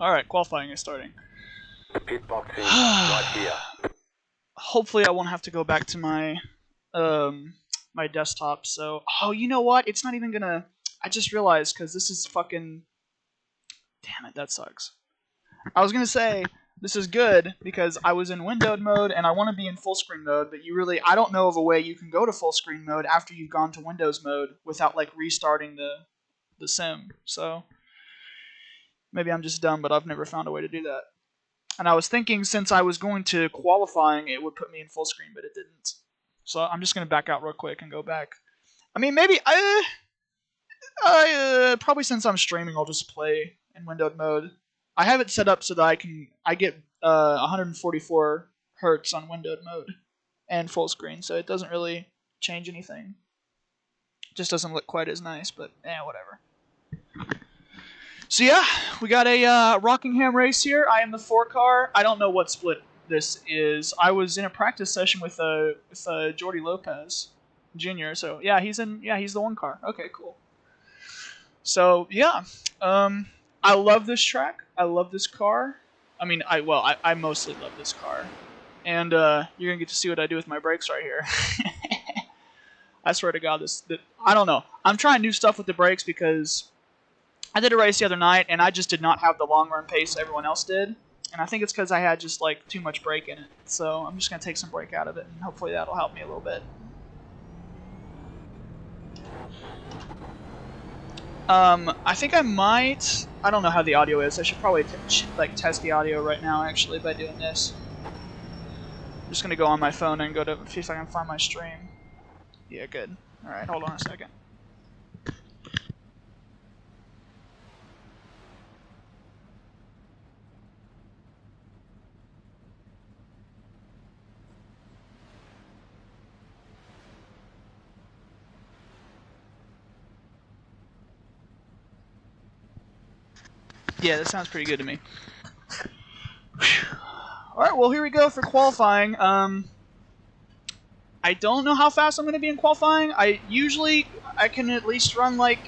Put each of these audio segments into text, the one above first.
Alright, qualifying is starting. The pit box is right here. Hopefully I won't have to go back to my my desktop, so... Oh, you know what? It's not even gonna... I just realized, because this is fucking... Damn it, that sucks. I was gonna say, this is good, because I was in windowed mode, and I want to be in full screen mode, but you really... I don't know of a way you can go to full screen mode after you've gone to Windows mode without, like, restarting the sim, so... Maybe I'm just dumb, but I've never found a way to do that. And I was thinking, since I was going to qualifying, it would put me in full screen, but it didn't. So I'm just going to back out real quick and go back. I mean, maybe... probably since I'm streaming, I'll just play in windowed mode. I have it set up so that I get 144 hertz on windowed mode and full screen, so it doesn't really change anything. It just doesn't look quite as nice, but whatever. So yeah, we got a Rockingham race here. I am the 4 car. I don't know what split this is. I was in a practice session with Jordy Lopez Jr. So yeah, he's the 1 car. Okay, cool. So yeah, I love this track. I love this car. I mean, I mostly love this car, and you're gonna get to see what I do with my brakes right here. I swear to God, I don't know. I'm trying new stuff with the brakes because I did a race the other night, and I just did not have the long run pace everyone else did. And I think it's because I had just like too much brake in it. So I'm just going to take some brake out of it, and hopefully that'll help me a little bit. I think I might... I don't know how the audio is. I should probably test the audio right now, actually, by doing this. I'm just going to go on my phone and go to see if I can find my stream. Yeah, good. Alright, hold on a second. Yeah, that sounds pretty good to me. Alright, well here we go for qualifying. I don't know how fast I'm going to be in qualifying. I can at least run like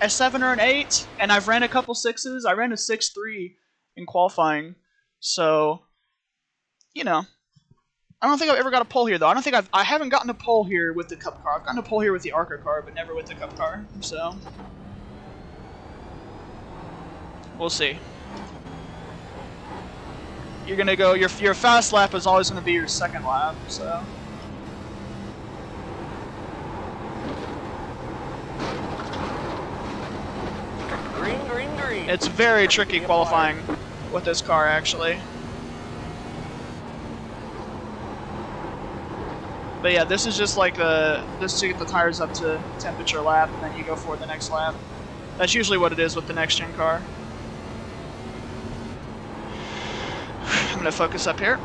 a 7 or an 8, and I've ran a couple 6s. I ran a 6.3 in qualifying, so, you know. I don't think I've ever got a pole here, though. I haven't gotten a pole here with the Cup car. I've gotten a pole here with the ARCA car, but never with the Cup car, so... We'll see. You're gonna go. Your fast lap is always gonna be your second lap. So. Green, green, green. It's very tricky qualifying with this car, actually. But yeah, this is just like this to get the tires up to temperature lap, and then you go for the next lap. That's usually what it is with the next gen car. I'm going to focus up here.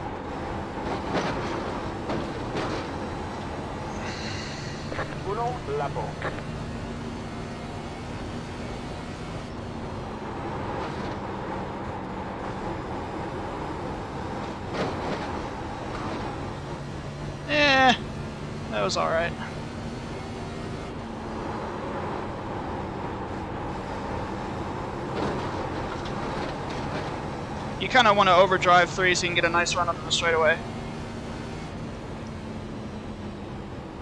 That was alright. You kind of want to overdrive 3 so you can get a nice run up in the straightaway.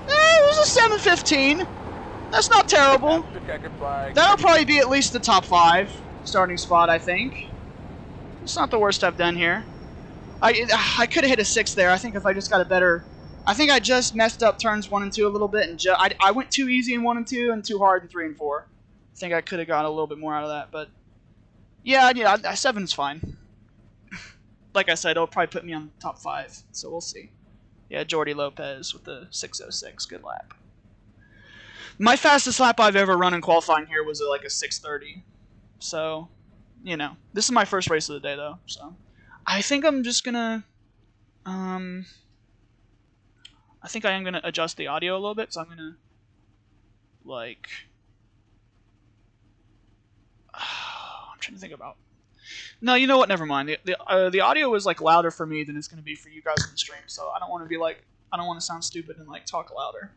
It was a 7:15. That's not terrible. That'll probably be at least the top 5 starting spot, I think. It's not the worst I've done here. I could have hit a 6 there. I think if I just got a better... I think I just messed up turns 1 and 2 a little bit, and I went too easy in 1 and 2 and too hard in 3 and 4. I think I could have got a little bit more out of that, but... Yeah, 7's fine. Like I said, it'll probably put me on top 5, so we'll see. Yeah, Jordy Lopez with the 6:06, good lap. My fastest lap I've ever run in qualifying here was like a 6:30. So, you know, this is my first race of the day though, so. I think I'm just gonna, I think I am gonna adjust the audio a little bit, so I'm gonna, like, I'm trying to think about. No, you know what? Never mind. The audio is like louder for me than it's going to be for you guys in the stream, so I don't want to be like, I don't want to sound stupid and like talk louder.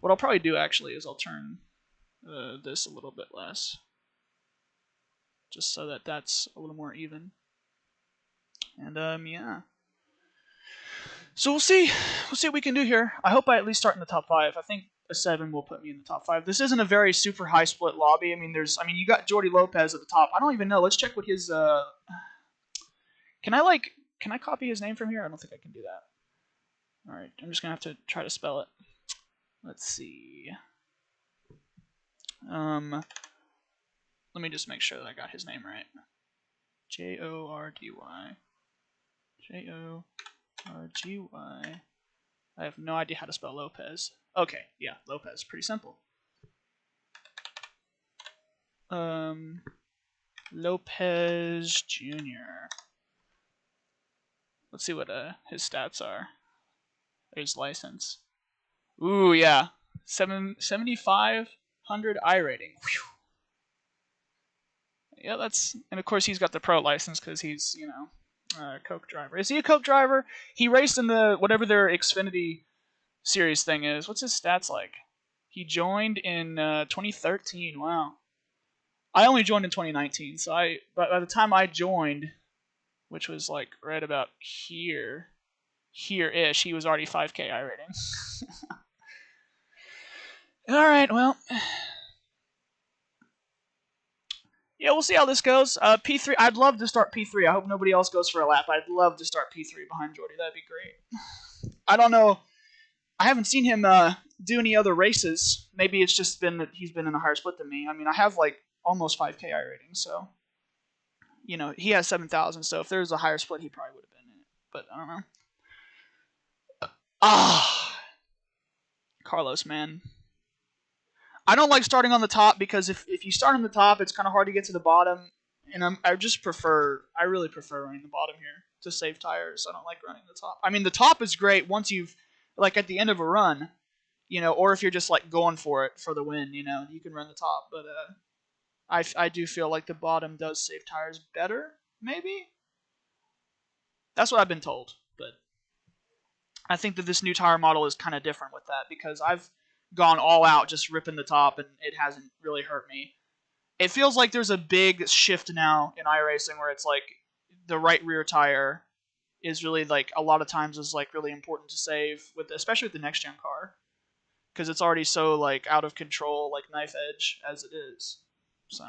What I'll probably do actually is I'll turn this a little bit less, just so that that's a little more even. And yeah. So we'll see what we can do here. I hope I at least start in the top 5. I think a 7 will put me in the top 5. This isn't a very super high split lobby. I mean, you got Jordi Lopez at the top. I don't even know. Let's check what his Can I copy his name from here? I don't think I can do that. All right, I'm just gonna have to try to spell it. Let's see. Let me just make sure that I got his name right. Jordy. Jorgy. I have no idea how to spell Lopez. Okay, yeah, Lopez. Pretty simple. Lopez Jr. Let's see what his stats are. His license. Ooh, yeah. 7,500 I rating. Whew. Yeah, and of course he's got the pro license because he's, a Coke driver. Is he a Coke driver? He raced in the, whatever their Xfinity series thing is. What's his stats like? He joined in 2013. Wow. I only joined in 2019, so by the time I joined, which was like right about here-ish, he was already 5K I rating. Alright, well. Yeah, we'll see how this goes. P3, I'd love to start P3. I hope nobody else goes for a lap. I'd love to start P3 behind Jordy. That'd be great. I don't know. I haven't seen him do any other races. Maybe it's just been that he's been in a higher split than me. I mean, I have like almost 5K I rating, so he has 7,000. So if there was a higher split, he probably would have been in it. But I don't know. Carlos, man. I don't like starting on the top because if you start on the top, it's kind of hard to get to the bottom. And I really prefer running the bottom here to save tires. I don't like running the top. I mean, the top is great once you've, like at the end of a run, or if you're just like going for it for the win, you can run the top. But I do feel like the bottom does save tires better, maybe? That's what I've been told. But I think that this new tire model is kind of different with that because I've gone all out just ripping the top and it hasn't really hurt me. It feels like there's a big shift now in iRacing where it's like the right rear tire is really like a lot of times is like really important to save especially with the next gen car because it's already so like out of control, like knife edge as it is. So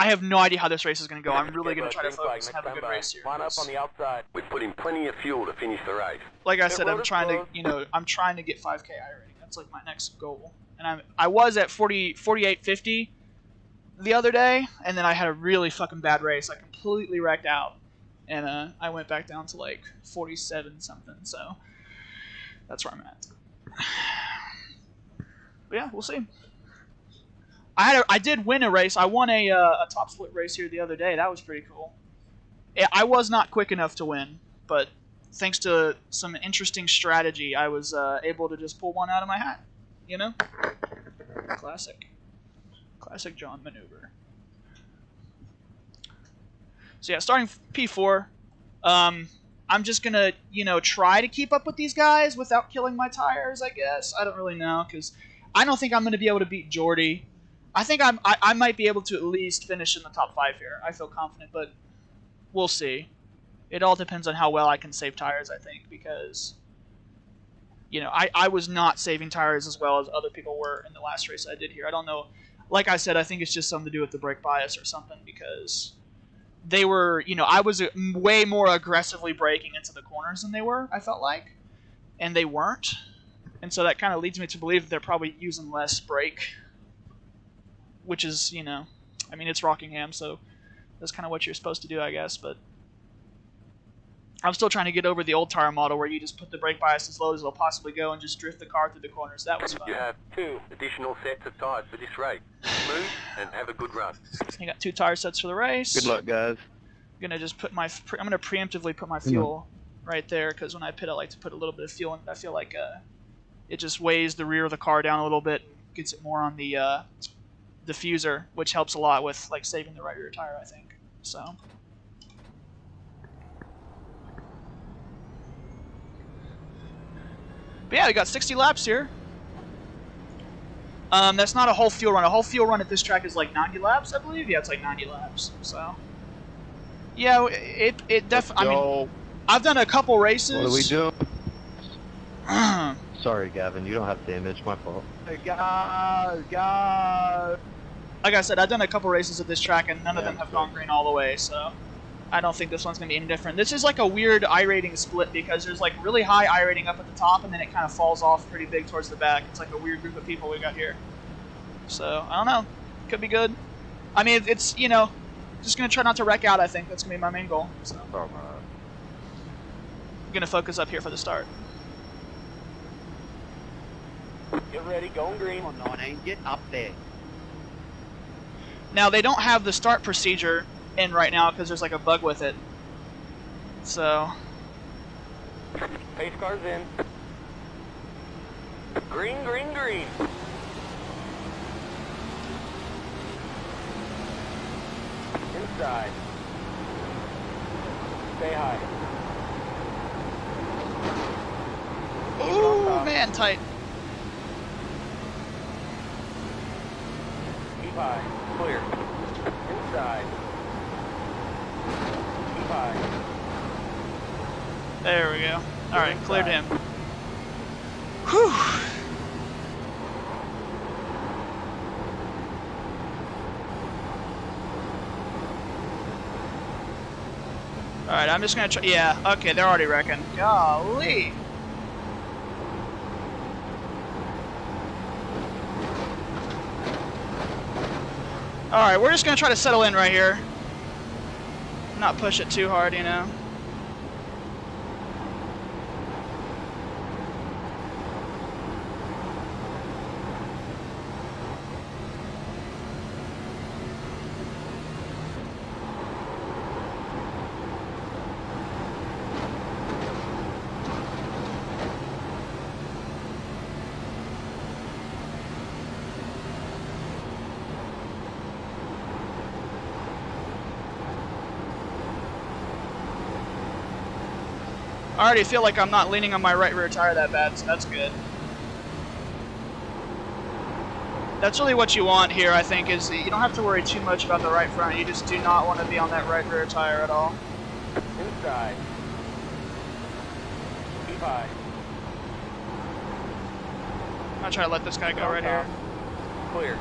I have no idea how this race is going to go. I'm really going to try to focus and have a good race here. Line up on the outside. We put in plenty of fuel to finish the race. Like I said, I'm trying to get 5K I rating. That's like my next goal. And I was at 48.50 the other day, and then I had a really fucking bad race. I completely wrecked out, and I went back down to like 47 something. So that's where I'm at. But yeah, we'll see. I did win a race. I won a top split race here the other day. That was pretty cool. I was not quick enough to win, but thanks to some interesting strategy, I was able to just pull one out of my hat. Classic John maneuver. So yeah, starting P4. I'm just gonna try to keep up with these guys without killing my tires. I guess I don't really know because I don't think I'm gonna be able to beat Jordy. I think I might be able to at least finish in the top 5 here. I feel confident, but we'll see. It all depends on how well I can save tires, I think, because I was not saving tires as well as other people were in the last race I did here. I don't know. Like I said, I think it's just something to do with the brake bias or something because they were, I was way more aggressively braking into the corners than they were, I felt like, and they weren't. And so that kind of leads me to believe that they're probably using less brake, which is, I mean, it's Rockingham, so that's kind of what you're supposed to do, I guess, but I'm still trying to get over the old tire model where you just put the brake bias as low as it'll possibly go and just drift the car through the corners. That was fun. You have 2 additional sets of tires for this race. Smooth and have a good run. You got 2 tire sets for the race. Good luck, guys. I'm gonna just put I'm gonna preemptively put my fuel right there because when I pit, I like to put a little bit of fuel in. I feel like it just weighs the rear of the car down a little bit, and gets it more on the diffuser, which helps a lot with like saving the right rear tire, I think. So. But yeah, we got 60 laps here. That's not a whole fuel run. A whole fuel run at this track is like 90 laps, I believe. Yeah, it's like 90 laps. So, Yeah, it definitely. I mean, I've done a couple races. What are we doing? Sorry, Gavin. You don't have damage. My fault. Hey, guys. Like I said, I've done a couple races at this track, and none of them have gone green all the way, so I don't think this one's going to be any different. This is like a weird I-rating split because there's like really high I-rating up at the top, and then it kind of falls off pretty big towards the back. It's like a weird group of people we got here. So, I don't know. Could be good. I mean, it's, you know, just going to try not to wreck out, I think. That's going to be my main goal. So, I'm going to focus up here for the start. Get ready, going green. Come on, 9, get up there. Now, they don't have the start procedure in right now because there's like a bug with it. So. Pace car's in. Green, green, green. Inside. Stay high. Ooh, man, tight. Keep high. Clear. Inside. Keep high. There we go. Alright, cleared him. Whew. Alright, I'm just gonna try. Yeah, okay, they're already wrecking. Golly. Alright, we're just gonna try to settle in right here. Not push it too hard, you know. I already feel like I'm not leaning on my right rear tire that bad, so that's good. That's really what you want here, I think, is you don't have to worry too much about the right front. You just do not want to be on that right rear tire at all. Inside. Keep high. I'm going to try to let this guy go right here. Clear.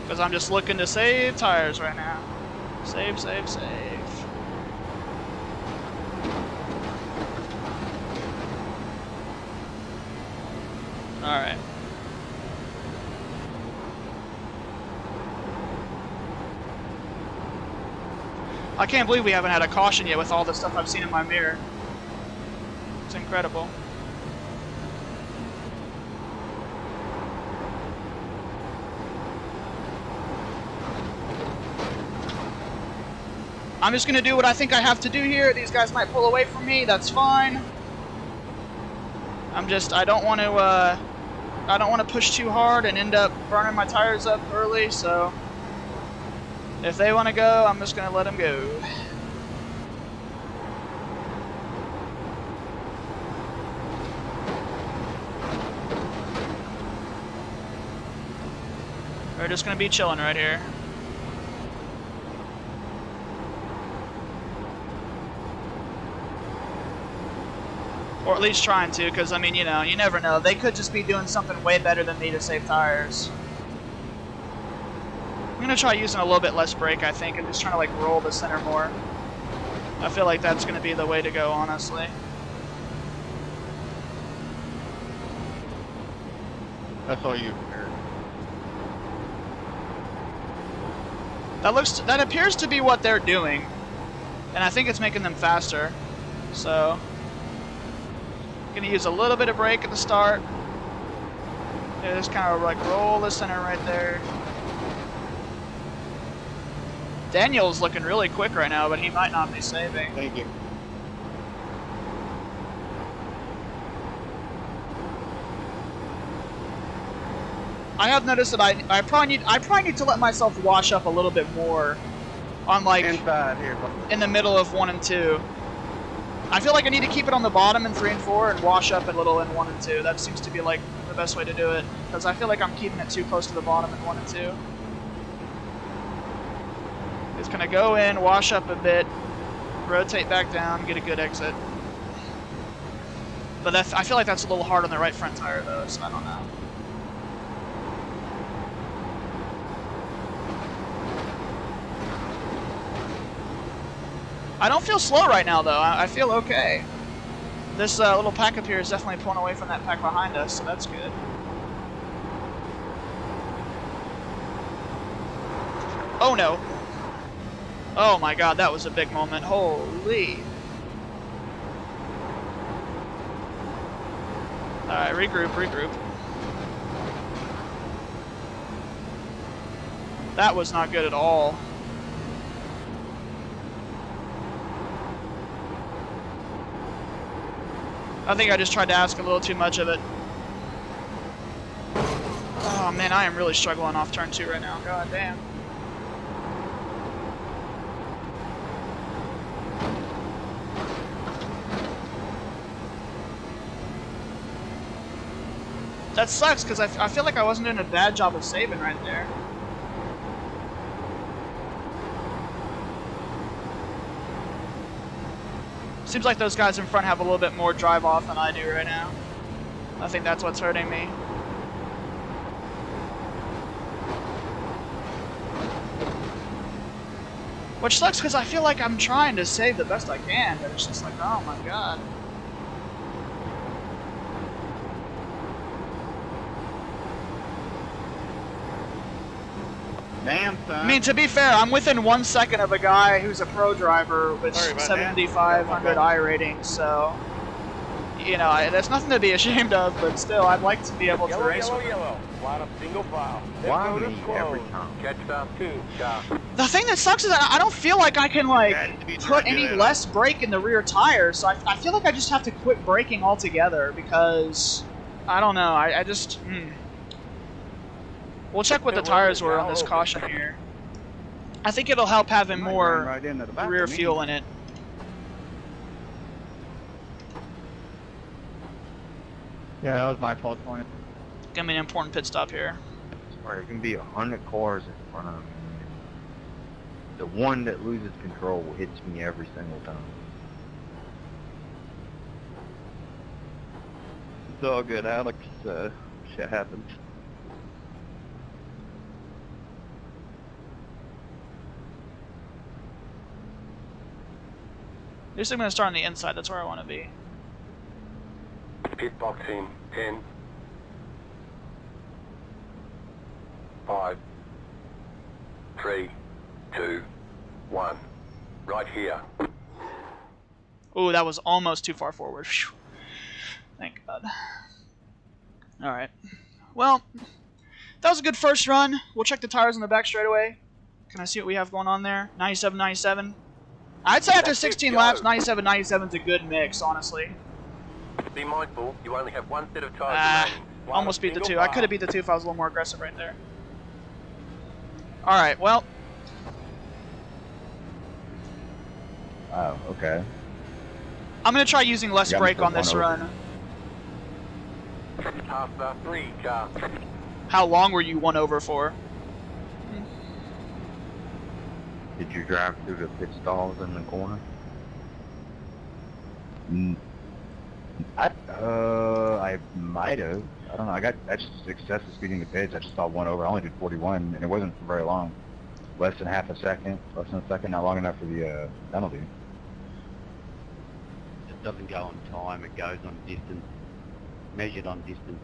Because I'm just looking to save tires right now. Save, save, save. Alright. I can't believe we haven't had a caution yet with all the stuff I've seen in my mirror. It's incredible. I'm just gonna do what I think I have to do here. These guys might pull away from me. That's fine. I don't want to push too hard and end up burning my tires up early. So if they want to go, I'm just gonna let them go. We're just gonna be chilling right here. Or at least trying to, because, I mean, you know, you never know. They could just be doing something way better than me to save tires. I'm going to try using a little bit less brake, I think, and just trying to, like, roll the center more. I feel like that's going to be the way to go, honestly. That's all you heard. That appears to be what they're doing. And I think it's making them faster. So gonna use a little bit of brake at the start. Yeah, just kind of like roll the center right there. Daniel's looking really quick right now, but he might not be saving. Thank you. I have noticed that I probably need to let myself wash up a little bit more on like inside here. In the middle of 1 and 2. I feel like I need to keep it on the bottom in 3 and 4 and wash up a little in 1 and 2. That seems to be like the best way to do it, because I feel like I'm keeping it too close to the bottom in 1 and 2. It's gonna go in, wash up a bit, rotate back down, get a good exit. But I feel like that's a little hard on the right front tire though, so I don't know. I don't feel slow right now though, I feel okay. This little pack up here is definitely pulling away from that pack behind us, so that's good. Oh no. Oh my god, that was a big moment. Holy. Alright, regroup. That was not good at all. I think I just tried to ask a little too much of it. Oh man, I am really struggling off turn 2 right now. God damn. That sucks, because I feel like I wasn't doing a bad job of saving right there. Seems like those guys in front have a little bit more drive off than I do right now. I think that's what's hurting me. Which sucks, because I feel like I'm trying to save the best I can, but it's just like, oh my god. Damn, son. I mean, to be fair, I'm within 1 second of a guy who's a pro driver with 7,500 I rating, so, you know, that's nothing to be ashamed of, but still, I'd like to be able to race with him. Line up single file. Why me every time? Catch up 2, car. The thing that sucks is I don't feel like I can, like, put any less brake in the rear tire, so I feel like I just have to quit braking altogether, because, I don't know, I just, We'll check what the tires were on this caution here. I think it'll help having more rear fuel in it. Yeah, that was my fault point. Gonna be an important pit stop here. There can be 100 cars in front of me. The one that loses control hits me every single time. It's all good, Alex. Shit happens. At least I'm gonna start on the inside, that's where I wanna be. Pit box in 10, 5, 3, 2, 1. Right here. Ooh, that was almost too far forward. Phew. Thank God. Alright. Well, that was a good first run. We'll check the tires in the back straight away. Can I see what we have going on there? 97, 97. I'd say after 16 laps, 97, 97 is a good mix, honestly. Be mindful, you only have one set of tires remaining. Almost beat the 2. I could have beat the 2 if I was a little more aggressive right there. Alright, well. Oh, okay. I'm going to try using less brake on this run. Half 3, car. How long were you 1 over for? Did you drive through the pit stalls in the corner? I might have. I don't know. I got that's excessive speeding the pits. I just saw 1 over. I only did 41, and it wasn't for very long. Less than half a second. Less than a second. Not long enough for the penalty. It doesn't go on time. It goes on distance. Measured on distance.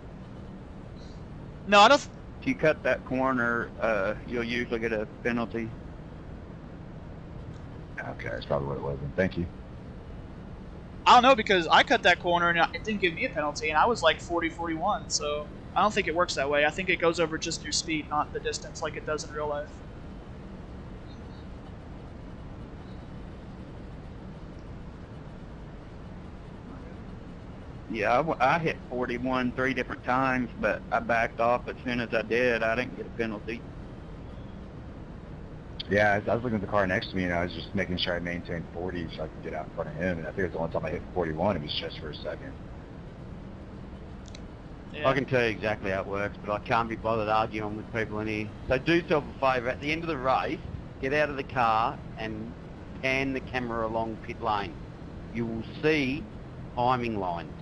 No, I don't. If you cut that corner, you'll usually get a penalty. Okay, that's probably what it was. Thank you. I don't know, because I cut that corner and it didn't give me a penalty, and I was like 40, 41, so I don't think it works that way. I think it goes over just your speed, not the distance like it does in real life. Yeah, I hit 41 3 different times, but I backed off as soon as I did. I didn't get a penalty. Yeah, I was looking at the car next to me, and I was just making sure I maintained 40 so I could get out in front of him. And I think it was the only time I hit 41. It was just for a second. Yeah. I can tell you exactly how it works, but I can't be bothered arguing with people in here. So do yourself a favour. At the end of the race, get out of the car and pan the camera along pit lane. You will see timing lines.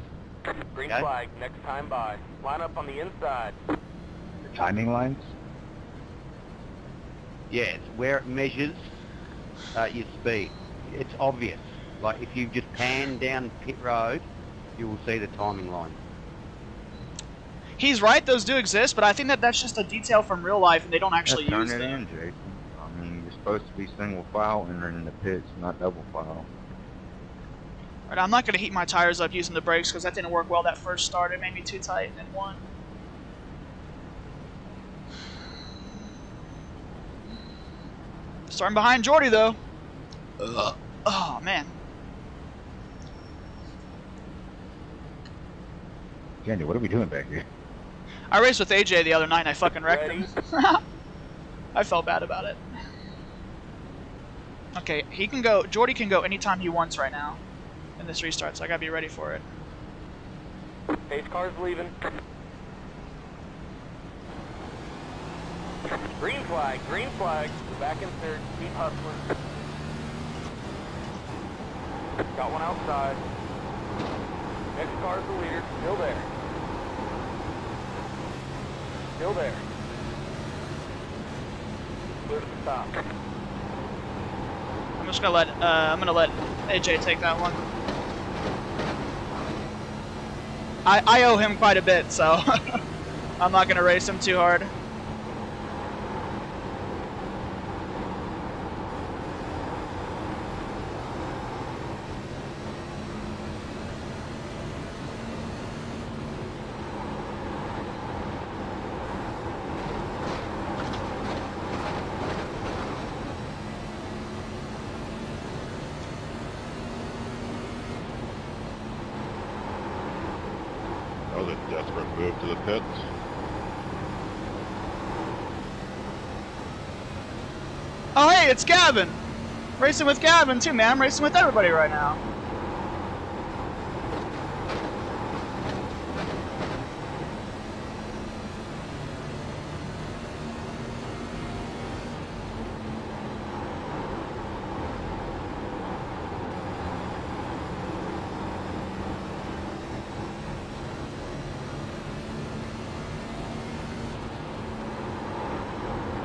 Green Okay. flag, next time by. Line up on the inside. The timing lines? Yeah, it's where it measures your speed. It's obvious. Like if you just pan down pit road, you will see the timing line. He's right, those do exist, but I think that that's just a detail from real life, and they don't actually Turn use it them. in, Jason. I mean, you're supposed to be single file entering the pits, not double file. Alright, I'm not going to heat my tires up using the brakes, because that didn't work well that first start. It made me too tight in one. Starting behind Jordy, though. Oh, man. Jandy, what are we doing back here? I raced with AJ the other night and I fucking wrecked Ready? him. I felt bad about it. Okay, he can go. Jordy can go anytime he wants right now in this restart, so I gotta be ready for it. Pace car's leaving. Green flag, green flag. We're back in third. Keep hustling. Got one outside. Next car's the leader. Still there. Still there. Clear to the top. I'm just gonna let AJ take that one. I owe him quite a bit, so I'm not gonna race him too hard. That was a desperate move to the pits. Oh hey, it's Gavin! Racing with Gavin too, man. I'm racing with everybody right now.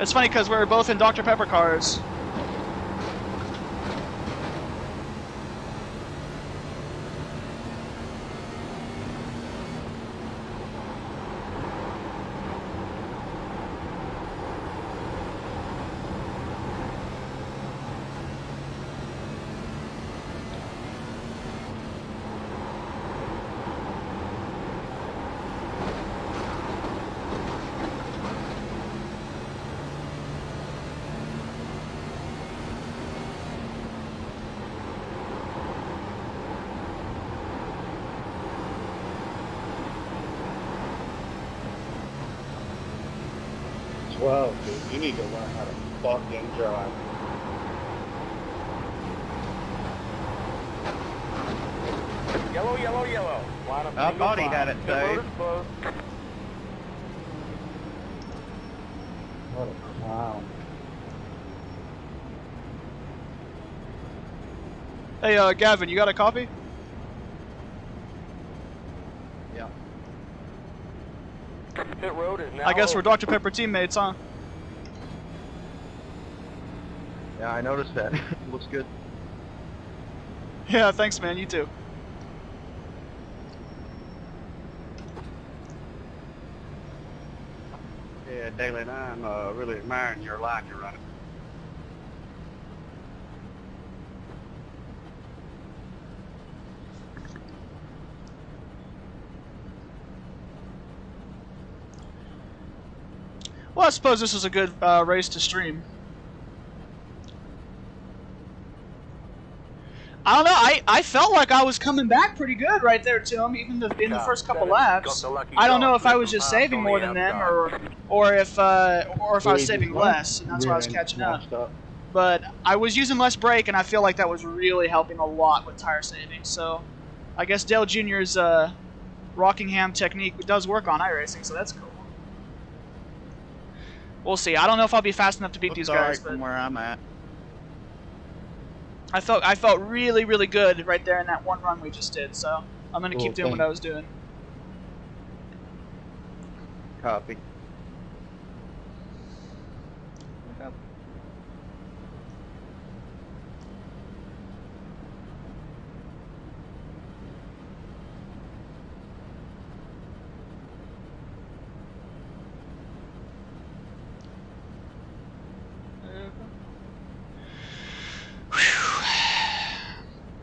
It's funny because we were both in Dr. Pepper cars. Well, dude, you need to learn how to fucking drive. Yellow, yellow, yellow. Line up I single thought he file. had it Pit road saved. is closed. What a clown. Hey, Gavin, you got a copy? Yeah. Pit road is now I guess we're open. Dr. Pepper teammates, huh? Yeah, I noticed that. Looks good. Yeah, thanks, man. You too. Yeah, Daylight, I'm really admiring your life you're running. Well, I suppose this is a good race to stream. I don't know. I felt like I was coming back pretty good right there to him, even in the first couple laps. I don't know if I was just saving more than them, or if I was saving less, and that's why I was catching up. But I was using less brake, and I feel like that was really helping a lot with tire saving. So I guess Dale Jr.'s Rockingham technique does work on iRacing, so that's cool. We'll see. I don't know if I'll be fast enough to beat these guys, but from where I'm at. I felt really, really good right there in that one run we just did. So I'm gonna keep doing what I was doing. Copy.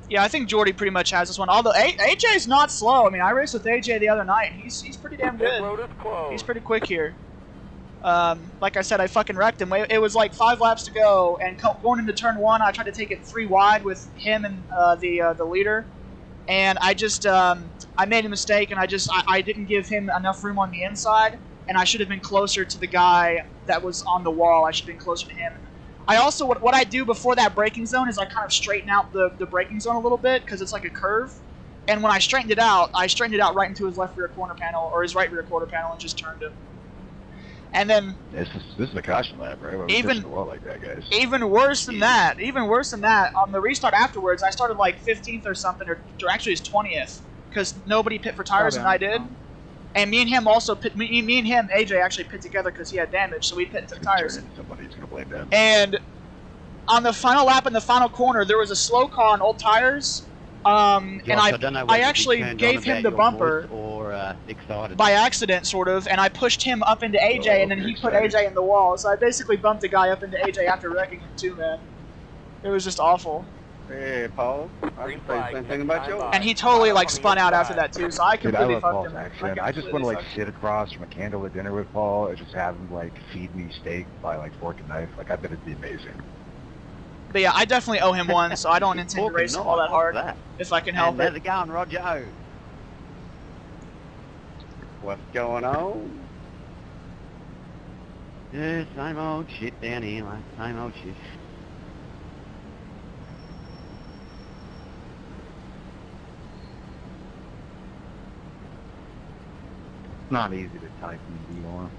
Yeah, I think Jordy pretty much has this one. Although AJ's not slow. I mean, I raced with AJ the other night. He's pretty damn good. He's pretty quick here. Like I said, I fucking wrecked him. It was like 5 laps to go, and going into turn 1, I tried to take it 3 wide with him and the leader, and I just I made a mistake, and I didn't give him enough room on the inside, and I should have been closer to the guy that was on the wall. I should have been closer to him. I also, what I do before that braking zone is I kind of straighten out the braking zone a little bit because it's like a curve. And when I straightened it out right into his left rear corner panel, or his right rear quarter panel, and just turned him. And then This is a caution lap, right? Even the wall like that, guys. Even worse than that, on the restart afterwards, I started like 15th or something, or actually it's 20th, because nobody pit for tires and I did. And me and him also pit. Me and him, AJ, actually pit together because he had damage, so we pit into the tires. Somebody's gonna blame them. And on the final lap in the final corner, there was a slow car on old tires. And I actually gave him the bumper by accident, sort of, and I pushed him up into AJ, and then he put AJ in the wall. So I basically bumped the guy up into AJ after wrecking him too, man. It was just awful. Hey, Paul. I can say the same thing about you. And he totally like spun out after that too, so I completely fucked him. I just want to like sit across from a candle at dinner with Paul and just have him like feed me steak by like fork and knife. Like I bet it'd be amazing. But yeah, I definitely owe him one, so I don't intend to race him all that hard if I can help it. How's it going, Roger? What's going on? Yeah, same old shit down here, mate. Same old shit. It's not easy to type in VR.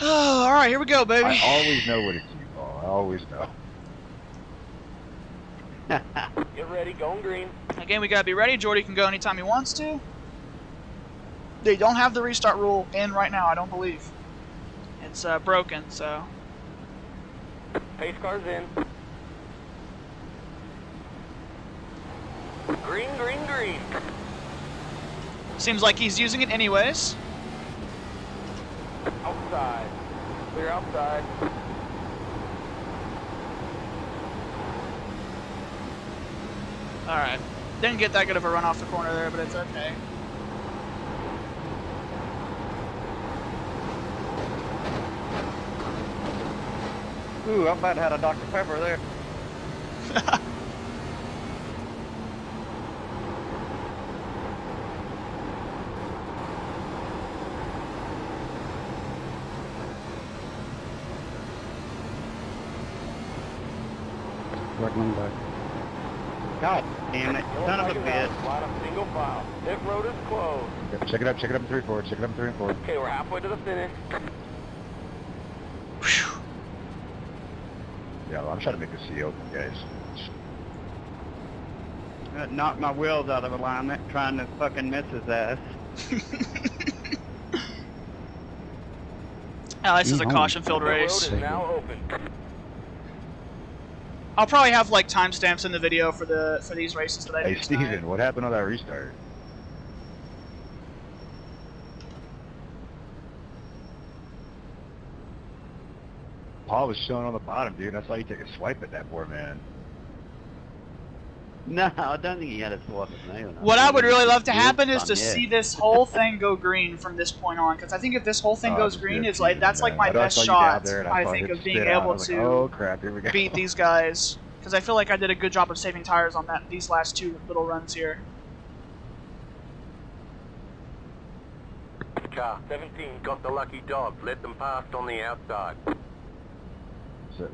Oh, all right, here we go, baby. I always know what it's you, Paul. I always know. Get ready, going green. Again, we gotta be ready. Jordy can go anytime he wants to. They don't have the restart rule in right now, I don't believe. It's broken, so. Pace car's in. Green, green, green. Seems like he's using it anyways. Outside. Clear outside. Alright. Didn't get that good of a run off the corner there, but it's okay. Ooh, I about had a Dr. Pepper there. Recommend back. God damn it, son of a bitch. Line up single file. Pit road is closed. Yep, check it up in 3-4. Check it up in 3 and 4. Okay, we're halfway to the finish. Yeah, well, I'm trying to make the sea open, guys. That knocked my wheels out of alignment trying to fucking miss his ass. Oh, this is a caution-filled race. The road is now open. I'll probably have like timestamps in the video for these races that I did. Hey, Steven, what happened on that restart? Paul was showing on the bottom, dude. I saw you take a swipe at that poor man. No, I don't think he had a swipe at me. What I would really love to happen is to see this whole thing go green from this point on, because I think if this whole thing goes green, it's like that's like my best shot. I think of being able to oh crap, here we go. beat these guys, because I feel like I did a good job of saving tires on these last 2 little runs here. Car 17 got the lucky dog. Let them past on the outside.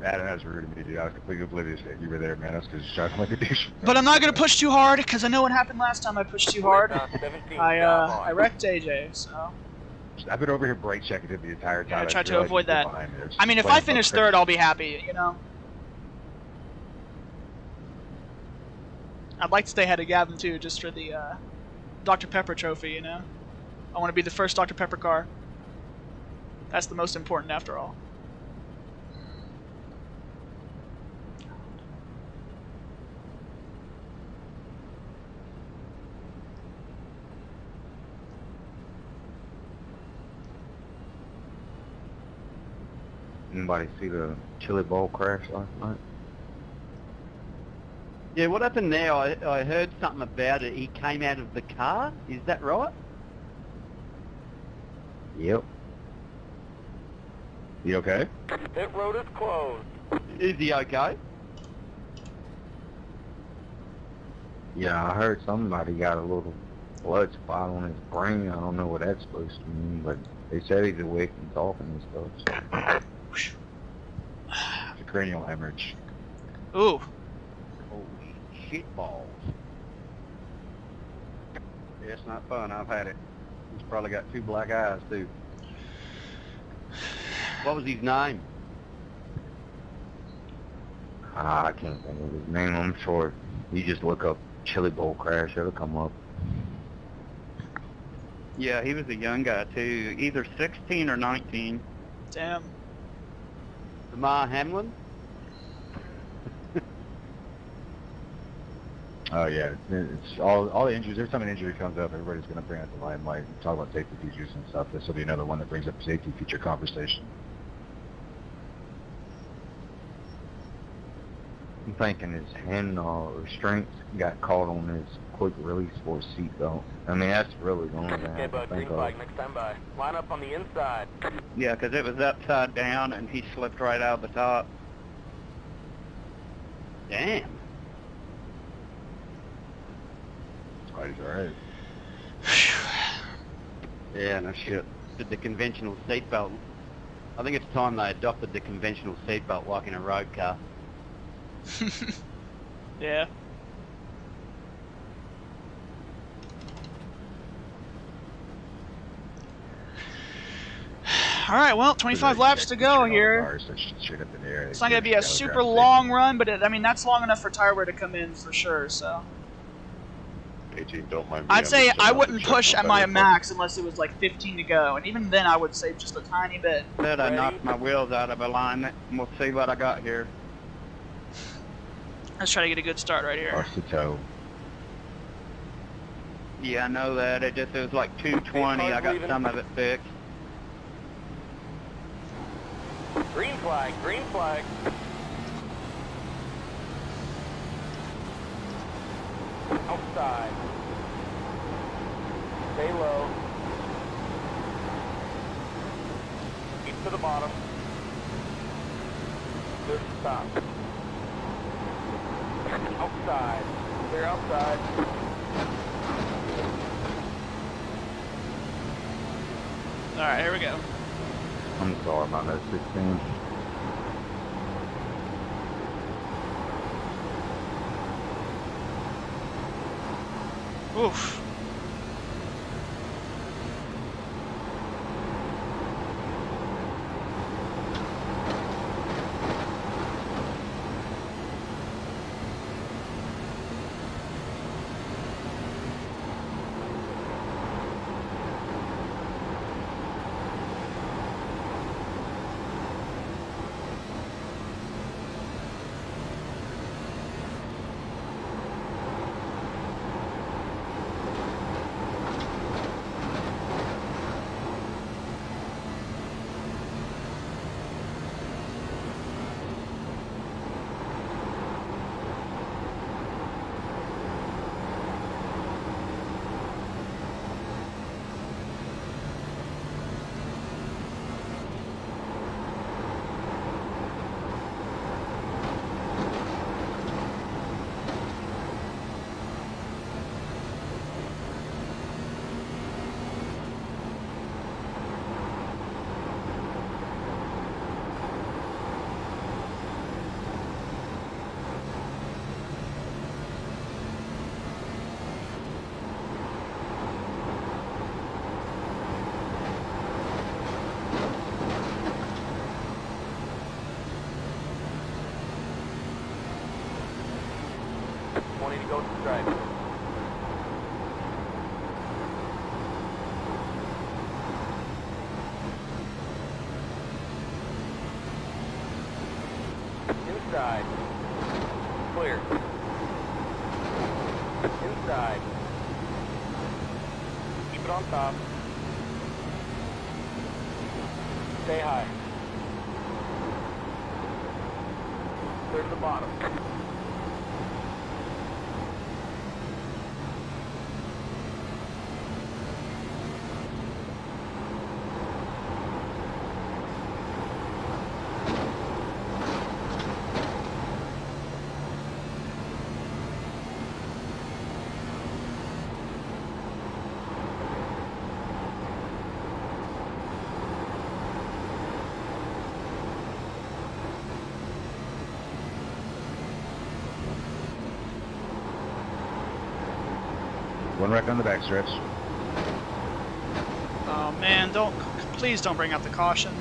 Adam, that was rude of me, dude. I was completely oblivious that you were there, man. I was just shouting like a douche. But I'm not gonna push too hard because I know what happened last time I pushed too hard. I wrecked AJ, so. I've been over here brake checking it the entire time. Yeah, I tried just to realized avoid you were that. behind me. was I mean, if playing I finish butt third, crazy. I'll be happy, you know? I'd like to stay ahead of Gavin, too, just for the Dr. Pepper trophy, you know? I want to be the first Dr. Pepper car. That's the most important, after all. Anybody see the chili bowl crash last night? Yeah, what happened there? I heard something about it. He came out of the car. Is that right? Yep. You okay? Pit road is closed. Is he okay? Yeah, I heard somebody got a little blood spot on his brain. I don't know what that's supposed to mean, but they said he's awake and talking and stuff. So. It's a cranial hemorrhage. Ooh. Holy shit balls. Yeah, it's not fun. I've had it. He's probably got 2 black eyes, too. What was his name? I can't think of his name. I'm sure you just look up chili bowl crash, it'll come up. Yeah, he was a young guy, too. Either 16 or 19. Damn. Lamar Hamlin? Oh yeah, it's all the injuries. Every time an injury comes up, everybody's going to bring it to limelight and talk about safety features and stuff. This will be another one that brings up safety feature conversation. I'm thinking his hand restraints got caught on his quick release for his seatbelt. I mean, that's really the only thing I Okay, can bud, green think of. flag next time by. Line up on the inside. Yeah, because it was upside down, and he slipped right out the top. Damn. He's alright. Yeah, no shit. Did the conventional seatbelt. I think it's time they adopted the conventional seatbelt like in a road car. Yeah. Alright, well, 25 laps to go here. It's not going to be a super long run, but I mean, that's long enough for tire wear to come in for sure, so. 18, don't mind me. I'd say I'm just I about wouldn't to check push my at my battery. max unless it was like 15 to go, and even then I would save just a tiny bit. Said I Ready? knocked my wheels out of alignment, and we'll see what I got here. Let's try to get a good start right here. Arse the toe. Yeah, I know that. It was like 220. I got some of it fixed. Green flag, green flag. Outside. Stay low. Keep to the bottom. Good stop. Outside. Clear outside. Alright, here we go. I'm sorry about that 16. Oof. 20 to go to stripe. Inside. Clear. Inside. Keep it on top. Stay high. Clear to the bottom. One wreck on the backstretch. Oh man, please don't bring out the caution.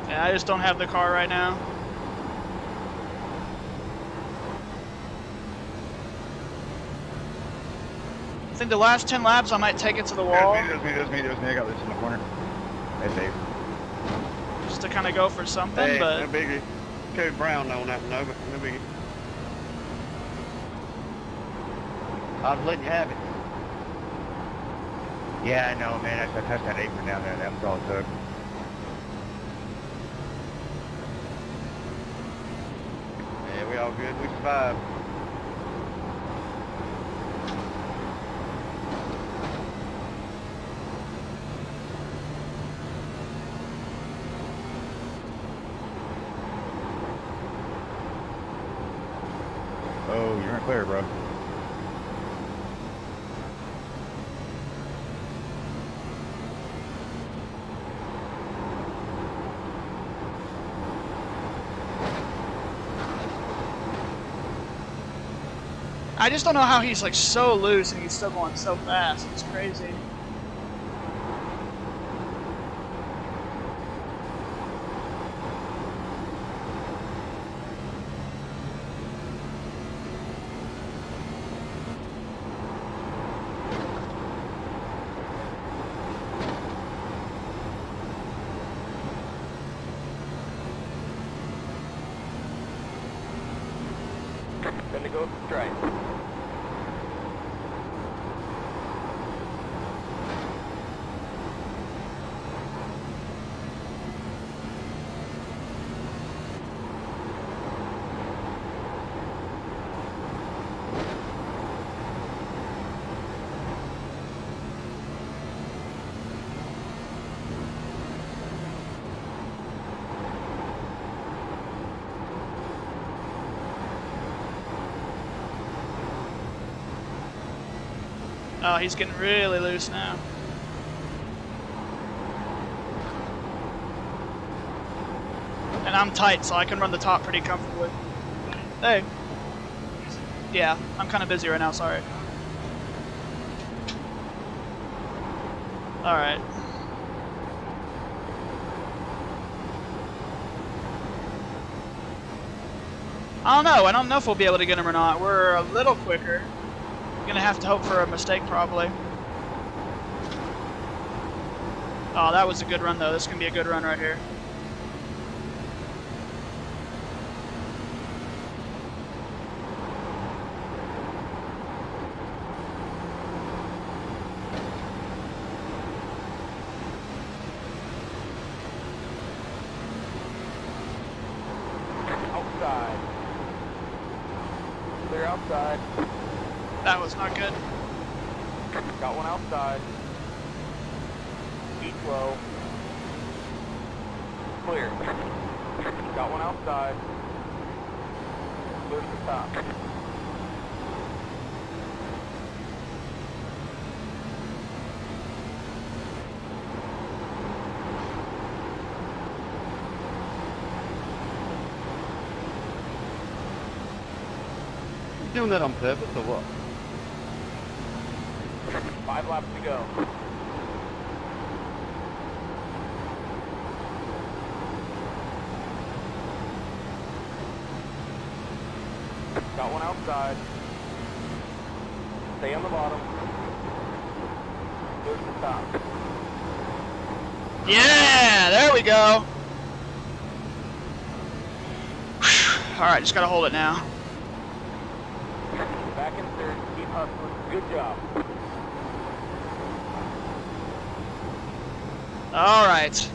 Yeah, I just don't have the car right now. I think the last 10 laps I might take it to the wall. There's me. I got this in the corner. Hey, Dave. Just to kind of go for something, Hey, but... no biggie. Cody Brown on that one, no, but no biggie. I was letting you have it. Yeah, I know, man. I touched that apron down there. That was all it took. Yeah, we all good. We survived. Oh, you're in clear, bro. I just don't know how he's like so loose and he's still going so fast. It's crazy. Then to go straight. Oh, he's getting really loose now. And I'm tight, so I can run the top pretty comfortably. Hey. Yeah, I'm kind of busy right now, sorry. Alright. I don't know. I don't know if we'll be able to get him or not. We're a little quicker. Gonna have to hope for a mistake, probably. Oh, that was a good run, though. This can be a good run right here. Outside. Clear outside. That was not good. Got one outside. Keep low. Clear. Got one outside. Clear to the top. You doing that on purpose or what? 5 laps to go. Got one outside. Stay on the bottom. Clear to the top. Yeah, there we go. All right, just gotta hold it now. Back in third. Keep hustling. Good job. All right.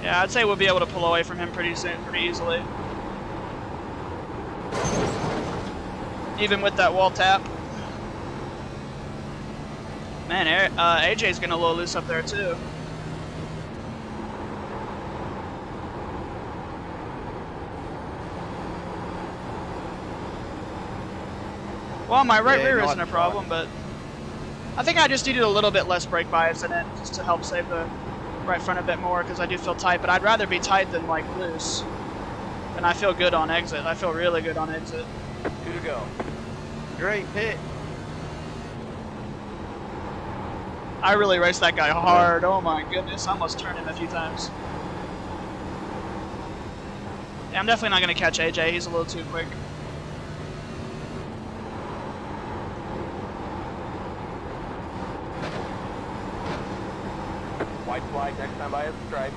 Yeah, I'd say we'll be able to pull away from him pretty soon, pretty easily. Even with that wall tap. Man, AJ's gonna low loose up there too. Well, my right rear isn't a problem, but I think I just needed a little bit less brake bias in it just to help save the right front a bit more because I do feel tight, but I'd rather be tight than like loose. And I feel good on exit. I feel really good on exit. 2 to go. Great hit. I really raced that guy hard. Oh my goodness, I almost turned him a few times. Yeah, I'm definitely not going to catch AJ. He's a little too quick. White flag next time by his stripe.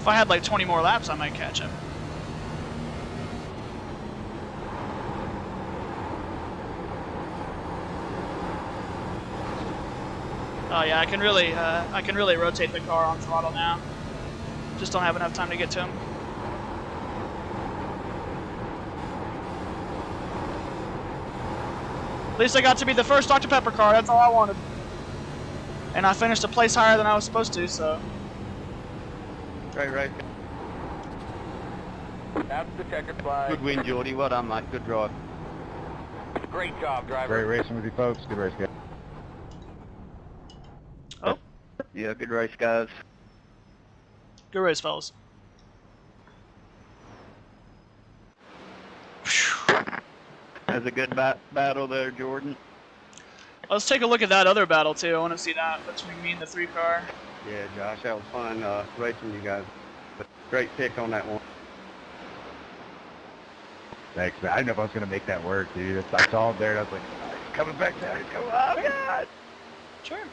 If I had like 20 more laps, I might catch him. Oh yeah, I can really rotate the car on throttle now. Just don't have enough time to get to him. At least I got to be the first Dr. Pepper car, that's all I wanted. And I finished a place higher than I was supposed to, so. Right. That's the checkered flag. Good win, Geordie. Well done, mate. Good drive. Great job, driver. Great racing with you folks. Good race, guys. Oh, Yeah, good race, guys. good race, fellas. That was a good battle there, Jordan. Let's take a look at that other battle, too. I want to see that between me and the 3 car. Yeah, Josh, that was fun racing you guys. But great pick on that one. Thanks, man. I didn't know if I was going to make that work, dude. I saw him there, and I was like, oh, he's coming back down. He's coming. Oh, God. Sure.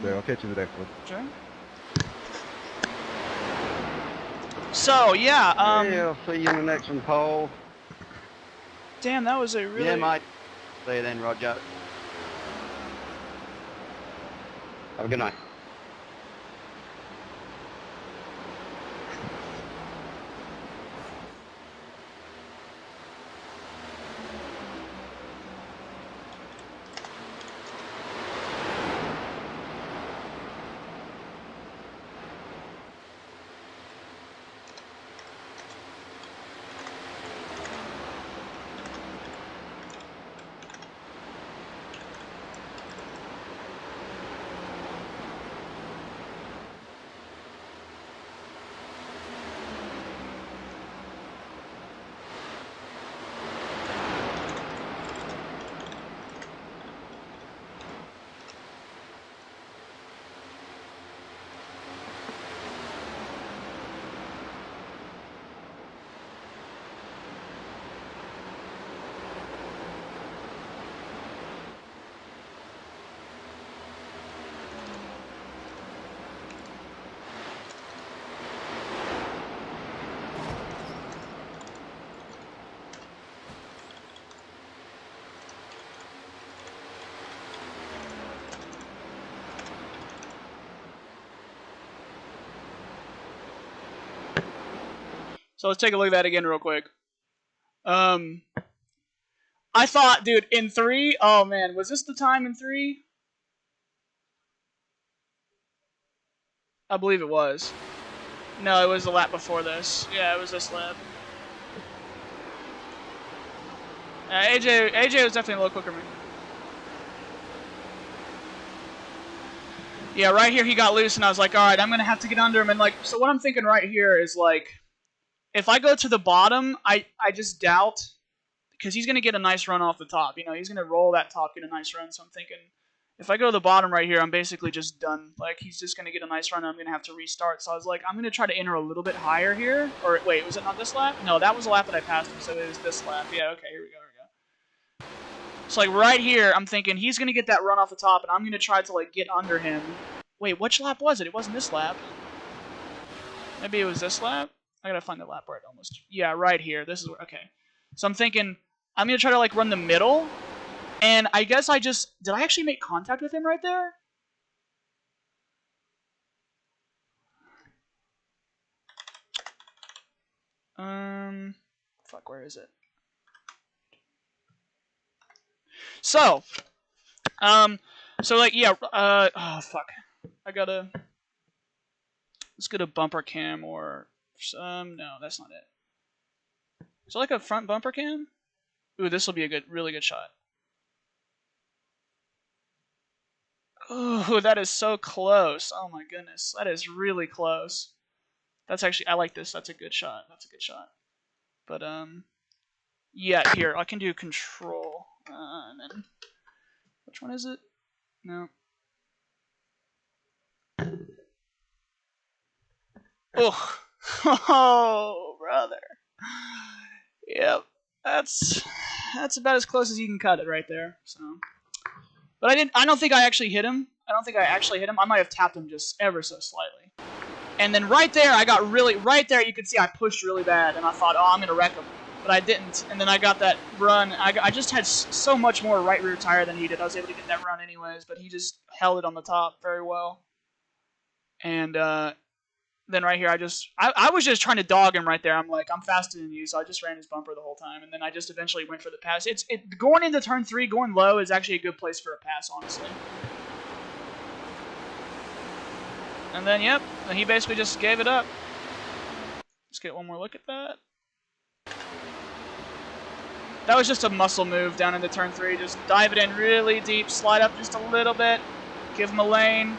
So I'll catch you in the next one. Sure. So, yeah, Yeah, I'll see you in the next one, Paul. damn, that was a really... Yeah, mate. See you then, Roger. Have a good night. So let's take a look at that again real quick. I thought, dude, in 3, oh man, was this the time in 3? I believe it was. No, it was the lap before this. Yeah, it was this lap. AJ was definitely a little quicker than me. Yeah, right here he got loose, and I was like, all right, I'm going to have to get under him. And like, so what I'm thinking right here is like, if I go to the bottom, I just doubt, because he's going to get a nice run off the top. You know, he's going to roll that top, get a nice run. So I'm thinking, if I go to the bottom right here, I'm basically just done. Like, he's just going to get a nice run, and I'm going to have to restart. So I was like, I'm going to try to enter a little bit higher here. Or wait, was it not this lap? No, that was the lap that I passed him, so it was this lap. Yeah, okay, here we go. So like right here, I'm thinking he's going to get that run off the top, and I'm going to try to like get under him. Wait, which lap was it? It wasn't this lap. Maybe it was this lap? I got to find the lap where it almost... Yeah, right here. This is where... Okay. So I'm thinking I'm going to try to like run the middle, and I guess I just... Did I actually make contact with him right there? Fuck, where is it? So like, yeah, oh, fuck. I gotta, let's get a bumper cam or, no, that's not it. Is it like a front bumper cam? Ooh, this will be a really good shot. Ooh, that is so close. Oh my goodness, that is really close. That's actually, I like this. That's a good shot. That's a good shot. But, yeah, here, I can do control, and then, which one is it? No. Oh, oh, brother. Yep, that's about as close as you can cut it right there. So, but I don't think I actually hit him. I might have tapped him just ever so slightly. And then right there, I got really right there. You can see I pushed really bad, and I thought, oh, I'm gonna wreck him. But I didn't, and then I got that run. I just had so much more right rear tire than he did. I was able to get that run anyways, but he just held it on the top very well. And then right here, I was just trying to dog him right there. I'm like, I'm faster than you, so I just ran his bumper the whole time, and then I just eventually went for the pass. Going into turn 3, going low is actually a good place for a pass, honestly. And then, yep, he basically just gave it up. Let's get one more look at that. That was just a muscle move down into turn 3. Just dive it in really deep, slide up just a little bit, give him a lane,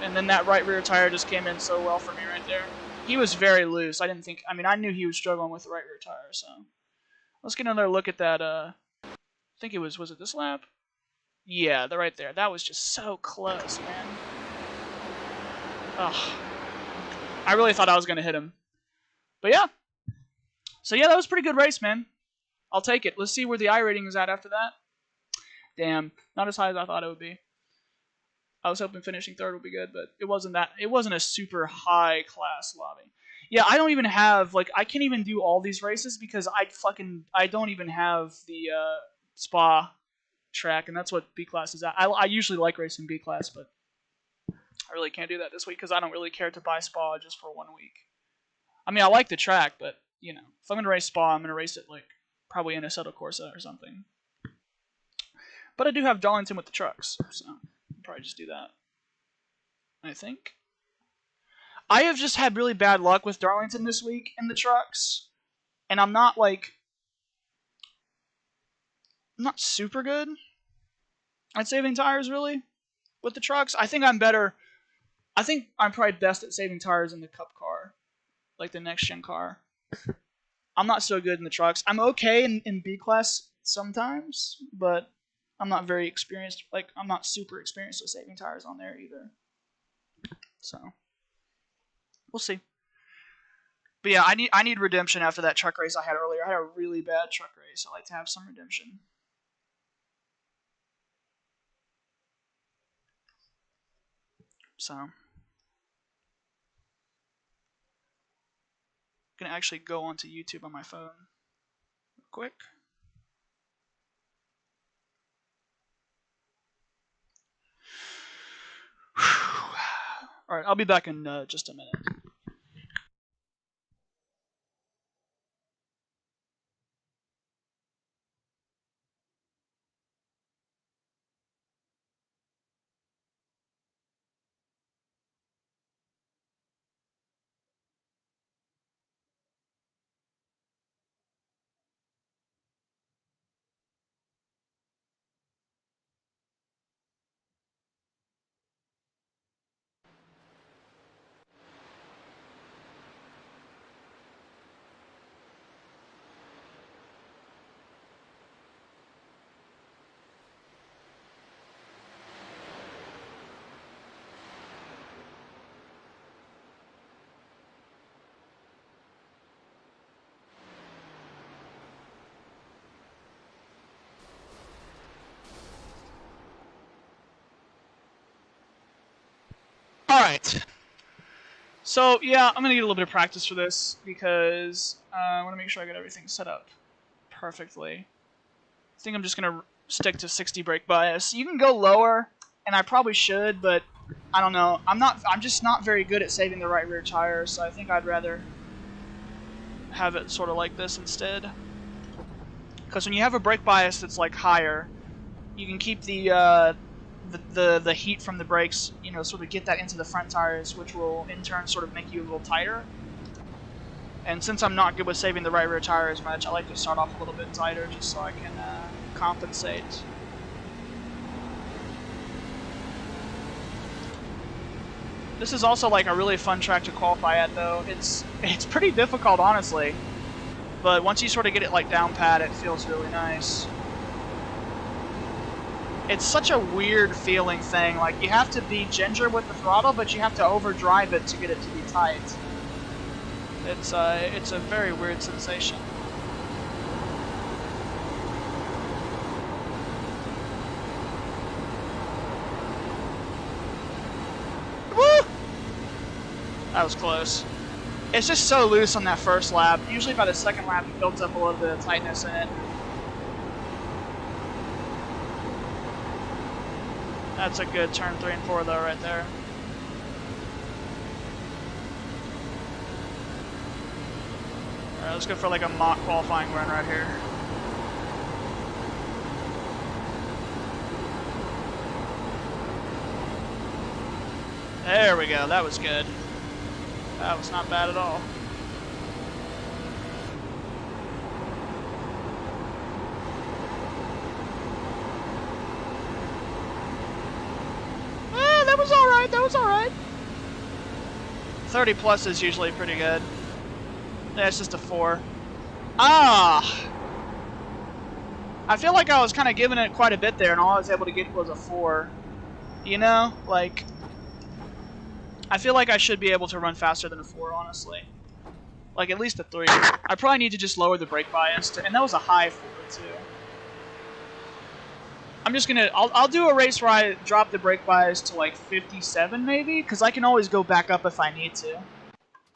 and then that right rear tire just came in so well for me right there. He was very loose. I knew he was struggling with the right rear tire, so. Let's get another look at that, I think it was it this lap? Yeah, right there. That was just so close, man. Ugh. I really thought I was going to hit him. But yeah. So yeah, that was a pretty good race, man. I'll take it. Let's see where the I rating is at after that. Damn, not as high as I thought it would be. I was hoping finishing 3rd would be good, but it wasn't a super high class lobby. Yeah, I don't even have, like, I can't even do all these races because I don't even have the Spa track, and that's what B class is at. I usually like racing B class, but I really can't do that this week because I don't really care to buy Spa just for 1 week. I mean, I like the track, but, you know, if I'm going to race Spa, I'm going to race it, like, probably in a Assetto Corsa or something. But I do have Darlington with the trucks, so I'll probably just do that. I think. I have just had really bad luck with Darlington this week in the trucks. And I'm not, like, not super good at saving tires, really, with the trucks. I think I'm better. I think I'm probably best at saving tires in the Cup car, like the Next Gen car. I'm not so good in the trucks. I'm okay in B class sometimes, but I'm not very experienced. Like, I'm not super experienced with saving tires on there either. So, we'll see. But yeah, I need redemption after that truck race I had earlier. I had a really bad truck race. I like to have some redemption. So, I'm going to actually go onto YouTube on my phone real quick. Alright, I'll be back in just a minute. Alright. So, yeah, I'm going to get a little bit of practice for this because I want to make sure I get everything set up perfectly. I think I'm just going to stick to 60 brake bias. You can go lower, and I probably should, but I don't know. I'm just not very good at saving the right rear tire, so I think I'd rather have it sort of like this instead. Because when you have a brake bias that's like higher, you can keep the heat from the brakes, you know, sort of get that into the front tires, which will in turn sort of make you a little tighter. And since I'm not good with saving the right rear tire as much, I like to start off a little bit tighter just so I can compensate. This is also like a really fun track to qualify at, though. It's pretty difficult, honestly, but once you sort of get it like down pat, it feels really nice. It's such a weird feeling thing. Like, you have to be ginger with the throttle, but you have to overdrive it to get it to be tight. It's a very weird sensation. Woo! That was close. It's just so loose on that first lap. Usually by the second lap, it builds up a little bit of tightness in it. That's a good turn 3 and 4 though, right there. Alright, let's go for like a mock qualifying run right here. There we go, that was good. That was not bad at all. That was alright, that was alright. 30 plus is usually pretty good. Yeah, it's just a 4. Ah! I feel like I was kind of giving it quite a bit there, and all I was able to get was a 4. You know? Like, I feel like I should be able to run faster than a 4, honestly. Like, at least a 3. I probably need to just lower the brake bias, and that was a high 4, too. I'm just gonna, I'll do a race where I drop the brake bias to like 57 maybe, because I can always go back up if I need to.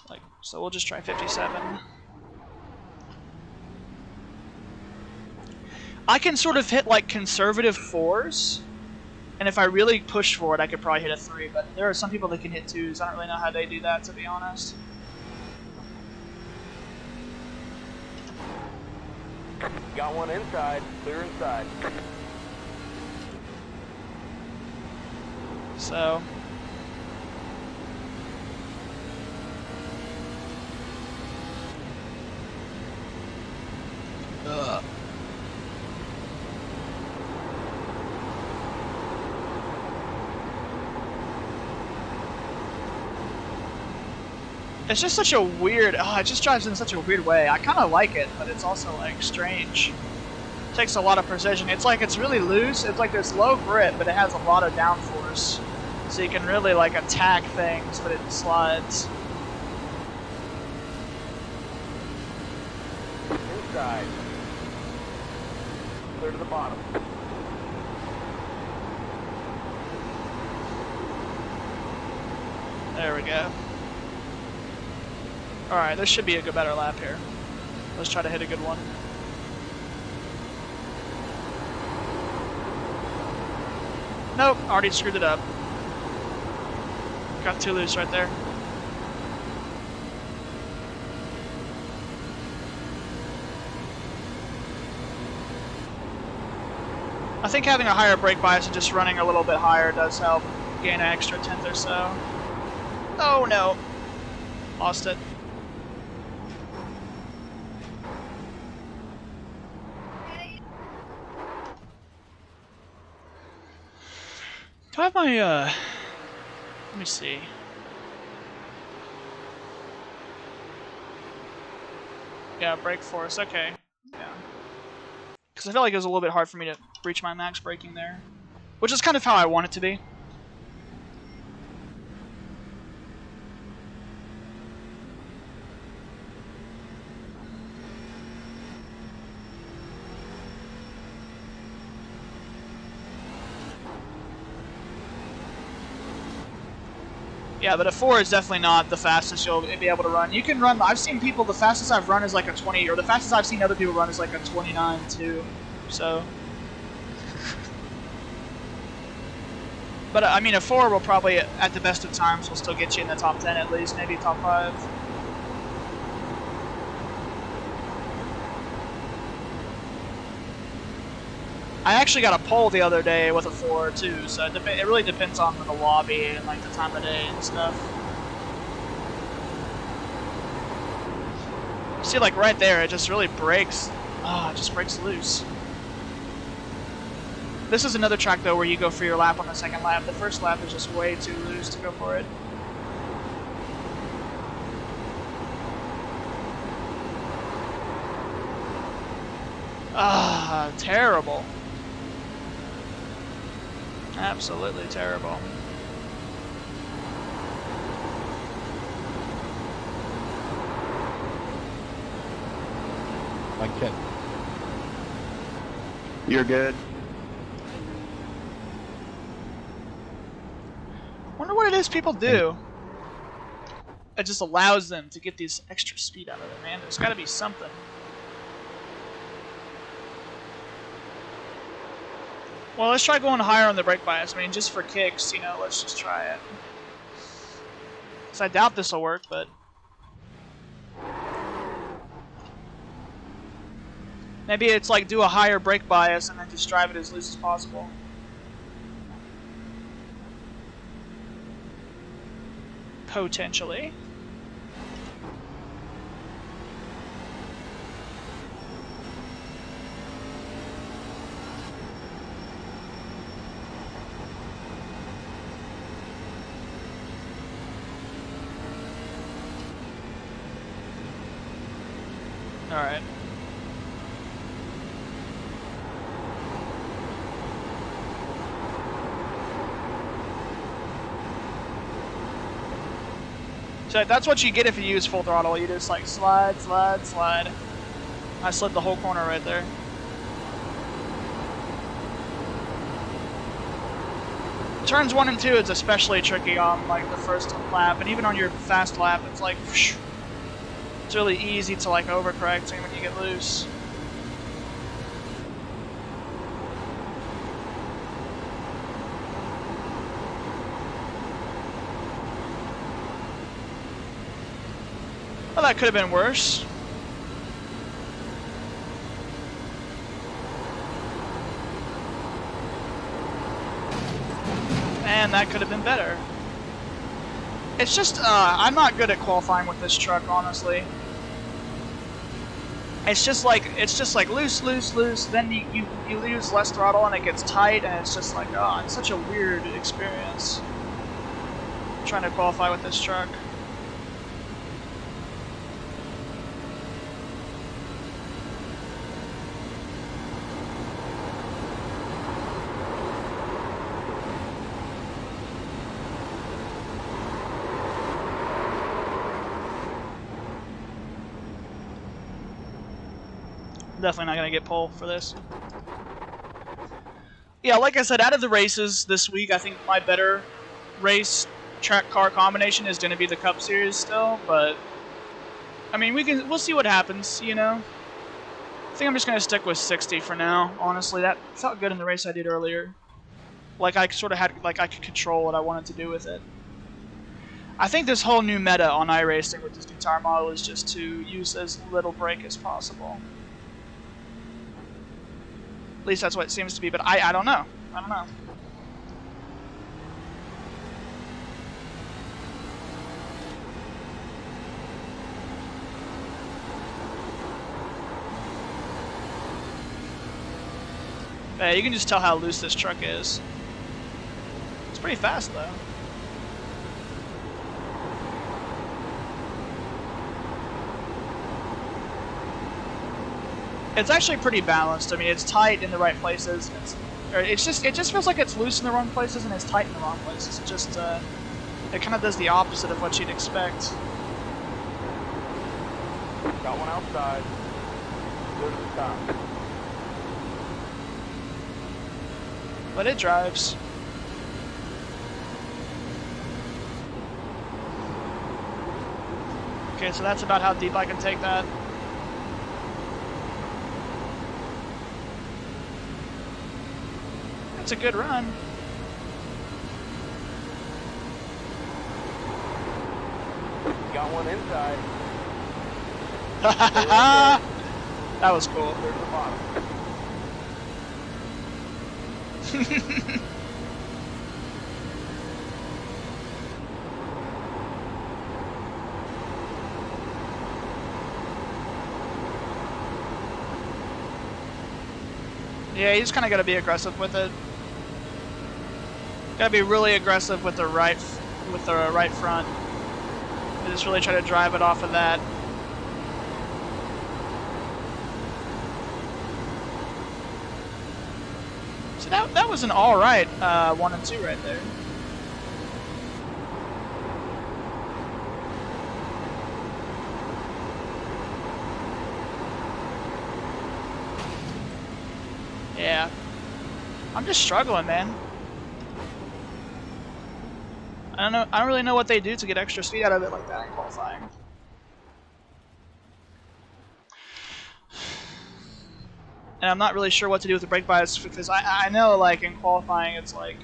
Like, so we'll just try 57. I can sort of hit like conservative 4s, and if I really push for it, I could probably hit a 3, but there are some people that can hit 2s. I don't really know how they do that, to be honest. Got one inside, clear inside. So, it's just such a weird, it just drives in such a weird way. I kind of like it, but it's also like strange. It takes a lot of precision. It's like it's really loose. It's like there's low grip, but it has a lot of downforce. So you can really like attack things, but it slides. Inside. Clear to the bottom. There we go. Alright, this should be a good better lap here. Let's try to hit a good one. Nope, already screwed it up. Got too loose right there. I think having a higher brake bias and just running a little bit higher does help gain an extra 1/10 or so. Oh no. Lost it. Do I have my, let me see. Yeah, brake force, okay. Yeah. Because I felt like it was a little bit hard for me to reach my max braking there. Which is kind of how I want it to be. Yeah, but a 4 is definitely not the fastest you'll be able to run. You can run, I've seen people, the fastest I've run is like a 20, or the fastest I've seen other people run is like a 29 too, so. But I mean, a 4 will probably, at the best of times, will still get you in the top 10 at least, maybe top 5. I actually got a pole the other day with a 4 too, so it really depends on the lobby and like the time of day and stuff. See, like right there, it just really breaks. Ah, it just breaks loose. This is another track though where you go for your lap on the second lap. The first lap is just way too loose to go for it. Ah, terrible. Absolutely terrible. Like 10. You're good. Wonder what it is people do. It just allows them to get these extra speed out of it, man. There's got to be something. Well, let's try going higher on the brake bias. I mean, just for kicks, you know, let's just try it. So I doubt this will work, but... maybe it's like do a higher brake bias and then just drive it as loose as possible. Potentially. All right. So that's what you get if you use full throttle. You just like slide, slide, slide. I slid the whole corner right there. Turns 1 and 2 is especially tricky on like the first lap, and even on your fast lap, it's like whoosh, it's really easy to like overcorrect when you get loose. Well, that could have been worse. And that could have been better. It's just, I'm not good at qualifying with this truck, honestly. It's just like loose, loose, loose, then you lose less throttle and it gets tight, and it's just like, oh, it's such a weird experience trying to qualify with this truck. Definitely not going to get pole for this. Yeah, like I said, out of the races this week, I think my better race track car combination is going to be the Cup Series still, but I mean, we'll see what happens, you know. I think I'm just going to stick with 60 for now, honestly. That felt good in the race I did earlier. Like I sort of had, like I could control what I wanted to do with it. I think this whole new meta on iRacing with this new tire model is just to use as little brake as possible. At least that's what it seems to be, but I don't know. I don't know. Yeah, you can just tell how loose this truck is. It's pretty fast though. It's actually pretty balanced. I mean, it's tight in the right places. It just feels like it's loose in the wrong places and it's tight in the wrong places. It just it kind of does the opposite of what you'd expect. Got one outside. Go to the top. But it drives. Okay, so that's about how deep I can take that. That's a good run. Got one inside. That was cool. There's the bottom. Yeah, you just kind of got to be aggressive with it. Got to be really aggressive with the right front. And just really try to drive it off of that. So that was an all right 1 and 2 right there. Yeah. I'm just struggling, man. I don't really know what they do to get extra speed out of it like that in qualifying. And I'm not really sure what to do with the brake bias because I know like in qualifying it's like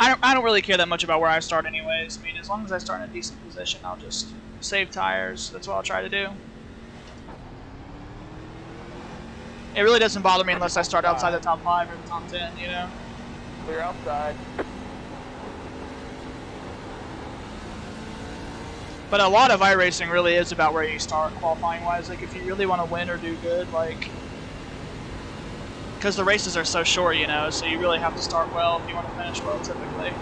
I don't really care that much about where I start anyways. I mean, as long as I start in a decent position, I'll just save tires. That's what I'll try to do. It really doesn't bother me unless I start outside the top 5 or the top 10, you know? Clear outside. But a lot of iRacing really is about where you start qualifying-wise. Like, if you really want to win or do good, like... Because the races are so short, you know, so you really have to start well if you want to finish well, typically.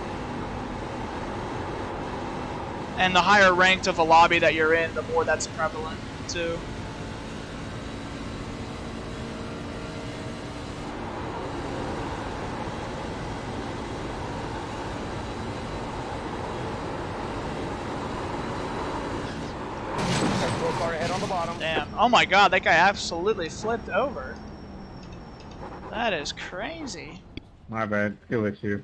And the higher ranked of a lobby that you're in, the more that's prevalent, too. Car ahead on the bottom. Damn. Oh my god, that guy absolutely flipped over. That is crazy. My bad. It was you.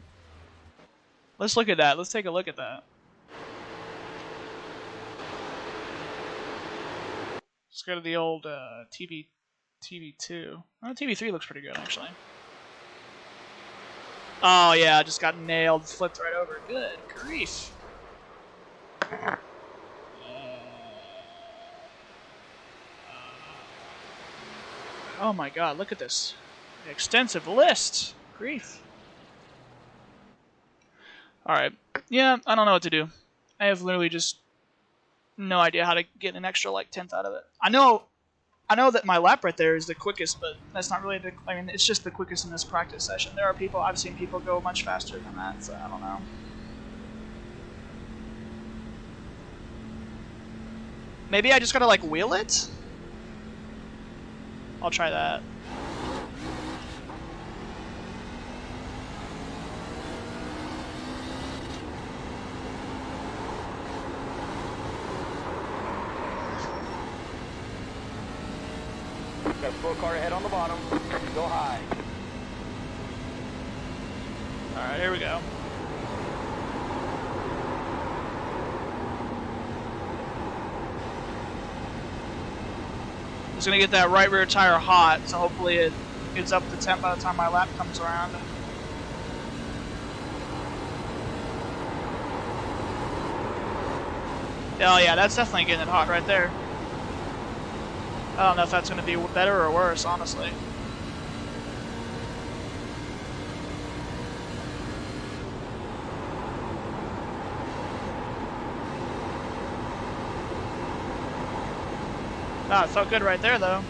Let's look at that. Let's take a look at that. Let's go to the old TV2. Oh, TV3 looks pretty good, actually. Oh yeah, just got nailed. Flipped right over. Good grief. Oh my god, look at this. Extensive list. Grief. Alright. Yeah, I don't know what to do. I have literally just no idea how to get an extra like 10th out of it. I know that my lap right there is the quickest, but that's not really the, I mean, it's just the quickest in this practice session. There are people, I've seen people go much faster than that, so I don't know. Maybe I just gotta like wheel it? I'll try that. Got a slow car ahead on the bottom. Go high. Alright, here we go. Just gonna get that right rear tire hot, so hopefully it gets up to temp by the time my lap comes around. Oh yeah, that's definitely getting it hot right there. I don't know if that's gonna be better or worse, honestly. Ah, it felt good right there, though.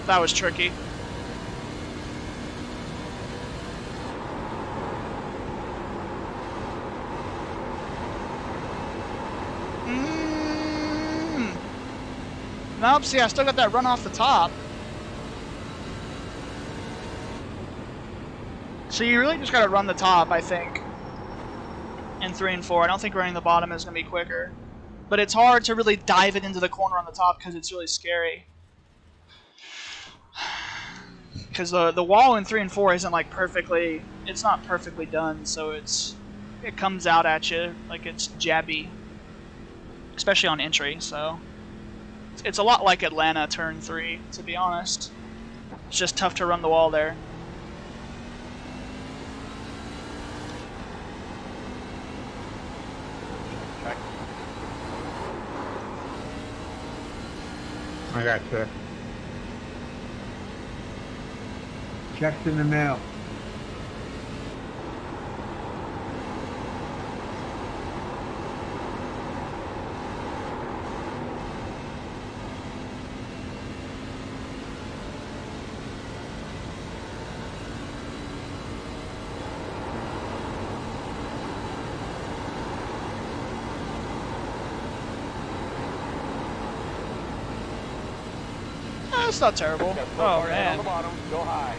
That was tricky. Nope, see, I still got that run off the top. So you really just gotta run the top, I think. in 3 and 4. I don't think running the bottom is going to be quicker. But it's hard to really dive it into the corner on the top because it's really scary. Because the wall in 3 and 4 isn't like perfectly, it's not perfectly done, so it comes out at you like it's jabby, especially on entry. So it's a lot like Atlanta turn 3, to be honest. It's just tough to run the wall there. I got you. Checks in the mail. That's not terrible. Oh man. On the bottom, go high.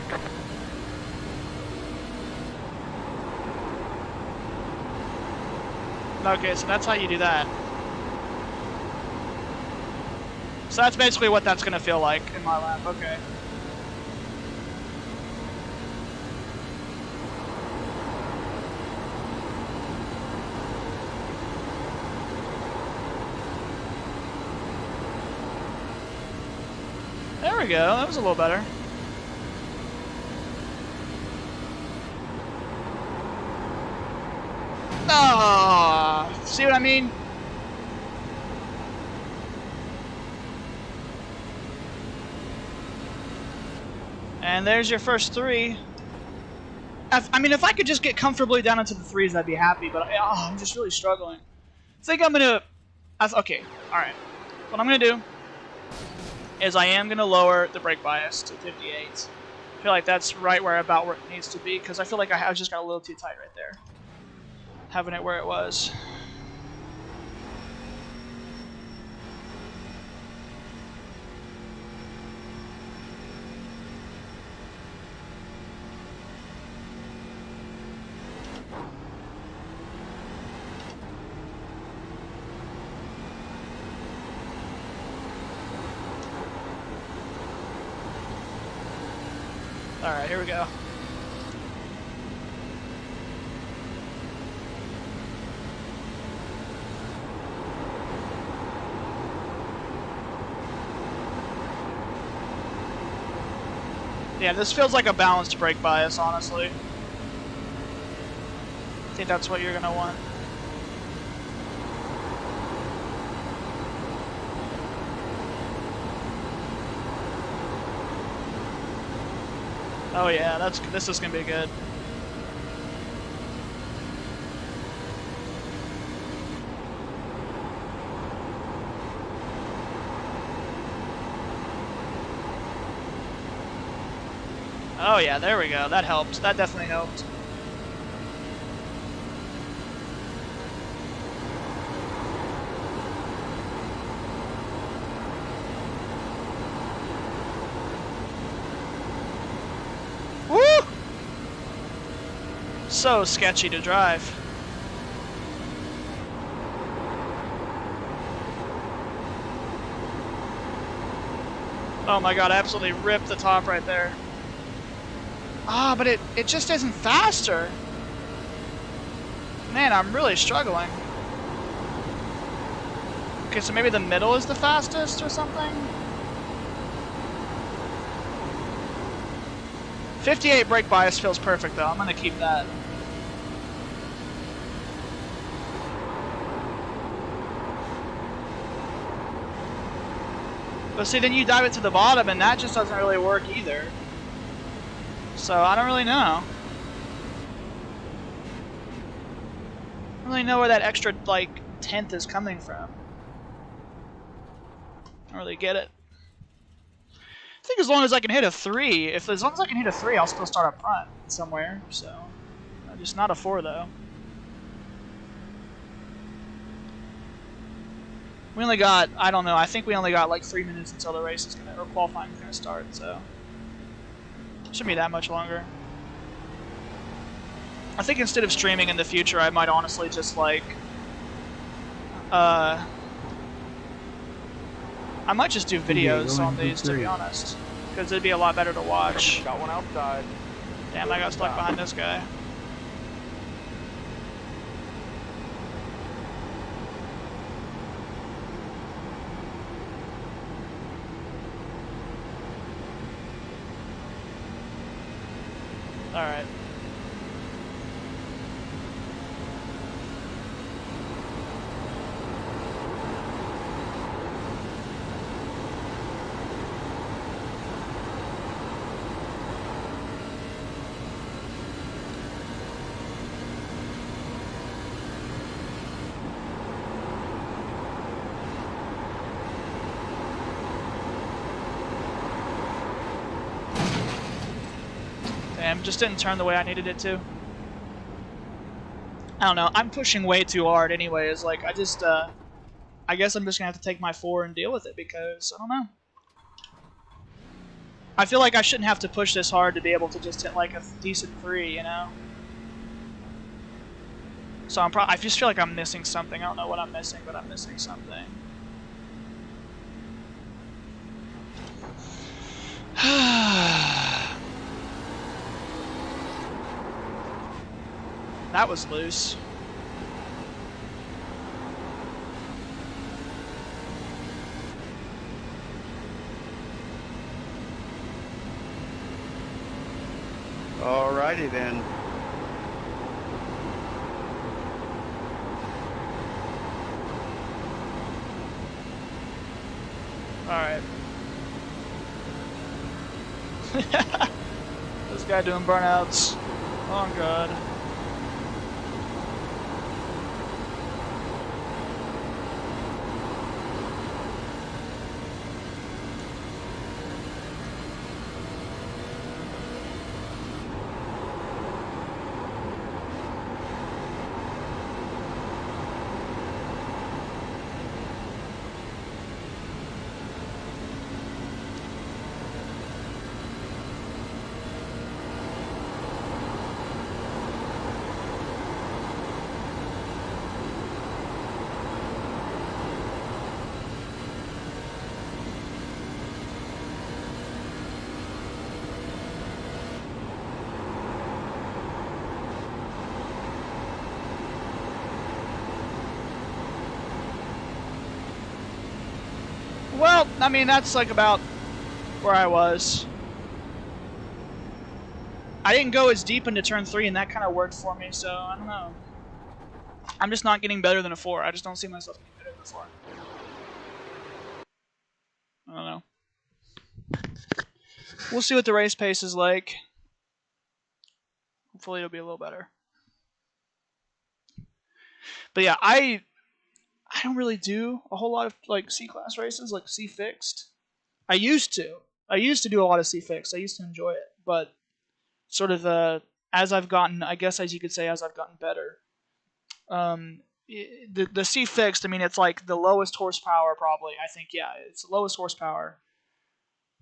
Okay, so that's how you do that. So that's basically what that's going to feel like in my lap. Okay. There we go. That was a little better. Oh, see what I mean? And there's your first 3. I mean, if I could just get comfortably down into the 3s, I'd be happy, but I'm just really struggling. I think I'm going to... Okay, alright. What I'm going to do is I am going to lower the brake bias to 58. I feel like that's right where it needs to be, because I feel like I just got a little too tight right there. Having it where it was. Alright, here we go. Yeah, this feels like a balanced brake bias, honestly. I think that's what you're going to want. Oh yeah, this is going to be good. Oh yeah, there we go. That helped. That definitely helped. Woo! So sketchy to drive. Oh my god, I absolutely ripped the top right there. Ah, but it just isn't faster. Man, I'm really struggling. Okay, so maybe the middle is the fastest or something? 58 brake bias feels perfect though. I'm gonna keep that. But see, then you dive it to the bottom and that just doesn't really work either. So I don't really know. I don't really know where that extra like tenth is coming from. I don't really get it. I think as long as I can hit a 3, as long as I can hit a 3, I'll still start up front somewhere. So just not a 4 though. We only got, I don't know, I think we only got like 3 minutes until the race is gonna, or qualifying is gonna start. So. Shouldn't be that much longer. I think instead of streaming in the future, I might honestly just like, I might just do videos on these, to be honest, because it'd be a lot better to watch. Got one outside. Damn, I got stuck behind this guy. Alright. Damn, just didn't turn the way I needed it to. I don't know, I'm pushing way too hard anyways, like, I just, I guess I'm just gonna have to take my 4 and deal with it, because, I don't know. I feel like I shouldn't have to push this hard to be able to just hit, like, a decent 3, you know? So I just feel like I'm missing something. I don't know what I'm missing, but I'm missing something. That was loose. Alrighty then. Alright. This guy doing burnouts. Oh god. Well, I mean, that's like about where I was. I didn't go as deep into turn 3, and that kind of worked for me, so I don't know. I'm just not getting better than a 4. I just don't see myself getting better than a 4. I don't know. We'll see what the race pace is like. Hopefully it'll be a little better. But yeah, I don't really do a whole lot of like C-class races, like C-fixed. I used to do a lot of C-fixed. I used to enjoy it, but sort of as I've gotten, I guess as you could say, as I've gotten better, the C-fixed, I mean, it's like the lowest horsepower probably. I think, yeah, it's the lowest horsepower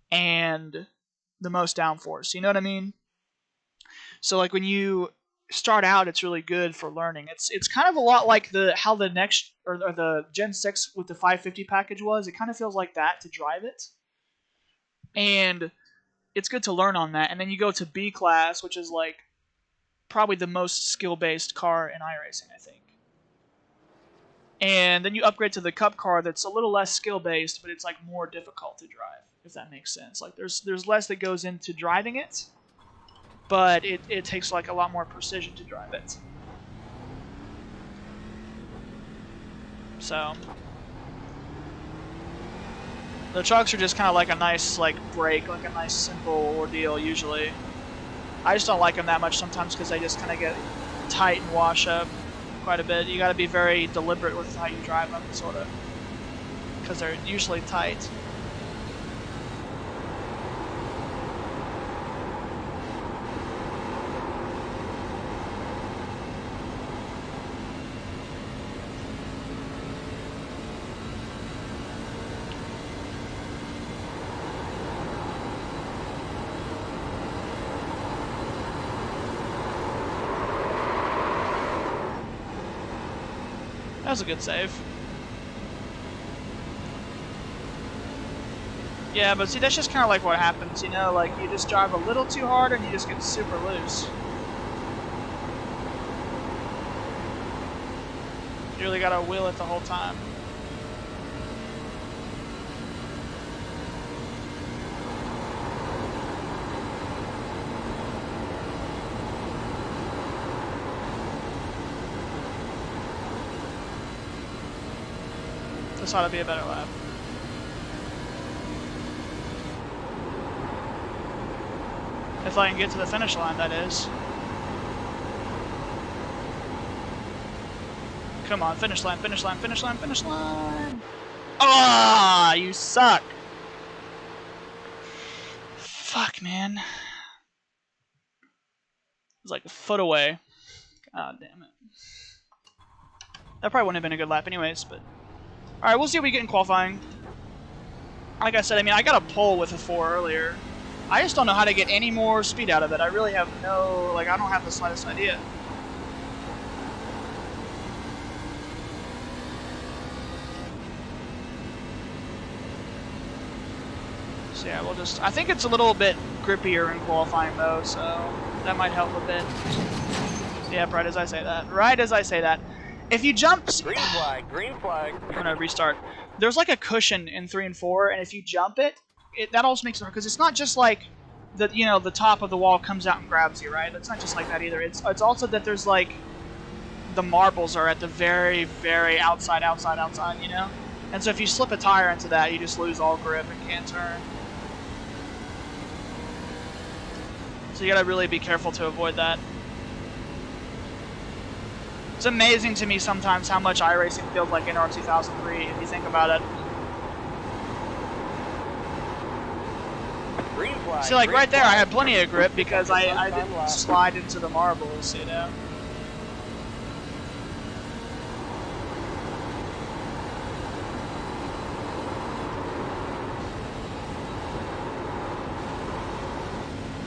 and the most downforce. You know what I mean? So like when you start out, it's really good for learning. It's kind of a lot like how the next or the Gen 6 with the 550 package was. It kind of feels like that to drive it, and it's good to learn on that. And then you go to B class, which is like probably the most skill-based car in iRacing, I think. And then you upgrade to the Cup car, that's a little less skill-based, but it's like more difficult to drive, if that makes sense. Like there's less that goes into driving it, but it takes like a lot more precision to drive it. So the trucks are just kind of like a nice like break, like a nice simple ordeal usually. I just don't like them that much sometimes because they just kind of get tight and wash up quite a bit. You got to be very deliberate with how you drive them, sort of, because they're usually tight. was a good save. Yeah, but see, that's just kind of like what happens, you know? Like, you just drive a little too hard and you just get super loose. You really gotta wheel it the whole time. This ought to be a better lap. If I can get to the finish line, that is. Come on, finish line, finish line, finish line, finish line! Ah, you suck! Fuck, man. It was like a foot away. God damn it. That probably wouldn't have been a good lap anyways, but... Alright, we'll see what we get in qualifying. Like I said, I mean, I got a pole with a 4 earlier. I just don't know how to get any more speed out of it. I really have no... Like, I don't have the slightest idea. So yeah, we'll just... I think it's a little bit grippier in qualifying, though, so that might help a bit. Yep, right as I say that. Right as I say that. If you jump... Green flag, green flag. I'm gonna restart. There's like a cushion in 3 and 4, and if you jump it, that also makes it hard, because it's not just like the, you know, the top of the wall comes out and grabs you, right? It's not just like that either. It's also that there's like the marbles are at the very, very outside, you know? And so if you slip a tire into that, you just lose all grip and can't turn. So you gotta really be careful to avoid that. It's amazing to me sometimes how much iRacing feels like NR 2003, if you think about it. Green flag. See, like right there, I had plenty of grip because I didn't slide into the marbles, you know?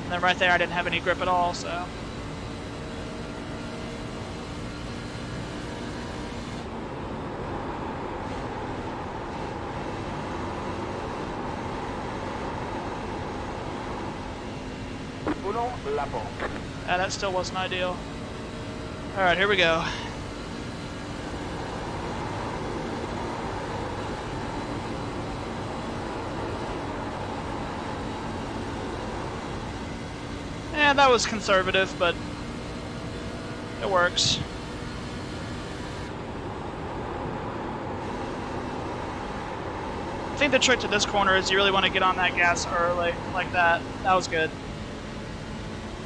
And then right there, I didn't have any grip at all, so... Yeah, that still wasn't ideal. Alright, here we go. Yeah, that was conservative, but it works. I think the trick to this corner is you really want to get on that gas early, like that. That was good.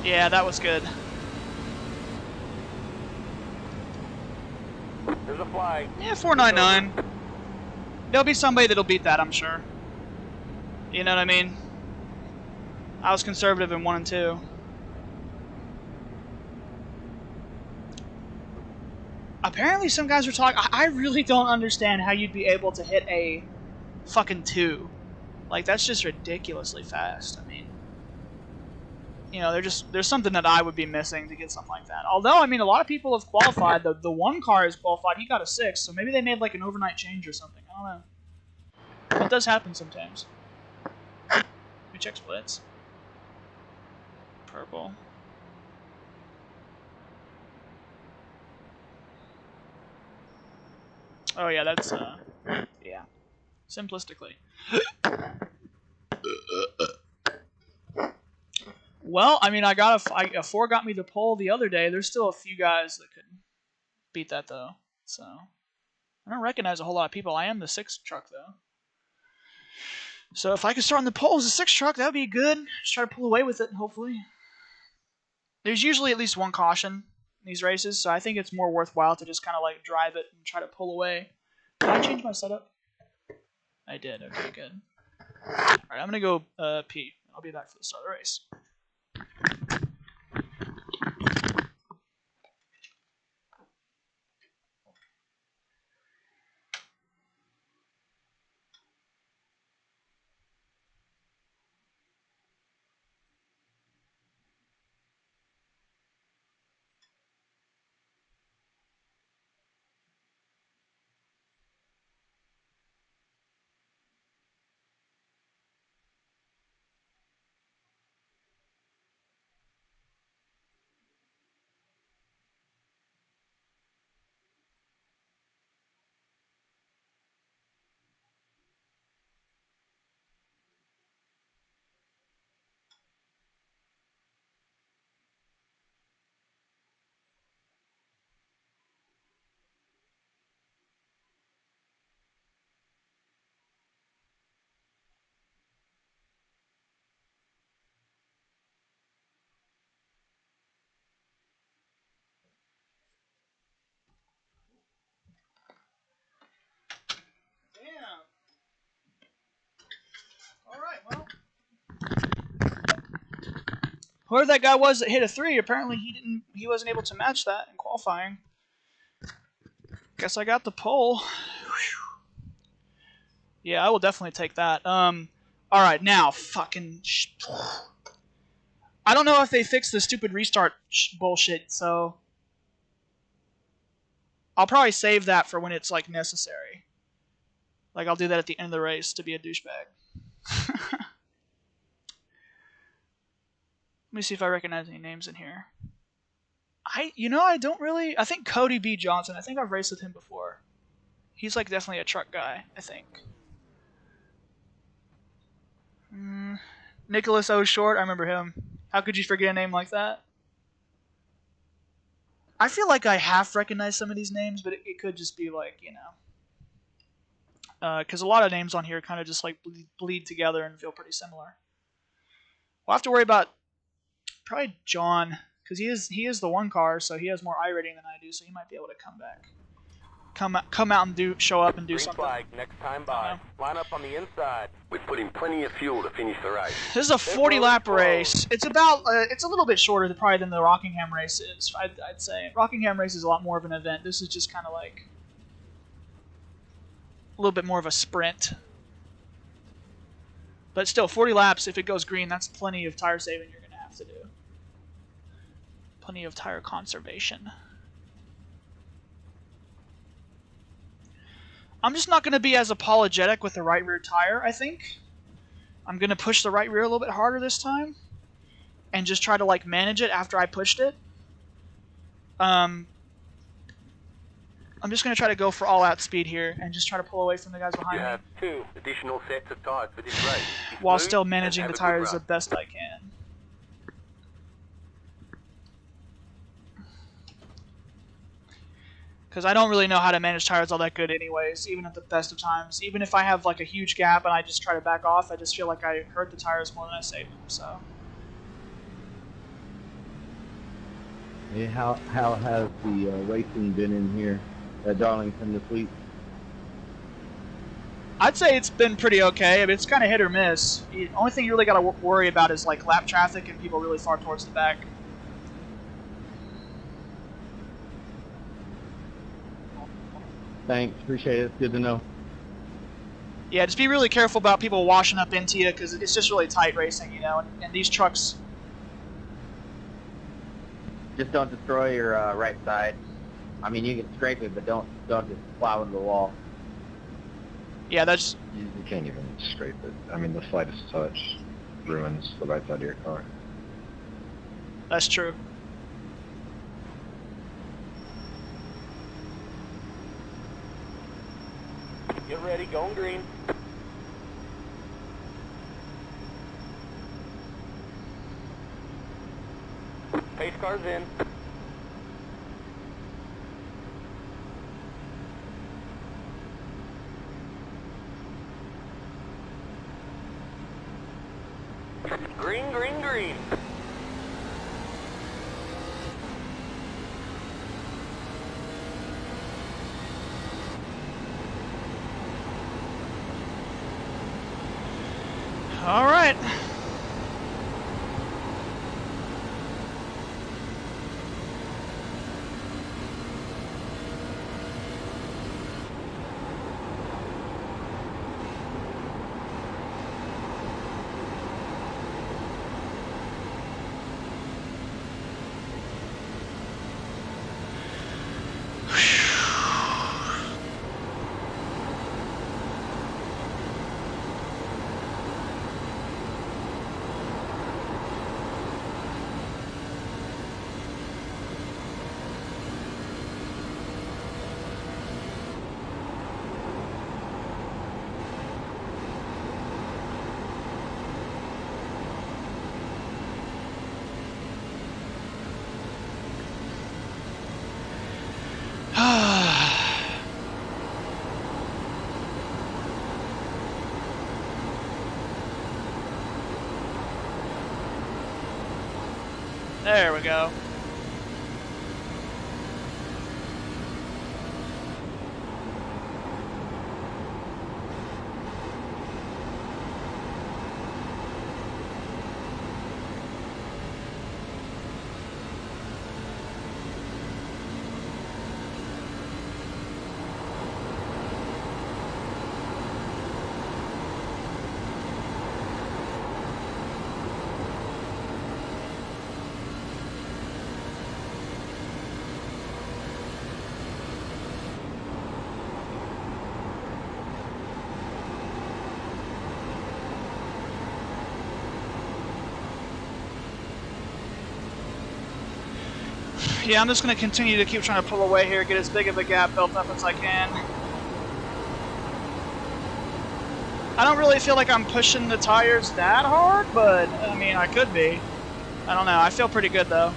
Yeah, that was good. There's a flag. Yeah, 499. There'll be somebody that'll beat that, I'm sure. You know what I mean? I was conservative in 1 and 2. Apparently some guys are talking... I really don't understand how you'd be able to hit a fucking 2. Like, that's just ridiculously fast. I mean... You know, there's something that I would be missing to get something like that. Although, I mean, a lot of people have qualified. The one car is qualified. He got a 6, so maybe they made like an overnight change or something. I don't know. It does happen sometimes. Let me check splits. Purple. Oh yeah, that's yeah. Simplistically. Well, I mean, a 4 got me the pole the other day. There's still a few guys that could beat that, though. So, I don't recognize a whole lot of people. I am the 6th truck, though. So, if I could start on the pole as a 6th truck, that would be good. Just try to pull away with it, hopefully. There's usually at least one caution in these races, so I think it's more worthwhile to just kind of, like, drive it and try to pull away. Did I change my setup? I did. Okay, good. Alright, I'm going to go pee. I'll be back for the start of the race. Whoever that guy was that hit a 3, apparently he wasn't able to match that in qualifying. Guess I got the pole. Yeah, I will definitely take that. Alright, now, fucking... I don't know if they fixed the stupid restart bullshit, so... I'll probably save that for when it's, like, necessary. Like, I'll do that at the end of the race to be a douchebag. Let me see if I recognize any names in here. I don't really... I think Cody B. Johnson. I think I've raced with him before. He's, like, definitely a truck guy, I think. Nicholas O. Short. I remember him. How could you forget a name like that? I feel like I half recognize some of these names, but it could just be, like, you know... Because a lot of names on here kind of just, like, bleed together and feel pretty similar. We'll have to worry about... Probably John... Because he is the 1 car, so he has more I rating than I do, so he might be able to come back. Come out and show up and do Green something. flag, next time by. Line up on the inside. We've put in plenty of fuel to finish the race. This is a 40-lap race. It's about it's a little bit shorter probably than the Rockingham race is. I'd say Rockingham race is a lot more of an event. This is just kind of like a little bit more of a sprint. But still, 40 laps. If it goes green, that's plenty of tire saving you're gonna have to do. Plenty of tire conservation. I'm just not going to be as apologetic with the right rear tire, I think. I'm going to push the right rear a little bit harder this time. And just try to, like, manage it after I pushed it. I'm just going to try to go for all-out speed here and just try to pull away from the guys behind me. You have 2 additional sets of tires for this race. While still managing the tires the best I can. Because I don't really know how to manage tires all that good anyways, even at the best of times. Even if I have like a huge gap and I just try to back off, I just feel like I hurt the tires more than I saved them, so. Yeah, how has the racing been in here at Darlington this week? I'd say it's been pretty okay. I mean, it's kind of hit or miss. The only thing you really got to worry about is like lap traffic and people really far towards the back. Thanks, appreciate it. Good to know. Yeah, just be really careful about people washing up into you because it's just really tight racing, you know. And these trucks. Just don't destroy your right side. I mean, you can scrape it, but don't just plow into the wall. Yeah, that's. You can't even scrape it. I mean, the slightest touch ruins the right side of your car. That's true. Get ready, going green. Pace car's in. Green, green, green. All right. There we go. Yeah, I'm just going to continue to keep trying to pull away here, get as big of a gap built up as I can. I don't really feel like I'm pushing the tires that hard, but, I mean, I could be. I don't know. I feel pretty good, though.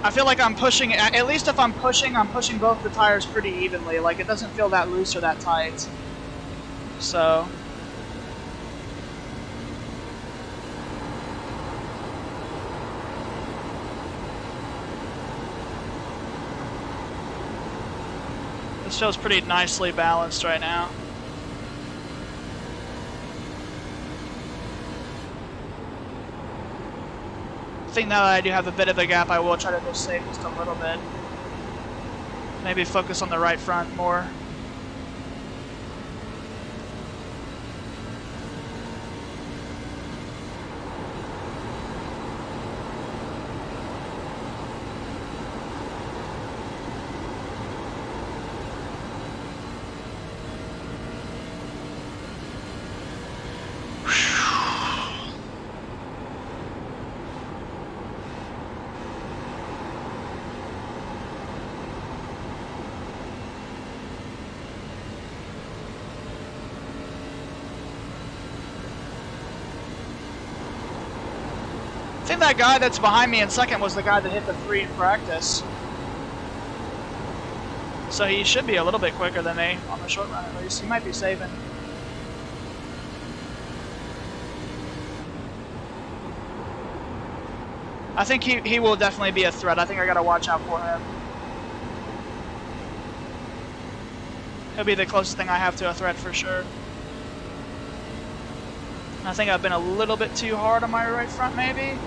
I feel like I'm pushing, at least if I'm pushing both the tires pretty evenly. Like, it doesn't feel that loose or that tight. So... this feels pretty nicely balanced right now. I think now that I do have a bit of a gap, I will try to just save just a little bit. Maybe focus on the right front more. I think that guy that's behind me in second was the guy that hit the 3 in practice. So he should be a little bit quicker than me on the short run at least. He might be saving. I think he will definitely be a threat. I think I gotta watch out for him. He'll be the closest thing I have to a threat for sure. I think I've been a little bit too hard on my right front maybe.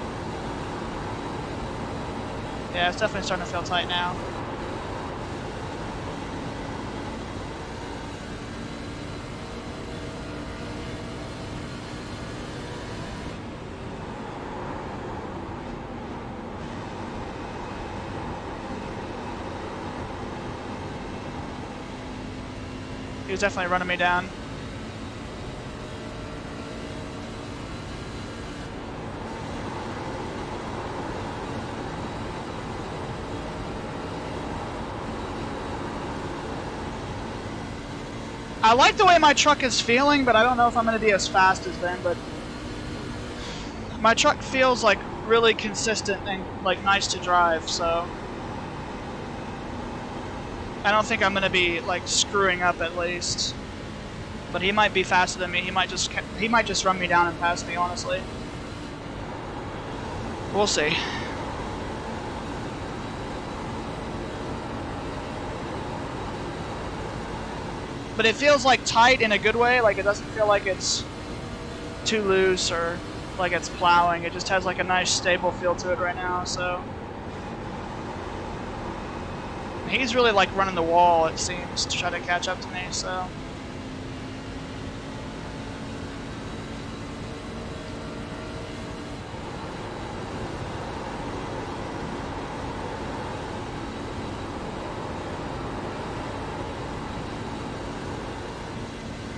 Yeah, it's definitely starting to feel tight now. He was definitely running me down. I like the way my truck is feeling, but I don't know if I'm going to be as fast as them, but my truck feels like really consistent and like nice to drive, so I don't think I'm going to be like screwing up at least. But he might be faster than me. He might just run me down and pass me, honestly. We'll see. But it feels like tight in a good way. Like it doesn't feel like it's too loose or like it's plowing. It just has like a nice stable feel to it right now. So he's really like running the wall, it seems, to try to catch up to me. So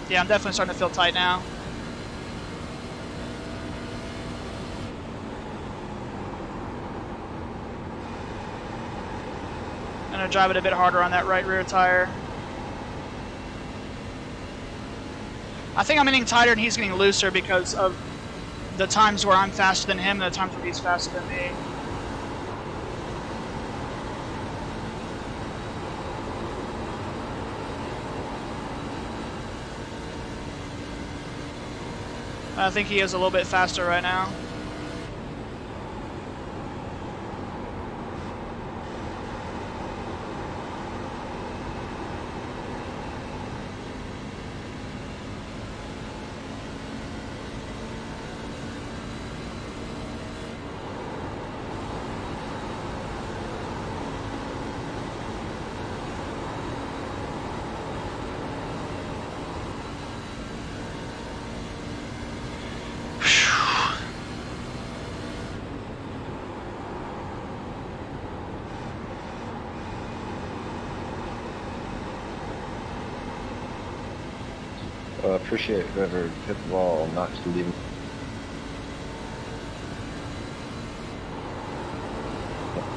yeah, I'm definitely starting to feel tight now. I'm gonna drive it a bit harder on that right rear tire. I think I'm getting tighter and he's getting looser because of the times where I'm faster than him and the times where he's faster than me. I think he is a little bit faster right now. Appreciate whoever hit the wall, not to leave.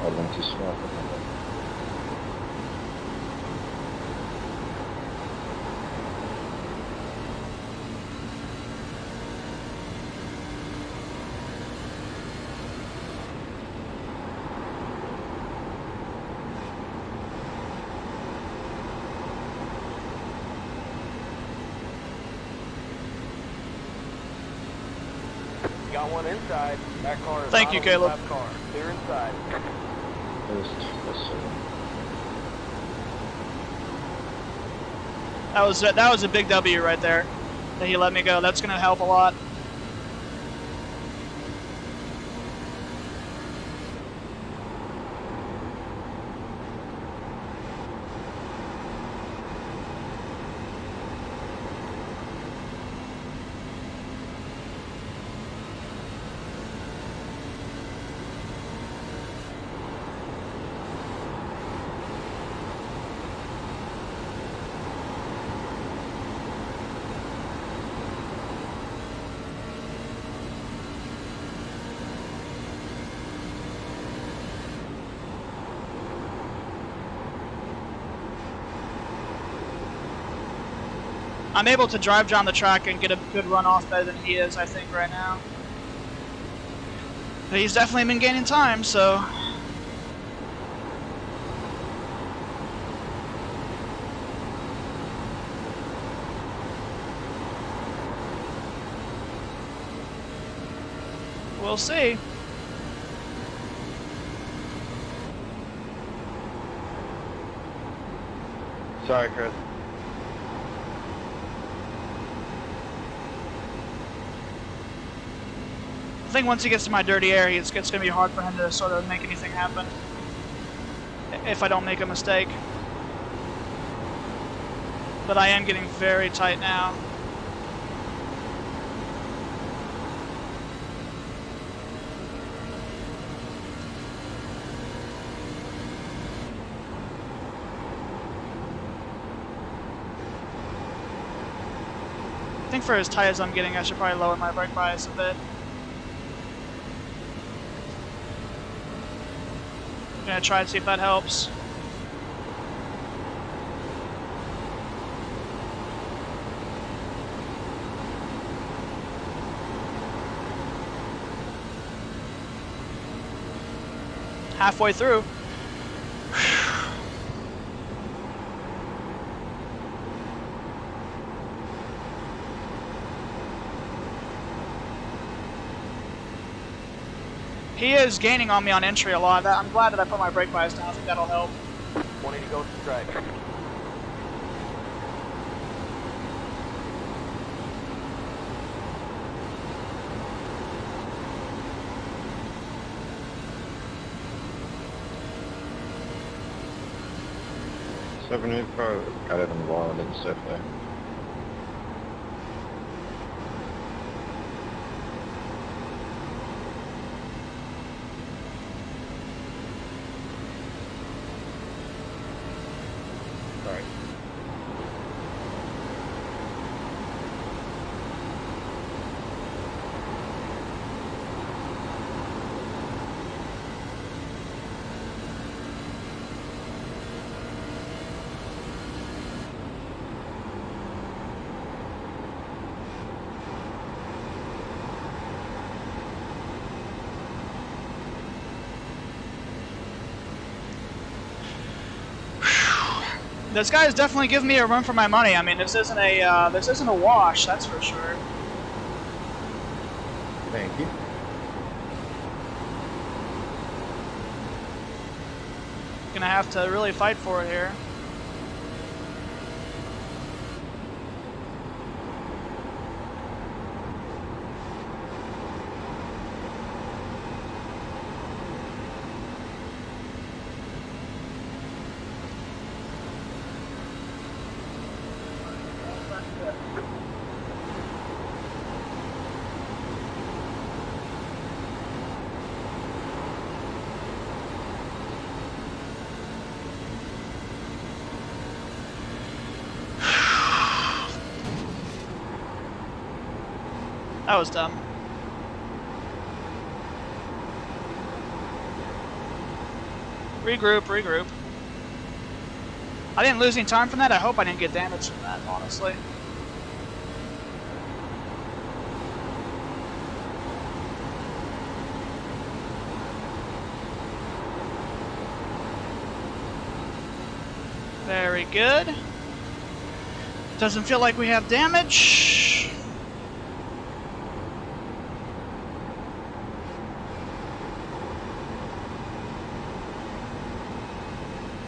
I went too smart. Got one inside. That car is Thank you, Caleb. left car. Clear inside. That was a big W right there that he let me go. That's gonna help a lot. I'm able to drive down the track and get a good run off better than he is, I think, right now. But he's definitely been gaining time, so... we'll see. Sorry, Chris. I think once he gets to my dirty area, it's going to be hard for him to sort of make anything happen. If I don't make a mistake. But I am getting very tight now. I think for as tight as I'm getting, I should probably lower my brake bias a bit. I'm gonna try and see if that helps. Halfway through. He is gaining on me on entry a lot. I'm glad that I put my brake bias down. I think that'll help. 20 to go to strike. Got it on the wall and didn't sit there. Sorry. This guy is definitely giving me a run for my money. I mean, this isn't a wash, that's for sure. Thank you. Gonna have to really fight for it here. That was dumb. Regroup, regroup. I didn't lose any time from that. I hope I didn't get damaged from that, honestly. Very good. Doesn't feel like we have damage.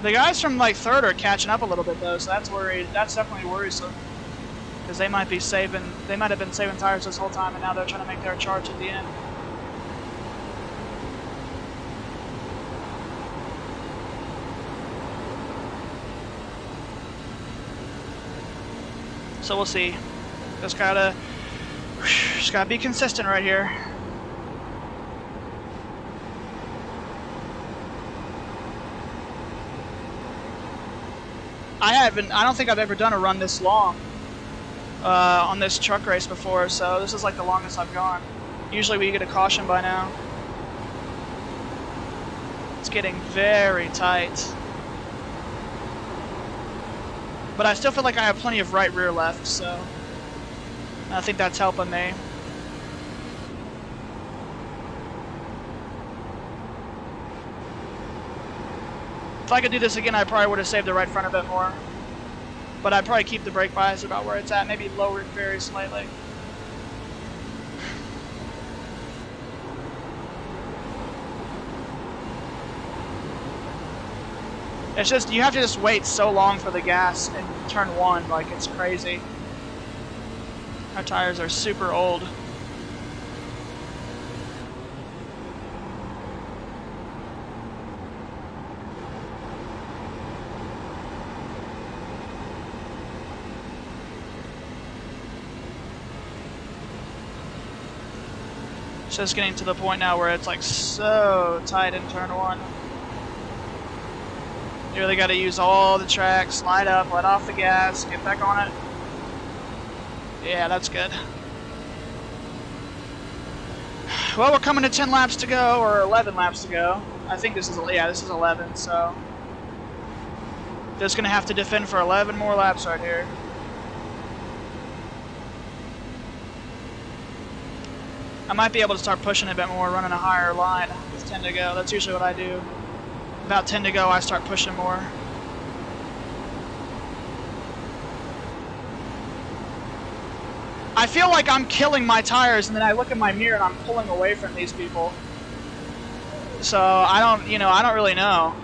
The guys from like third are catching up a little bit though, so that's worried. That's definitely worrisome because they might be saving. They might have been saving tires this whole time, and now they're trying to make their charge at the end. So we'll see. Just gotta be consistent right here. I don't think I've ever done a run this long on this truck race before, so this is like the longest I've gone. Usually we get a caution by now. It's getting very tight. But I still feel like I have plenty of right rear left, so I think that's helping me. If I could do this again, I probably would have saved the right front a bit more. But I'd probably keep the brake bias about where it's at, maybe lower it very slightly. It's just, you have to just wait so long for the gas in turn one, like it's crazy. Our tires are super old. It's just getting to the point now where it's like so tight in turn one. You really got to use all the track, slide up, let off the gas, get back on it. Yeah, that's good. Well, we're coming to 10 laps to go, or 11 laps to go. I think this is, yeah, this is 11, so just gonna have to defend for 11 more laps right here. I might be able to start pushing a bit more, running a higher line with 10 to go. That's usually what I do. About 10 to go, I start pushing more. I feel like I'm killing my tires, and then I look in my mirror and I'm pulling away from these people. So I don't really know,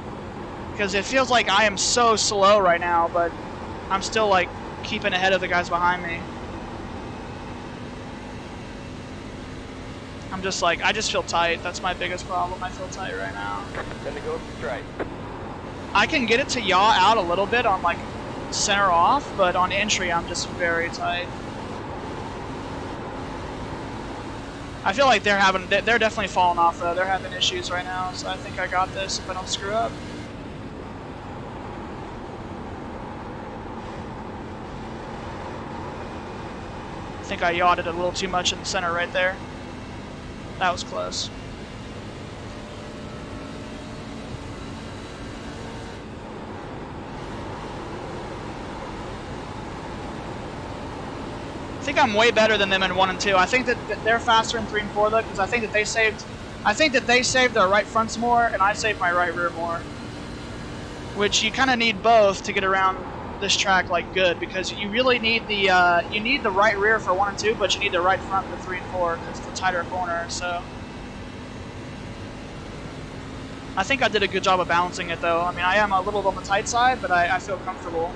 because it feels like I am so slow right now, but I'm still like keeping ahead of the guys behind me. I'm just like, I just feel tight. That's my biggest problem. I feel tight right now. Then to go straight. I can get it to yaw out a little bit on like center off, but on entry I'm just very tight. I feel like they're definitely falling off though. They're having issues right now, so I think I got this if I don't screw up. I think I yawed it a little too much in the center right there. That was close. I think I'm way better than them in 1 and 2. I think that they're faster in 3 and 4 though, because I think that they saved their right fronts more, and I saved my right rear more. Which you kind of need both to get around this track like good, because you really need the right rear for 1 and 2, but you need the right front for 3 and 4 because it's the tighter corner. So I think I did a good job of balancing it though. I mean, I am a little on the tight side, but I feel comfortable.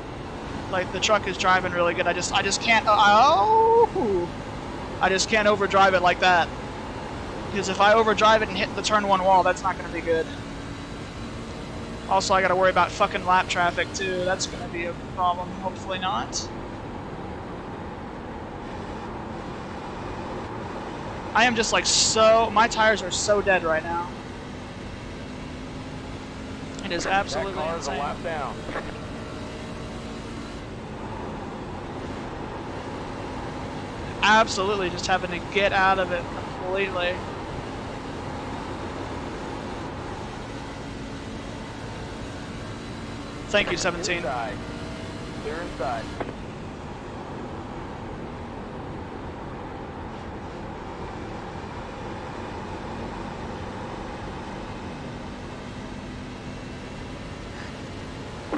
Like the truck is driving really good. I just can't. I just can't overdrive it like that. Because if I overdrive it and hit the turn 1 wall, that's not going to be good. Also, I got to worry about fucking lap traffic too. That's going to be a problem. Hopefully not. I am just like so. My tires are so dead right now. It is absolutely that car is insane. a lap down. absolutely just having to get out of it completely. Thank you, 17. Inside. Clear inside.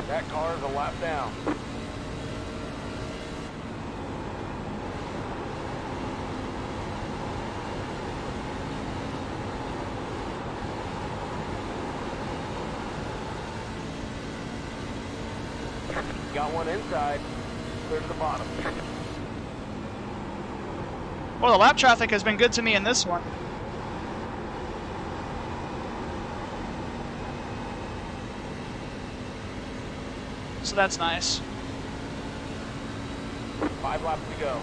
That car is a lap down. Got one inside. Clear to the bottom. Well, the lap traffic has been good to me in this one. So that's nice. 5 laps to go.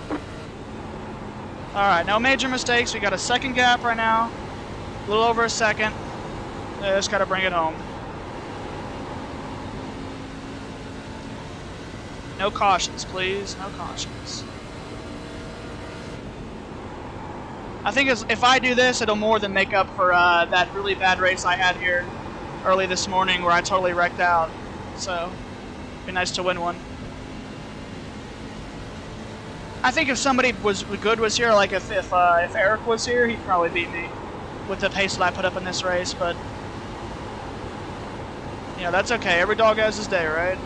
Alright, no major mistakes. We got a second gap right now. A little over a second. Just gotta bring it home. No cautions, please. No cautions. I think if I do this, it'll more than make up for that really bad race I had here early this morning where I totally wrecked out. So, be nice to win one. I think if somebody was here, like if Eric was here, he'd probably beat me with the pace that I put up in this race. But you know, that's okay. Every dog has his day, right?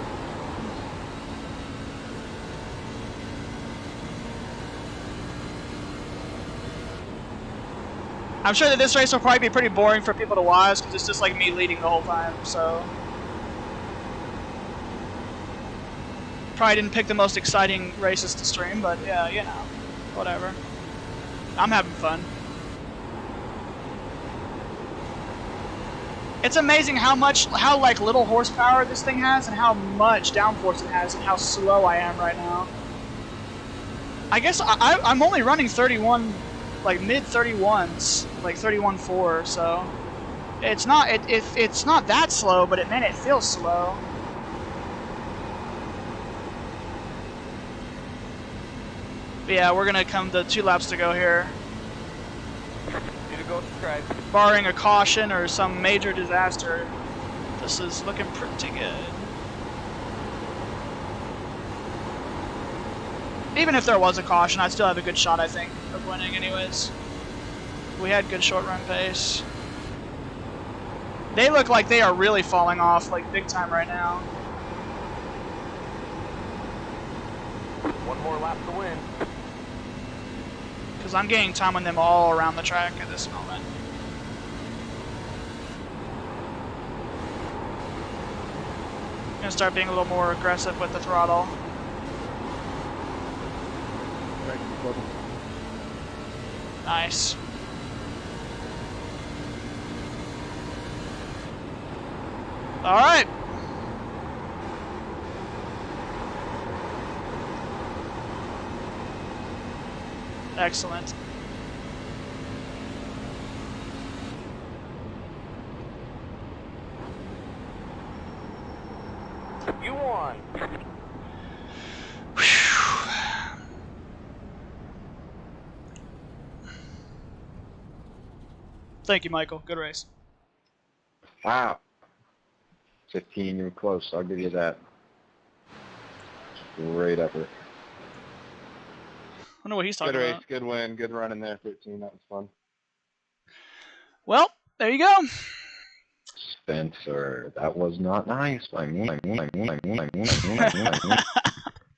I'm sure that this race will probably be pretty boring for people to watch because it's just like me leading the whole time, so. Probably didn't pick the most exciting races to stream, but yeah, you know, whatever. I'm having fun. It's amazing how like little horsepower this thing has and how much downforce it has and how slow I am right now. I guess I'm only running 31, like mid 31s, like 31.4, so it's not it's not that slow, but man, it feels slow. But yeah, we're gonna come to 2 laps to go here. Need to go straight. Barring a caution or some major disaster, this is looking pretty good. Even if there was a caution, I'd still have a good shot, I think, of winning anyways. We had good short run pace. They look like they are really falling off, like big time right now. One more lap to win. Because I'm gaining time on them all around the track at this moment. I'm going to start being a little more aggressive with the throttle. Nice. All right. Excellent. You won. Thank you, Michael. Good race. Wow. 15, you were close. I'll give you that. Great effort. I wonder what he's talking Good race, about. good win, good run in there, 13. That was fun. Well, there you go. Spencer, that was not nice by me.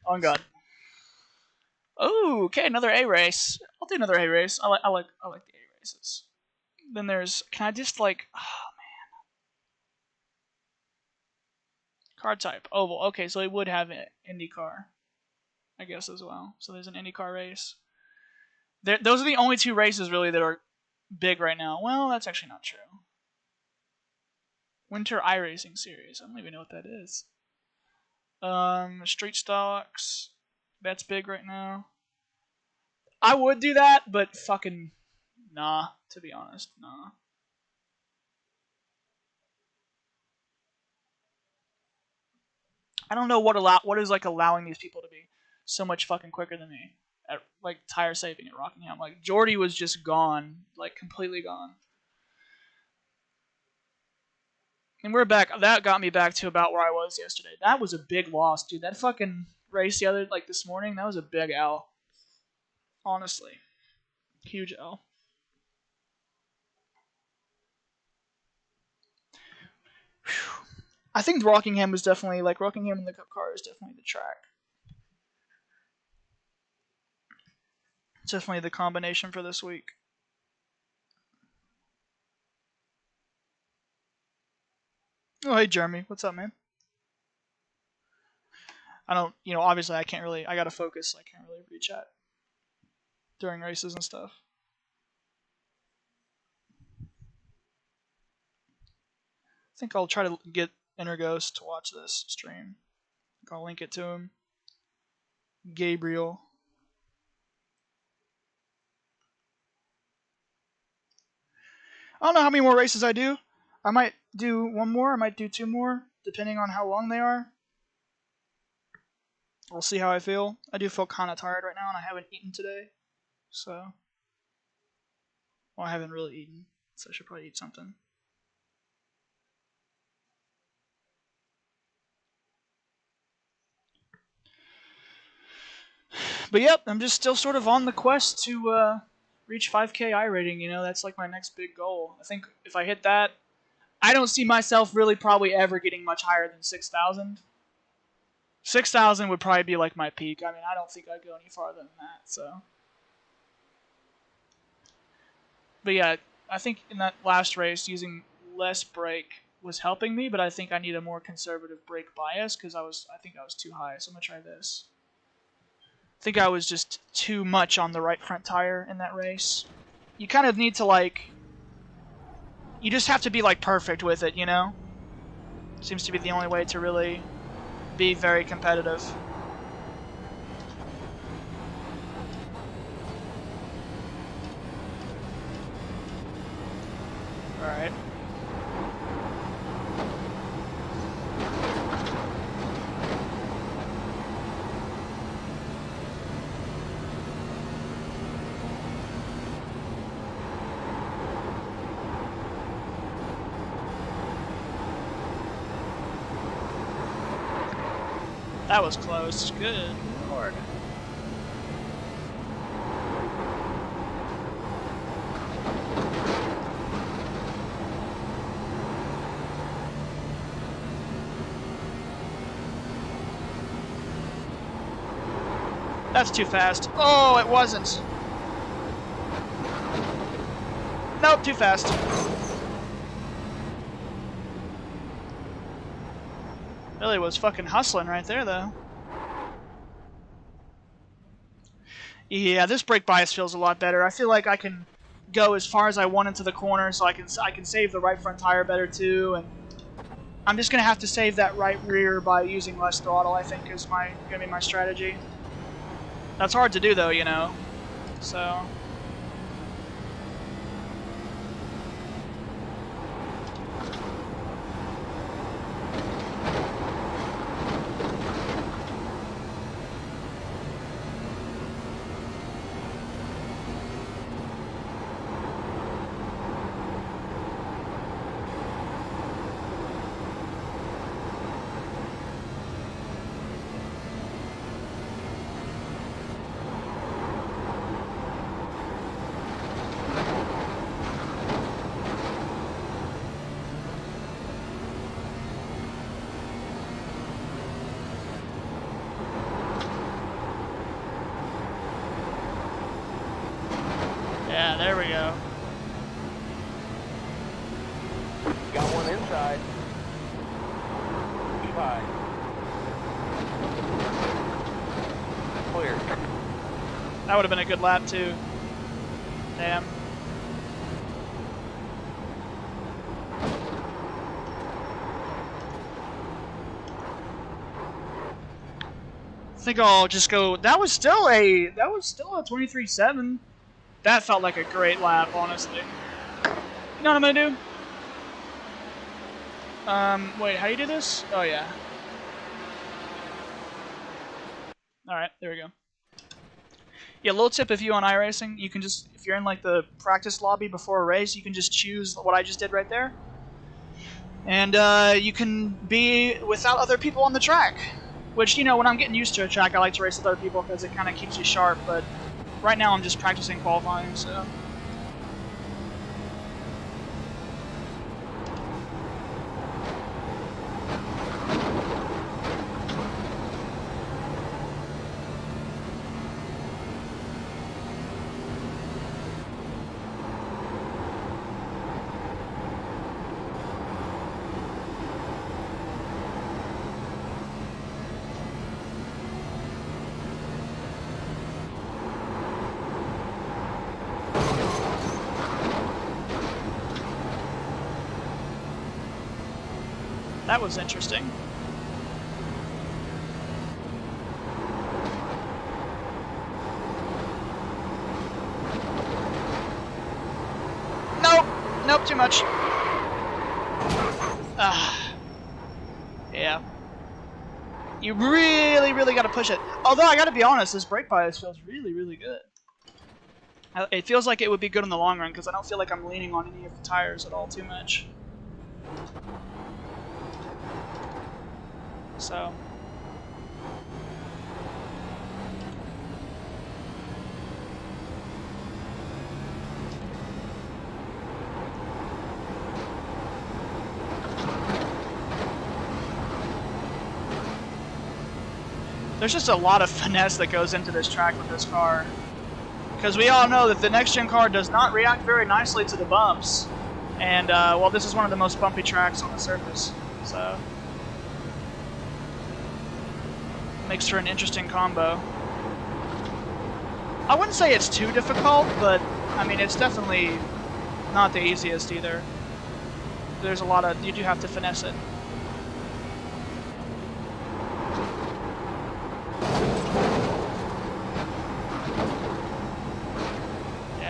On God. Oh, okay, another A race. I'll do another A race. I like the A races. Then there's, can I just like, oh man. Car type, oval. Okay, so it would have an IndyCar, I guess, as well. So there's an IndyCar race. Those are the only 2 races really that are big right now. Well, that's actually not true. Winter iRacing Series. I don't even know what that is. Street Stocks. That's big right now. I would do that, but fucking nah, to be honest, nah. I don't know what is like allowing these people to be so much fucking quicker than me. at like tire saving at Rockingham. Like Jordy was just gone, like completely gone. And we're back. That got me back to about where I was yesterday. That was a big loss, dude. That fucking race this morning, that was a big L. Honestly. Huge L. Whew. I think Rockingham was definitely, like, Rockingham in the Cup car is definitely the track. It's definitely the combination for this week. Oh, hey, Jeremy. What's up, man? I don't, obviously I can't really, I gotta focus, so I can't really read chat during races and stuff. I think I'll try to get Energhost to watch this stream. I'll link it to him. Gabriel. I don't know how many more races I do. I might do one more, I might do two more, depending on how long they are. We'll see how I feel. I do feel kind of tired right now, and I haven't eaten today. So, well, I haven't really eaten, so I should probably eat something. But yep, I'm just still sort of on the quest to reach 5K I rating. That's like my next big goal. I think if I hit that, I don't see myself really probably ever getting much higher than 6,000. 6,000 would probably be like my peak. I mean, I don't think I'd go any farther than that. So, but yeah, I think in that last race, using less brake was helping me, but I think I need a more conservative brake bias because I think I was too high. So I'm gonna try this. I think I was just too much on the right front tire in that race. You kind of need to you just have to be perfect with it, Seems to be the only way to really be very competitive. Alright. That was close. Good Lord. That's too fast. Oh, it wasn't. Nope, too fast. Really was fucking hustling right there, though. Yeah, this brake bias feels a lot better. I feel like I can go as far as I want into the corner, so I can save the right front tire better too. And I'm just gonna have to save that right rear by using less throttle. I think is gonna be my strategy. That's hard to do though, So. Yeah, there we go. Got one inside. High. Clear. That would have been a good lap too. Damn. I think I'll just go. That was still a 23.7. That felt like a great lap, honestly. You know what I'm gonna do? Wait, how do you do this? Oh yeah. All right, there we go. Yeah, little tip if you on iRacing, you can just, if you're in like the practice lobby before a race, you can just choose what I just did right there. And you can be without other people on the track. Which, you know, when I'm getting used to a track, I like to race with other people because it kind of keeps you sharp, but right now I'm just practicing qualifying, so... That was interesting. Nope. Nope, too much. Yeah. You really gotta push it. Although, I gotta be honest, this brake bias feels really good. It feels like it would be good in the long run, because I don't feel like I'm leaning on any of the tires at all too much. So... there's just a lot of finesse that goes into this track with this car. Because we all know that the Next Gen car does not react very nicely to the bumps. And, well, this is one of the most bumpy tracks on the surface. So... makes for an interesting combo. I wouldn't say it's too difficult, but, I mean, it's definitely not the easiest either. There's a lot of... you do have to finesse it.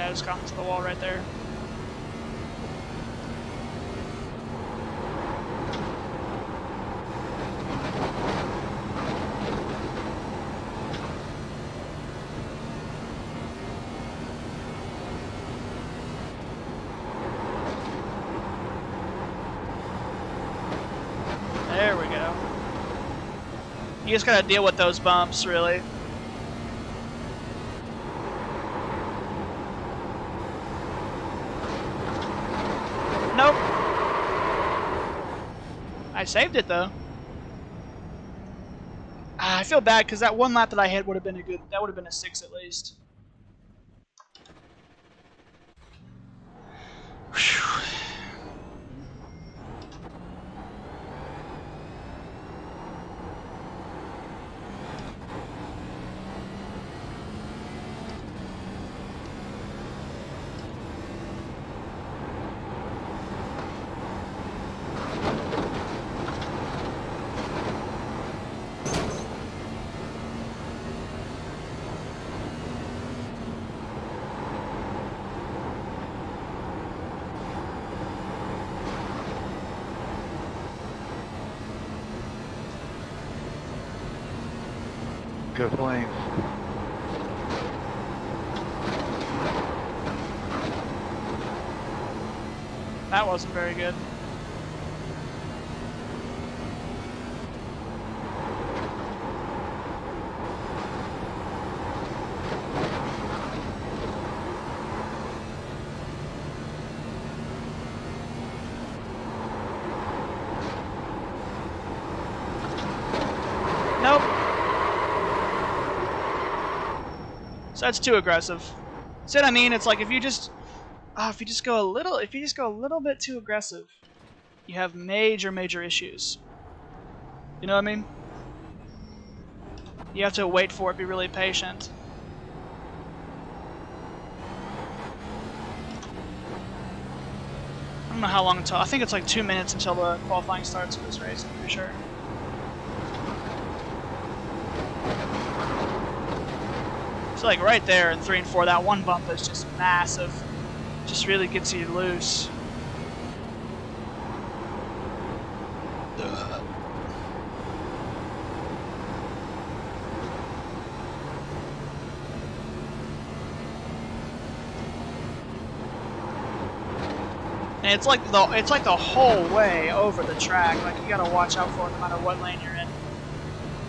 Just got into the wall right there. There we go. You just gotta deal with those bumps, really. Nope. I saved it though. I feel bad because that one lap that I hit would have been a good. That would have been a 6 at least. Whew. Go Flames. That wasn't very good. Nope. So that's too aggressive. See what I mean? It's like if you just go a little bit too aggressive, you have major issues. You know what I mean? You have to wait for it, be really patient. I don't know how long until, I think it's like 2 minutes until the qualifying starts for this race, I'm pretty sure. So like right there in 3 and 4, that one bump is just massive. Just really gets you loose. And it's like the whole way over the track. Like you gotta watch out for it no matter what lane you're in.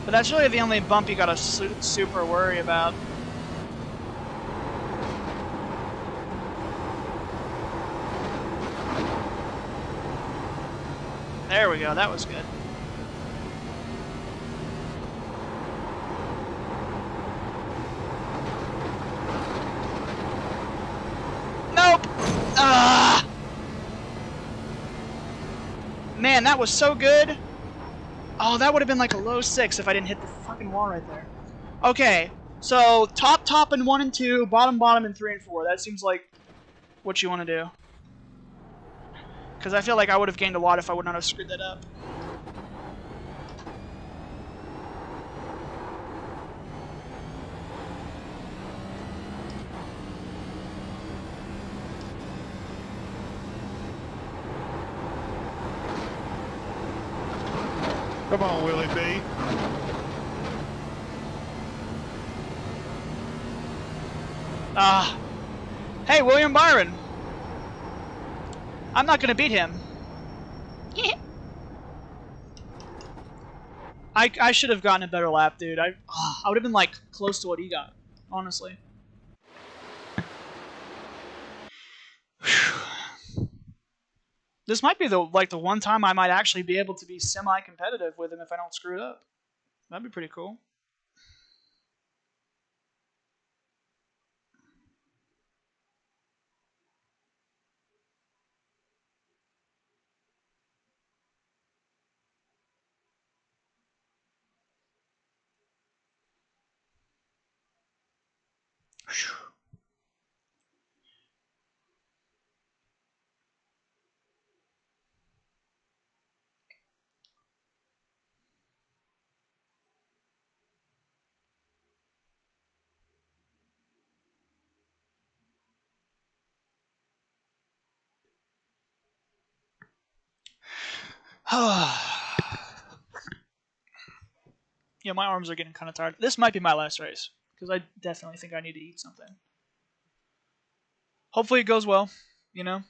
But that's really the only bump you gotta super worry about. There we go. That was good. Nope. Ah. Man, that was so good. Oh, that would have been like a low 6 if I didn't hit the fucking wall right there. Okay, so top in 1 and 2, bottom in 3 and 4. That seems like what you want to do. Because I feel like I would have gained a lot if I would not have screwed that up. Come on, Willie B. Hey, William Byron. I'm not gonna beat him. I should have gotten a better lap, dude. I would have been like close to what he got, honestly. This might be the one time I might actually be able to be semi-competitive with him if I don't screw it up. That'd be pretty cool. Yeah, my arms are getting kind of tired. This might be my last race, because I definitely think I need to eat something. Hopefully it goes well, you know?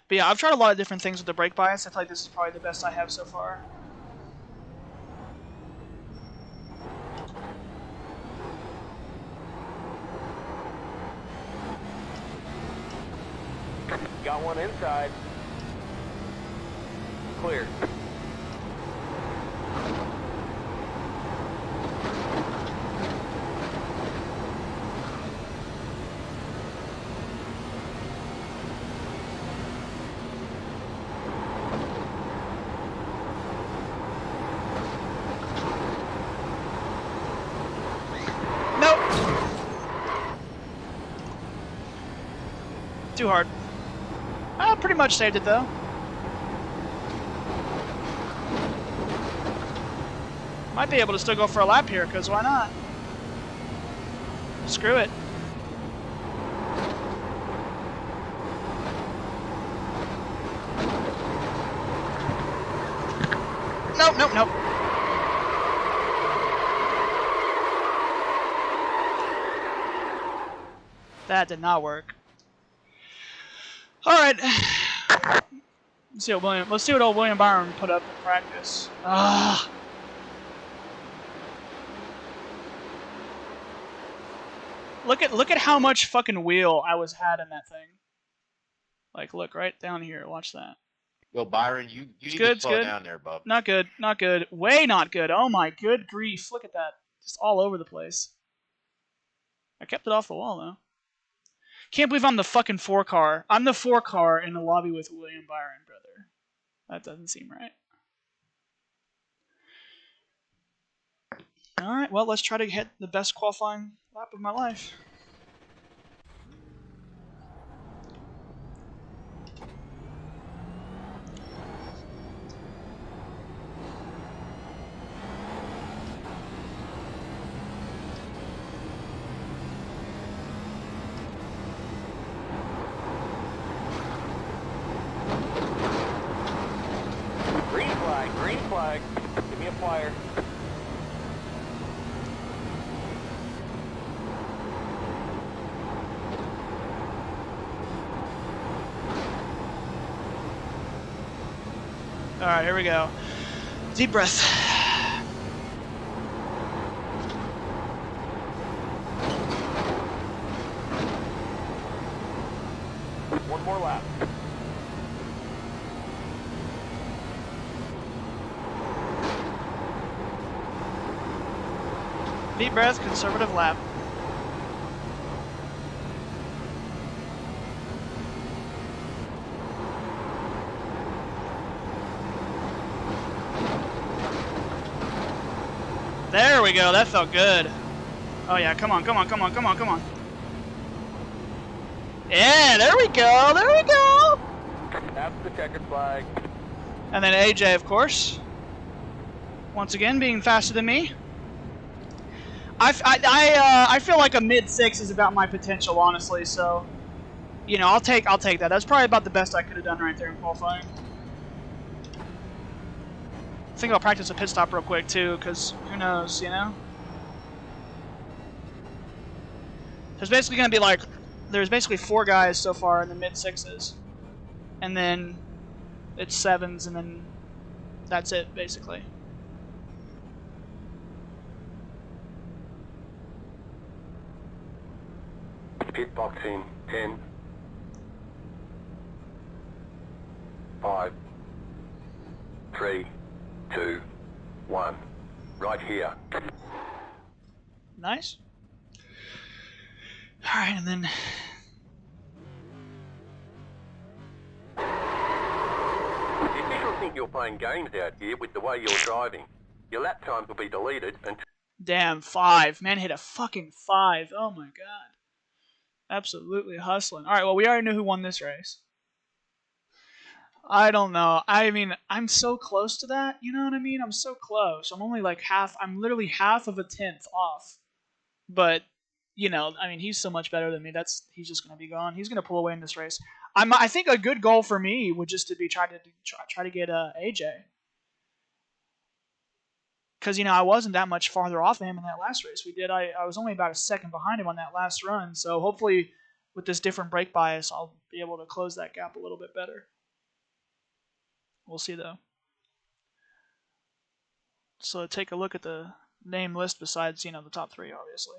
But yeah, I've tried a lot of different things with the brake bias. I feel like this is probably the best I have so far. Got one inside. Clear. Nope. Too hard. Pretty much saved it though. Might be able to still go for a lap here, because why not? Screw it. Nope, nope, nope. That did not work. All right. Let's see what old William Byron put up in practice. Look at how much fucking wheel I had in that thing. Like, look right down here. Watch that. Yo, Byron, you need to slow down there, bub. Not good. Not good. Way not good. Oh my good grief. Look at that. Just all over the place. I kept it off the wall though. Can't believe I'm the fucking 4-car. I'm the 4-car in the lobby with William Byron, brother. That doesn't seem right. Alright, well, let's try to hit the best qualifying lap of my life. Green flag. Give me a flyer. Alright, here we go. Deep breath. One more lap. Deep breath, conservative lap. There we go, that felt good. Oh yeah, come on, come on, come on, come on, come on. Yeah, there we go, there we go! That's the checkered flag. And then AJ, of course. Once again, being faster than me. I feel like a mid-6 is about my potential, honestly, so... You know, I'll take that. That's probably about the best I could have done right there in qualifying. I think I'll practice a pit stop real quick, too, because who knows, you know? There's basically going to be like... There's basically 4 guys so far in the mid-6s. And then it's 7s, and then that's it, basically. Pit box in 10, 5, 3, 2, 1. Right here. Nice. Alright, and then... The officials think you're playing games out here with the way you're driving. Your lap times will be deleted and... Damn, 5. Man hit a fucking 5. Oh my god. Absolutely hustling. Alright, well, we already know who won this race. I don't know. I mean, I'm so close to that. You know what I mean? I'm so close. I'm only like half. I'm literally half of a tenth off. But, you know, I mean, he's so much better than me. He's just going to be gone. He's going to pull away in this race. I think a good goal for me would just to be try to get AJ. Because, you know, I wasn't that much farther off of him in that last race we did. I was only about a second behind him on that last run. So hopefully with this different brake bias, I'll be able to close that gap a little bit better. We'll see, though. So take a look at the name list besides, you know, the top 3, obviously.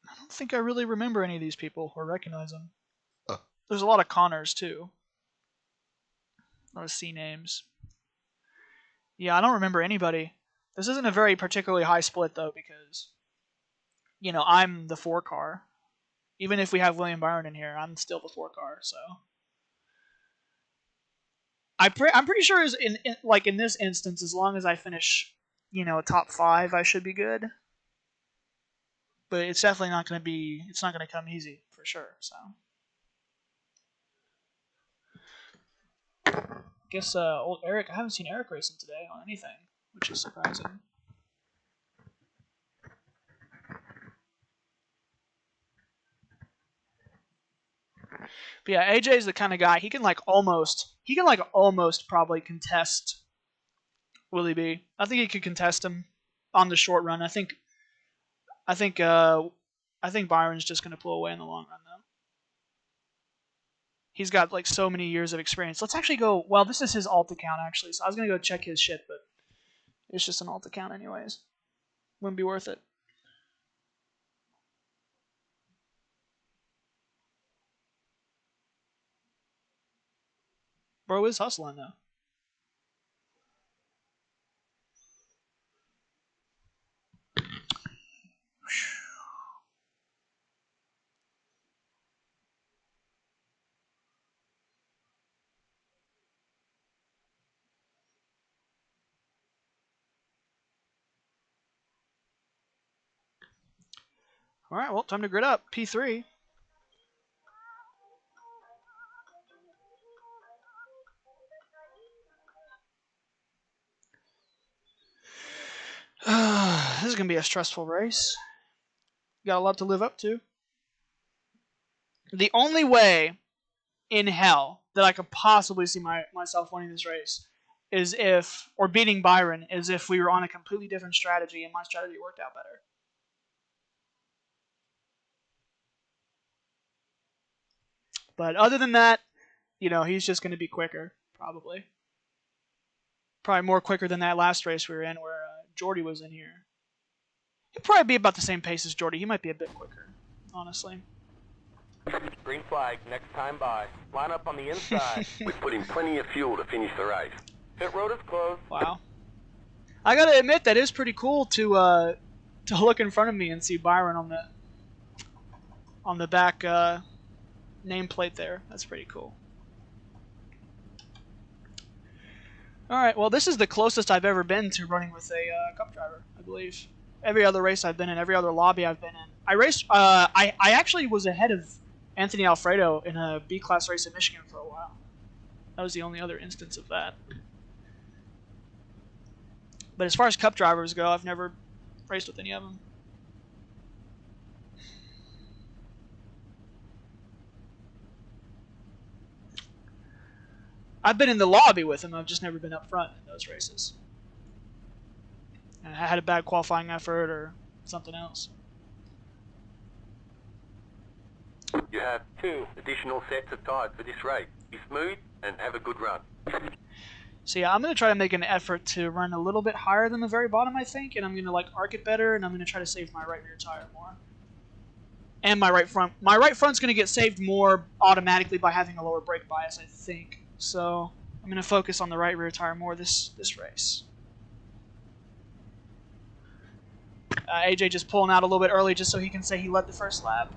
I don't think I really remember any of these people or recognize them. There's a lot of Connors, too. A lot of C names. Yeah, I don't remember anybody. This isn't a very particularly high split, though, because, you know, I'm the 4 car. Even if we have William Byron in here, I'm still the 4 car, so... I'm pretty sure in this instance, as long as I finish, you know, a top 5, I should be good. But it's definitely not going to be. It's not going to come easy for sure. So, guess old Eric. I haven't seen Eric racing today on anything, which is surprising. But yeah, AJ is the kind of guy he can almost probably contest Willie B. I think he could contest him on the short run. I think Byron's just going to pull away in the long run though. He's got like so many years of experience. Let's actually go. Well, this is his alt account actually, so I was going to go check his shit, but it's just an alt account anyways. Wouldn't be worth it. Bro is hustling though. All right, well, time to grid up. P3. This is going to be a stressful race. Got a lot to live up to. The only way in hell that I could possibly see myself winning this race is or beating Byron, is if we were on a completely different strategy and my strategy worked out better. But other than that, you know, he's just going to be quicker, probably. Probably more quicker than that last race we were in where Jordy was in here. He'll probably be about the same pace as Jordy. He might be a bit quicker, honestly. Green flag, next time by. Line up on the inside. We've put in plenty of fuel to finish the race. Pit road is closed. Wow. I gotta admit, that is pretty cool to look in front of me and see Byron on the back nameplate there. That's pretty cool. Alright, well this is the closest I've ever been to running with a Cup driver, I believe. Every other race I've been in, every other lobby I've been in. I raced, I actually was ahead of Anthony Alfredo in a B-class race in Michigan for a while. That was the only other instance of that. But as far as Cup drivers go, I've never raced with any of them. I've been in the lobby with them, I've just never been up front in those races. And I had a bad qualifying effort or something else. You have 2 additional sets of tyres for this race. Be smooth and have a good run. So yeah, I'm going to try to make an effort to run a little bit higher than the very bottom, I think, and I'm going to like arc it better, and I'm going to try to save my right rear tire more. And my right front. My right front's going to get saved more automatically by having a lower brake bias, I think. So I'm going to focus on the right rear tire more this race. AJ just pulling out a little bit early just so he can say he led the first lap.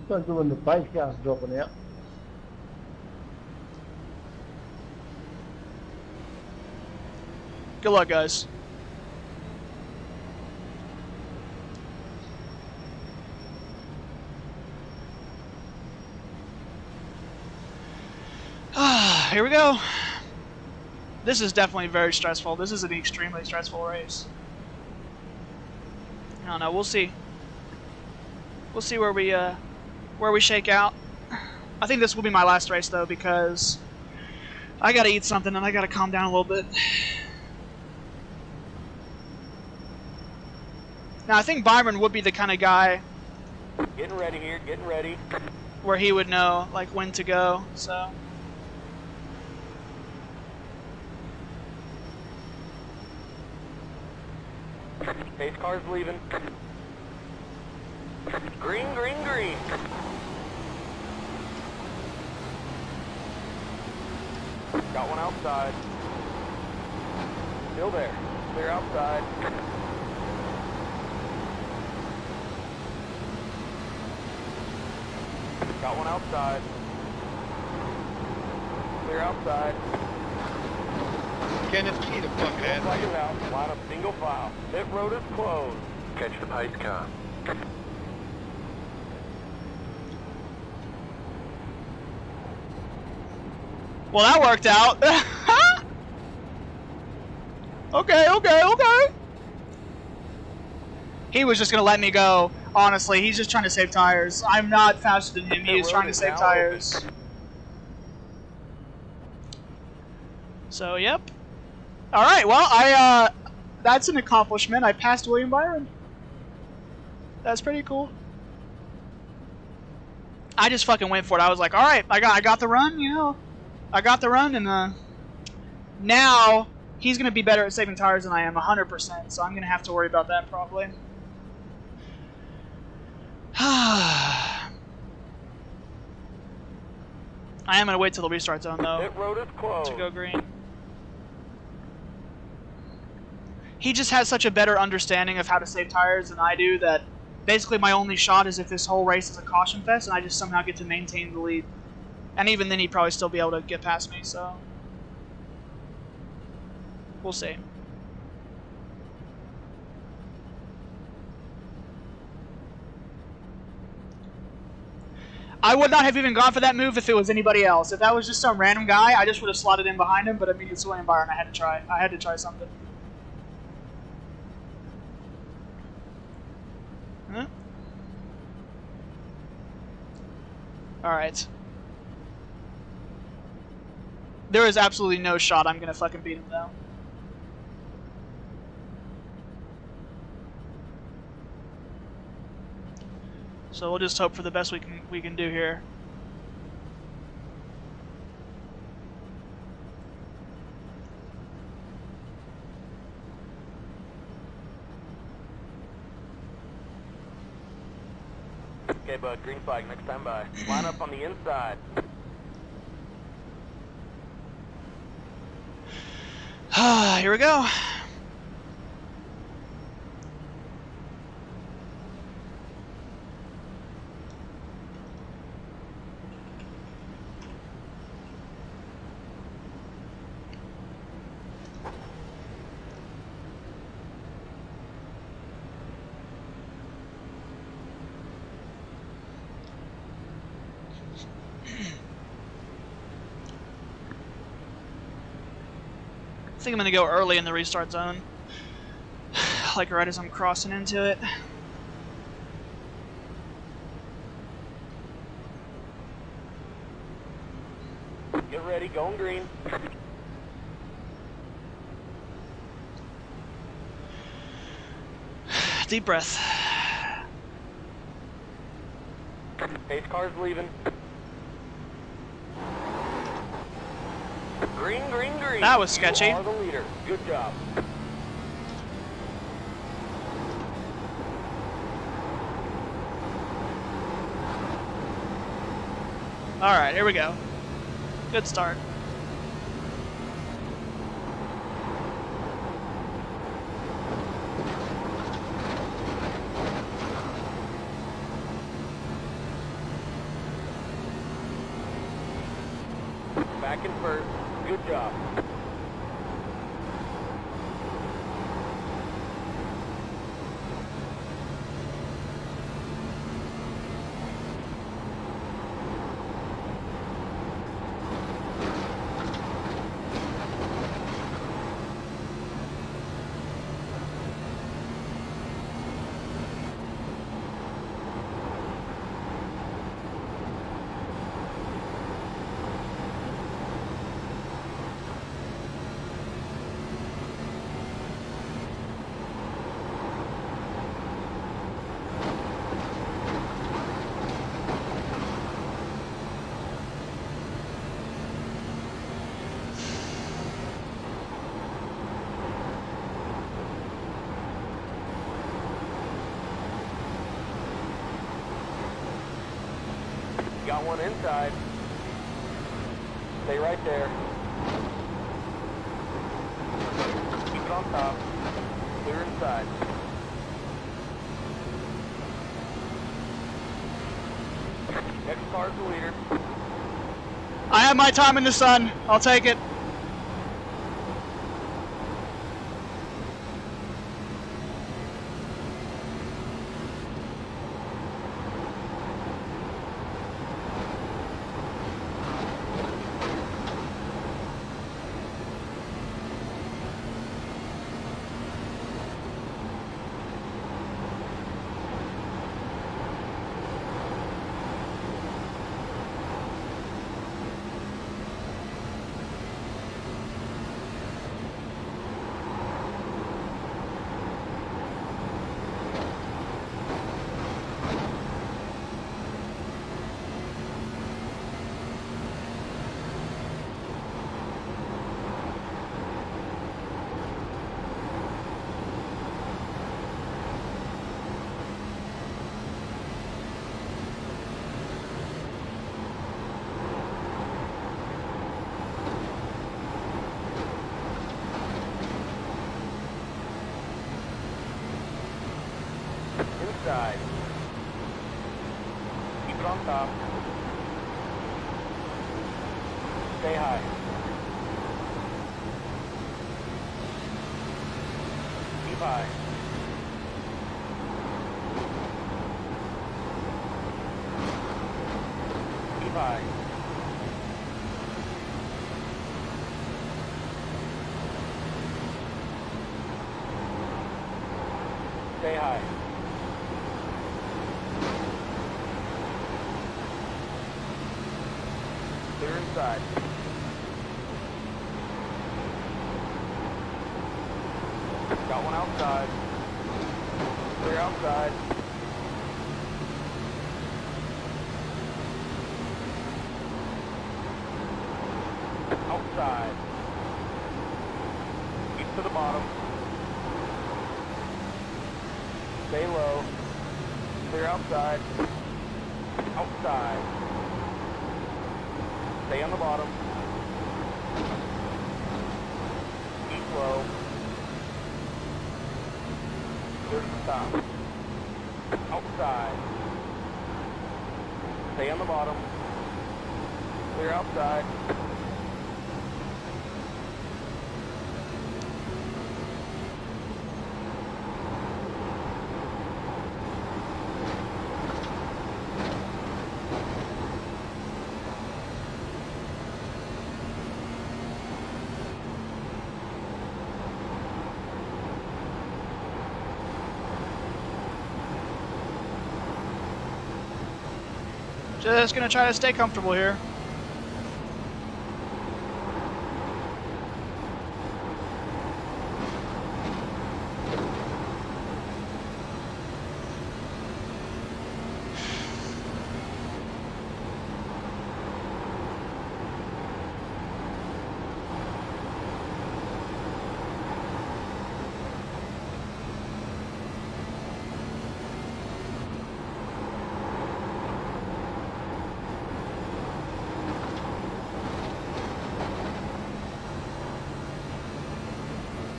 Especially when the pace car's dropping out. Good luck, guys. Here we go. This is definitely very stressful. This is an extremely stressful race. I don't know. We'll see. We'll see where we shake out. I think this will be my last race though, because I gotta eat something and I gotta calm down a little bit. Now I think Byron would be the kind of guy. Getting ready here. Getting ready. Where he would know like when to go. So. Pace car's leaving. Green, green, green. Got one outside. Still there. Clear outside. Got one outside. Clear outside. Kenneth, you need a fucking ass. Flag is out. Line up single file. Pit road is closed. Catch the pace car. Well, that worked out. Okay. He was just going to let me go. Honestly, he's just trying to save tires. I'm not faster than him. He is trying to save tires. So, yep. Alright, well, that's an accomplishment. I passed William Byron. That's pretty cool. I just fucking went for it. I was like, alright, I got the run, you know. I got the run, and now he's going to be better at saving tires than I am, 100%, so I'm going to have to worry about that probably. I am going to wait till the restart zone, though, Pit road is closed. to go green. He just has such a better understanding of how to save tires than I do that basically my only shot is if this whole race is a caution fest and I just somehow get to maintain the lead. And even then he'd probably still be able to get past me, so we'll see. I would not have even gone for that move if it was anybody else. If that was just some random guy, I just would have slotted in behind him, but I mean, it's William Byron. I had to try something. Huh? Alright. There is absolutely no shot I'm gonna fucking beat him, though. So we'll just hope for the best we can do here. Okay, bud, green flag, next time by. Line up on the inside. Here we go. I think I'm gonna go early in the restart zone, like right as I'm crossing into it. Get ready, going green. Deep breath. Pace car's leaving. Green, green, green. That was sketchy. You are the leader. Good job. Alright, here we go. Good start. Back in first. Good job. Got one inside. Stay right there. Keep it on top. Clear inside. Next car's the leader. I have my time in the sun. I'll take it. Inside. Keep it on top. Stay high. Keep high. Keep high. Stay high. Clear inside. Got one outside. Clear outside. Outside. Keep to the bottom. Stay low. Clear outside. Outside. Stay on the bottom. Keep low. Clear to the top. Outside. Stay on the bottom. Clear outside. Just gonna try to stay comfortable here.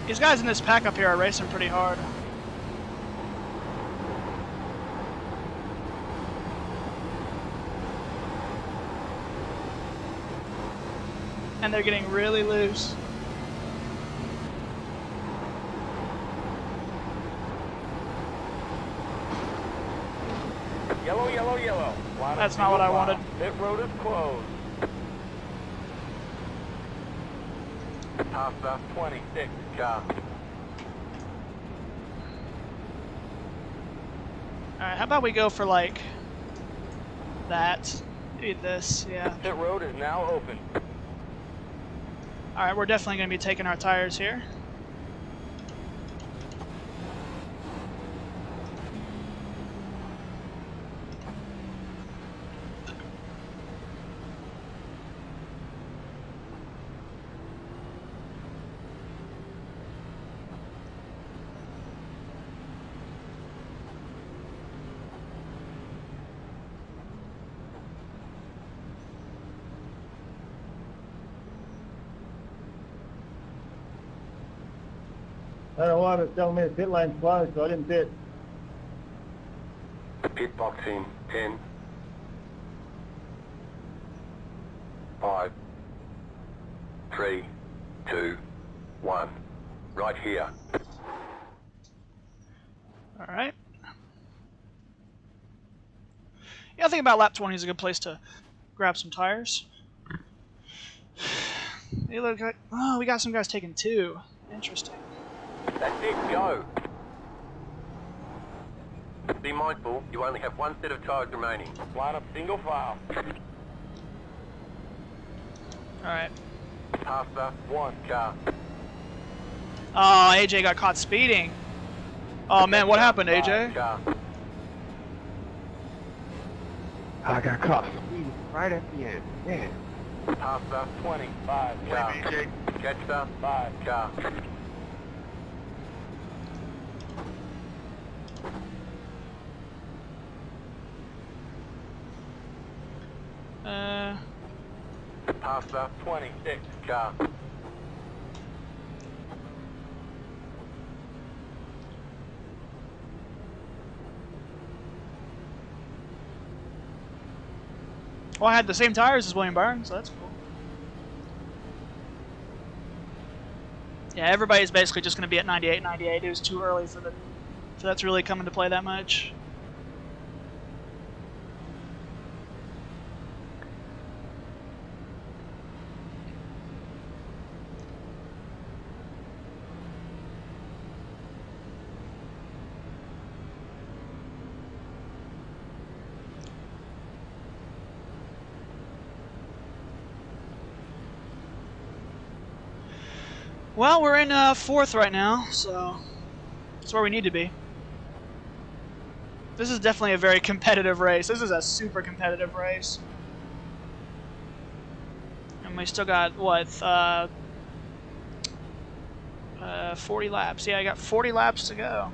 These guys in this pack up here are racing pretty hard. And they're getting really loose. Yellow, yellow, yellow. That's not what I wanted. Pit road is closed. Pasta 26, car. Alright, how about we go for like that? Maybe this, yeah. Pit road is now open. Alright, we're definitely going to be taking our tires here. I don't know why, but telling me the pit lane's closed, so I didn't pit. Pit box in 10, 5, 3, 2, 1. Right here. Alright. Yeah, I think about lap 20 is a good place to grab some tires. They look like, oh, we got some guys taking 2. Interesting. That's it, go. Be mindful, you only have one set of tires remaining. Line up single file. Alright. Pasta 1, car. Oh, AJ got caught speeding. Oh man, what happened, AJ? Car. I got caught speeding right at the end. Yeah. Pasta 25, car. AJ. Catcher 5, car. Pasta 26, car. Well, I had the same tires as William Byron, so that's cool. Yeah, everybody's basically just going to be at 98, 98. It was too early for that to really come into play that much. Well, we're in 4th right now, so that's where we need to be. This is definitely a very competitive race. This is a super competitive race. And we still got, what, 40 laps. Yeah, I got 40 laps to go.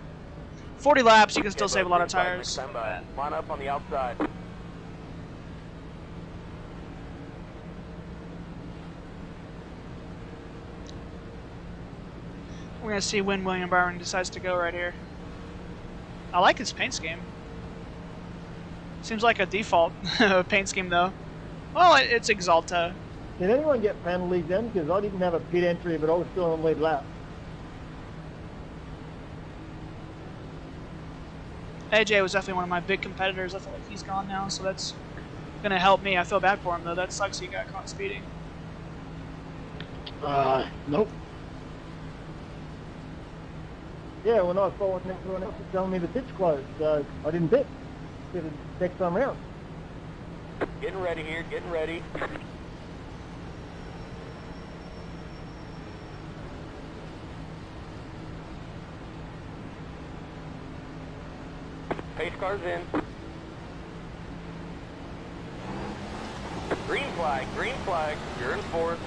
40 laps, you can still save a lot of tires. Line up on the outside. We're going to see when William Byron decides to go right here. I like his paint scheme. Seems like a default paint scheme, though. Well, it's Exalta. Did anyone get penalties then? Because I didn't have a pit entry, but I was still on the lead lap. AJ was definitely one of my big competitors. I feel like he's gone now, so that's going to help me. I feel bad for him, though. That sucks he got caught speeding. Nope. Yeah, when I was following everyone else was telling me the pit's closed, so I didn't pit. Did it next time around. Getting ready here, getting ready. Pace car's in. Green flag, you're in fourth.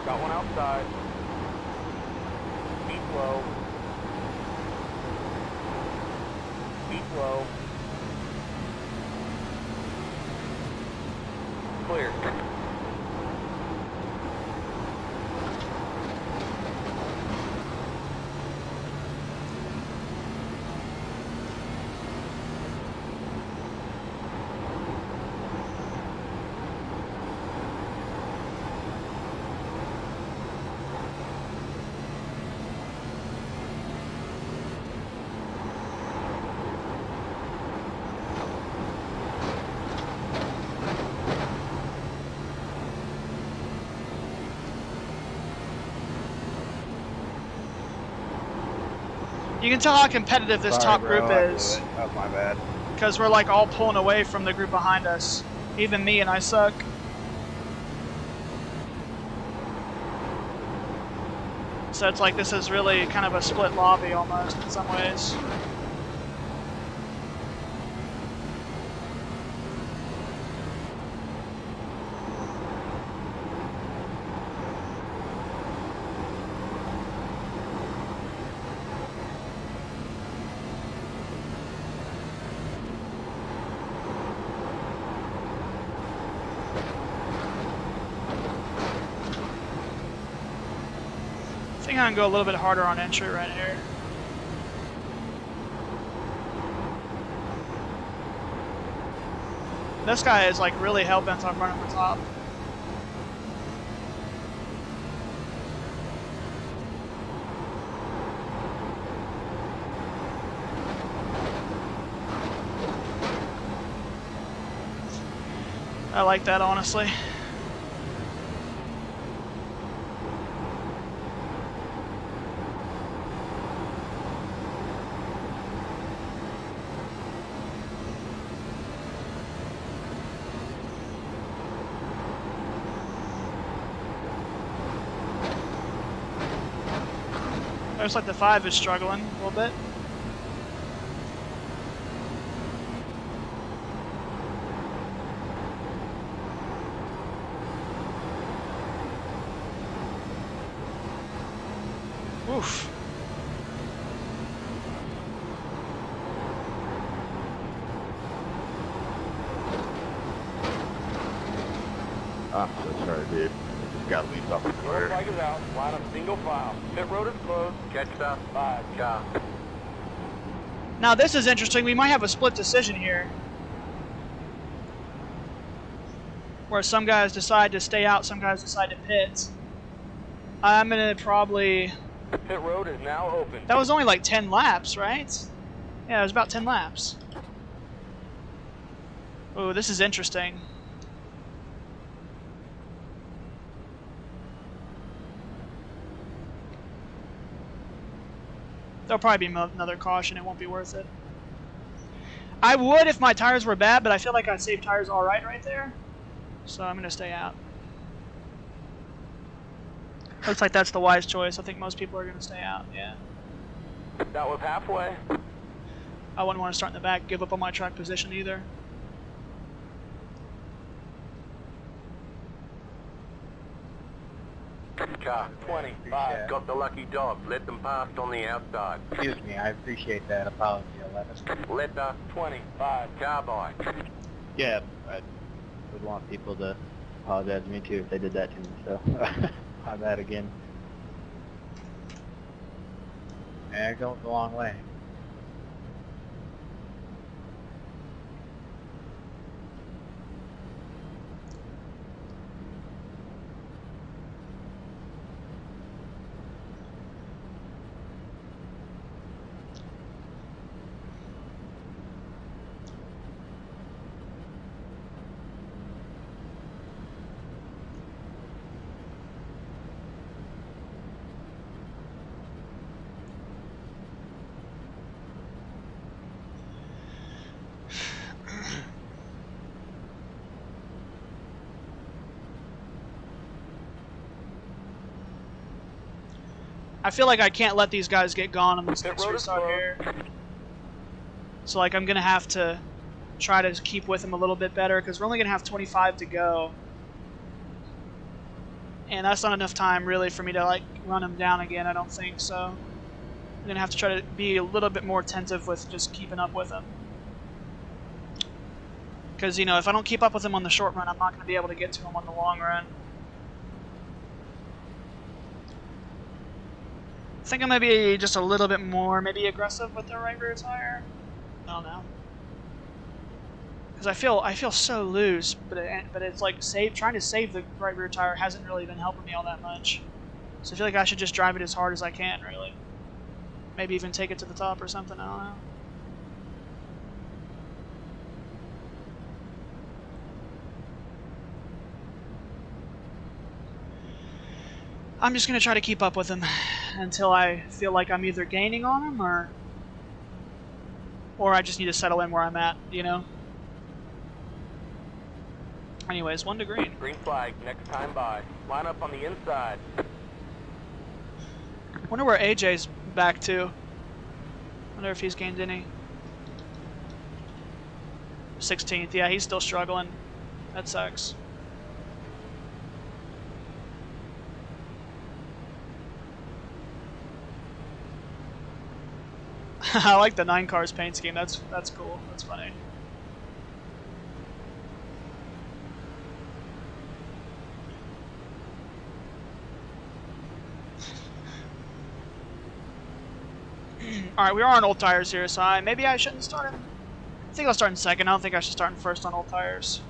Got one outside. Keep low. Keep low. Clear. You can tell how competitive this top group is. That was my bad. Because we're like all pulling away from the group behind us. Even me, and I suck. So it's like this is really kind of a split lobby almost in some ways. I think I'm gonna go a little bit harder on entry right here. This guy is like really hell-bent on running the top. I like that, honestly. Looks like the 5 is struggling a little bit. Oof. I'm so sorry, dude. Got to leave off the corner. Flag is out. Line up single file. Pit road is closed. Catch that. 5. Yeah. Now this is interesting. We might have a split decision here. Where some guys decide to stay out, some guys decide to pit. I'm gonna probably... Pit road is now open. That was only like 10 laps, right? Yeah, it was about 10 laps. Oh, this is interesting. There'll probably be another caution. It won't be worth it. I would if my tires were bad, but I feel like I saved tires all right there. So I'm going to stay out. Looks like that's the wise choice. I think most people are going to stay out, yeah. That was halfway. I wouldn't want to start in the back, give up on my track position either. Car 25 got the lucky dog. Let them past on the outside. Excuse me, I appreciate that apology, 11. Letter 25 carbide. Yeah, I would want people to apologize to me too if they did that to me, so my bad again. Yeah, it goes a long way. I feel like I can't let these guys get gone on this next restart here. So like I'm gonna have to try to keep with them a little bit better because we're only gonna have 25 to go, and that's not enough time really for me to like run them down again. I don't think so. I'm gonna have to try to be a little bit more attentive with just keeping up with them. Because you know, if I don't keep up with them on the short run, I'm not gonna be able to get to them on the long run. I think I'm gonna be just a little bit more maybe aggressive with the right rear tire. I don't know, because I feel so loose, but it's like trying to save the right rear tire hasn't really been helping me all that much. So I feel like I should just drive it as hard as I can, really. Maybe even take it to the top or something. I don't know. I'm just gonna try to keep up with him until I feel like I'm either gaining on him or I just need to settle in where I'm at, you know? Anyways, 1 to green. Green flag, next time by. Line up on the inside. Wonder where AJ's back to. Wonder if he's gained any. 16th, yeah, he's still struggling. That sucks. I like the 9 cars paint scheme. That's cool. That's funny. All right, we are on old tires here, so maybe I shouldn't start. I think I'll start in second. I don't think I should start in first on old tires.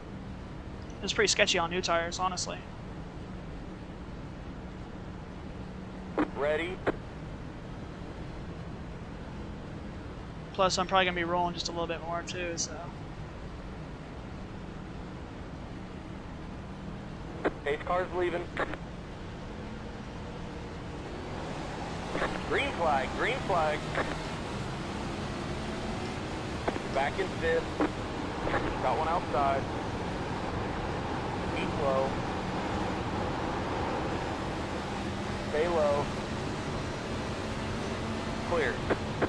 It's pretty sketchy on new tires, honestly. Ready. Plus, I'm probably going to be rolling just a little bit more, too, so... Pace car's leaving. Green flag, green flag. Back in fifth. Got one outside. Keep low. Stay low. Clear.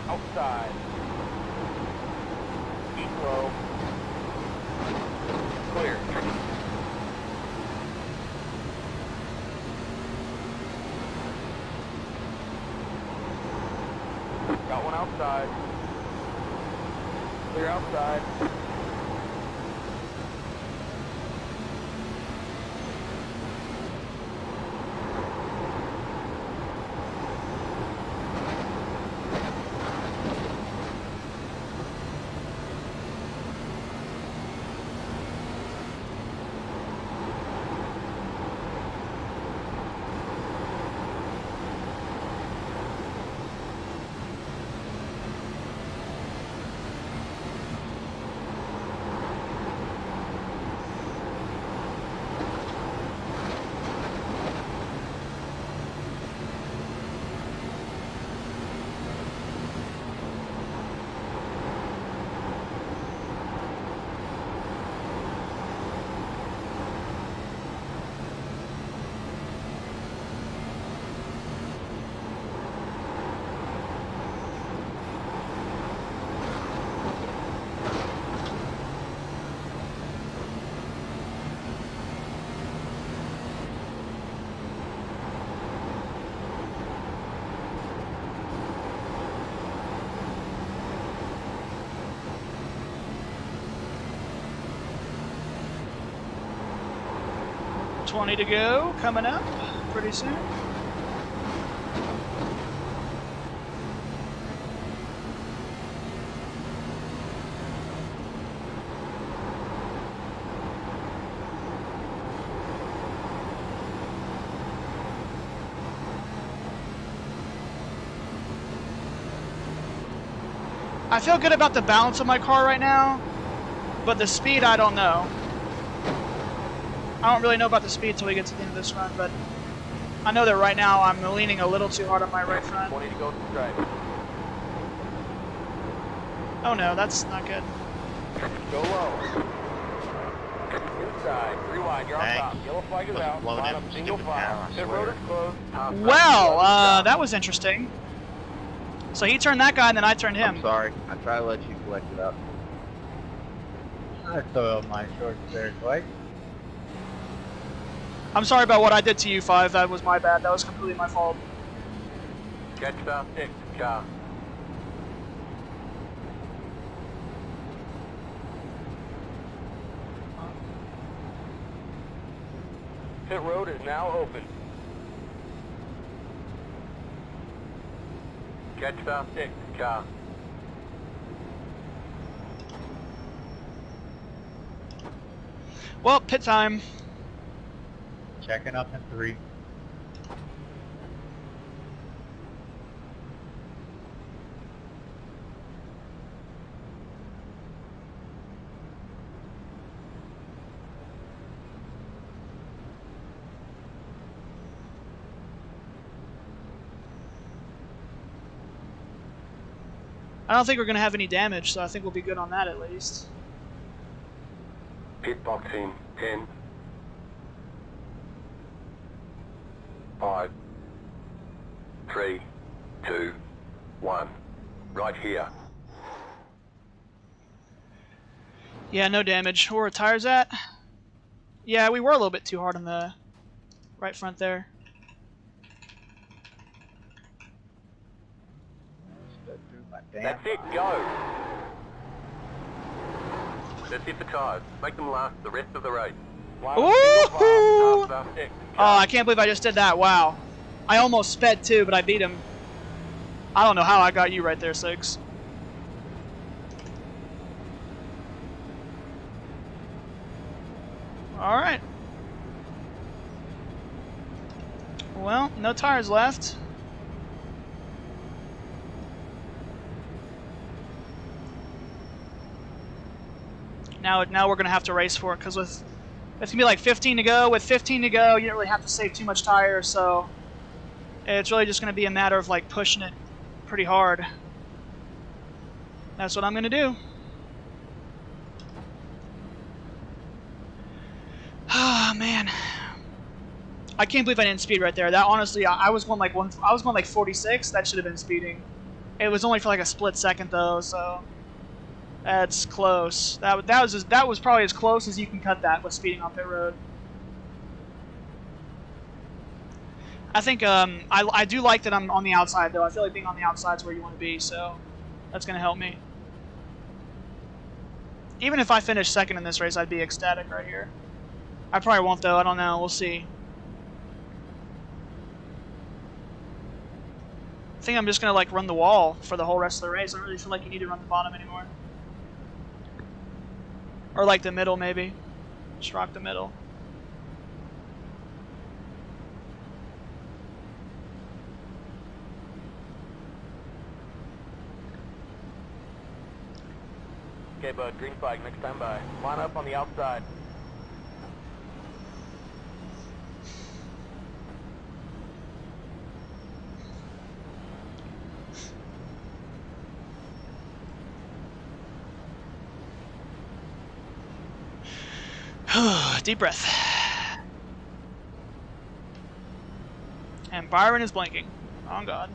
Outside. Keep low. Clear. Got one outside. Clear outside. 20 to go, coming up pretty soon. I feel good about the balance of my car right now, but the speed I don't know. I don't really know about the speed until we get to the end of this run, but I know that right now I'm leaning a little too hard on my right front. 20 to go straight. Oh no, that's not good. Go low. Inside. Rewind. You're on top. Yellow flag is out. Line up single file. Pit road is closed. Well, that was interesting. So he turned that guy and then I turned him. I'm sorry. I try to let you collect it up. I soiled my shorts there, quick. I'm sorry about what I did to you, Five. That was my bad. That was completely my fault. Catch the next car. Pit road is now open. Catch the next car. Well, pit time. Checking up in 3. I don't think we're going to have any damage, so I think we'll be good on that at least. Pit box in 10. 5, 3, 2, 1. Right here. Yeah, no damage. Where are tires at? Yeah, we were a little bit too hard on the right front there. That's it, go! That's it for tires. Make them last the rest of the race. Ooh! Oh, I can't believe I just did that. Wow. I almost sped too, but I beat him. I don't know how I got you right there, Six. Alright. Well, no tires left. Now we're going to have to race for it, because with it's going to be like 15 to go. With 15 to go, you don't really have to save too much tire, so it's really just going to be a matter of like pushing it pretty hard. That's what I'm going to do. Oh man, I can't believe I didn't speed right there. That honestly, I was going like 46. That should have been speeding. It was only for like a split second though, so that's close. That was probably as close as you can cut that with speeding on pit road. I think I do like that I'm on the outside though. I feel like being on the outside is where you want to be, so that's gonna help me. Even if I finish second in this race, I'd be ecstatic right here. I probably won't though. I don't know. We'll see. I think I'm just gonna like run the wall for the whole rest of the race. I don't really feel like you need to run the bottom anymore. Or like the middle, maybe. Just rock the middle. Okay, bud, green flag, next time by. Line up on the outside. Deep breath. And Byron is blinking. Oh God.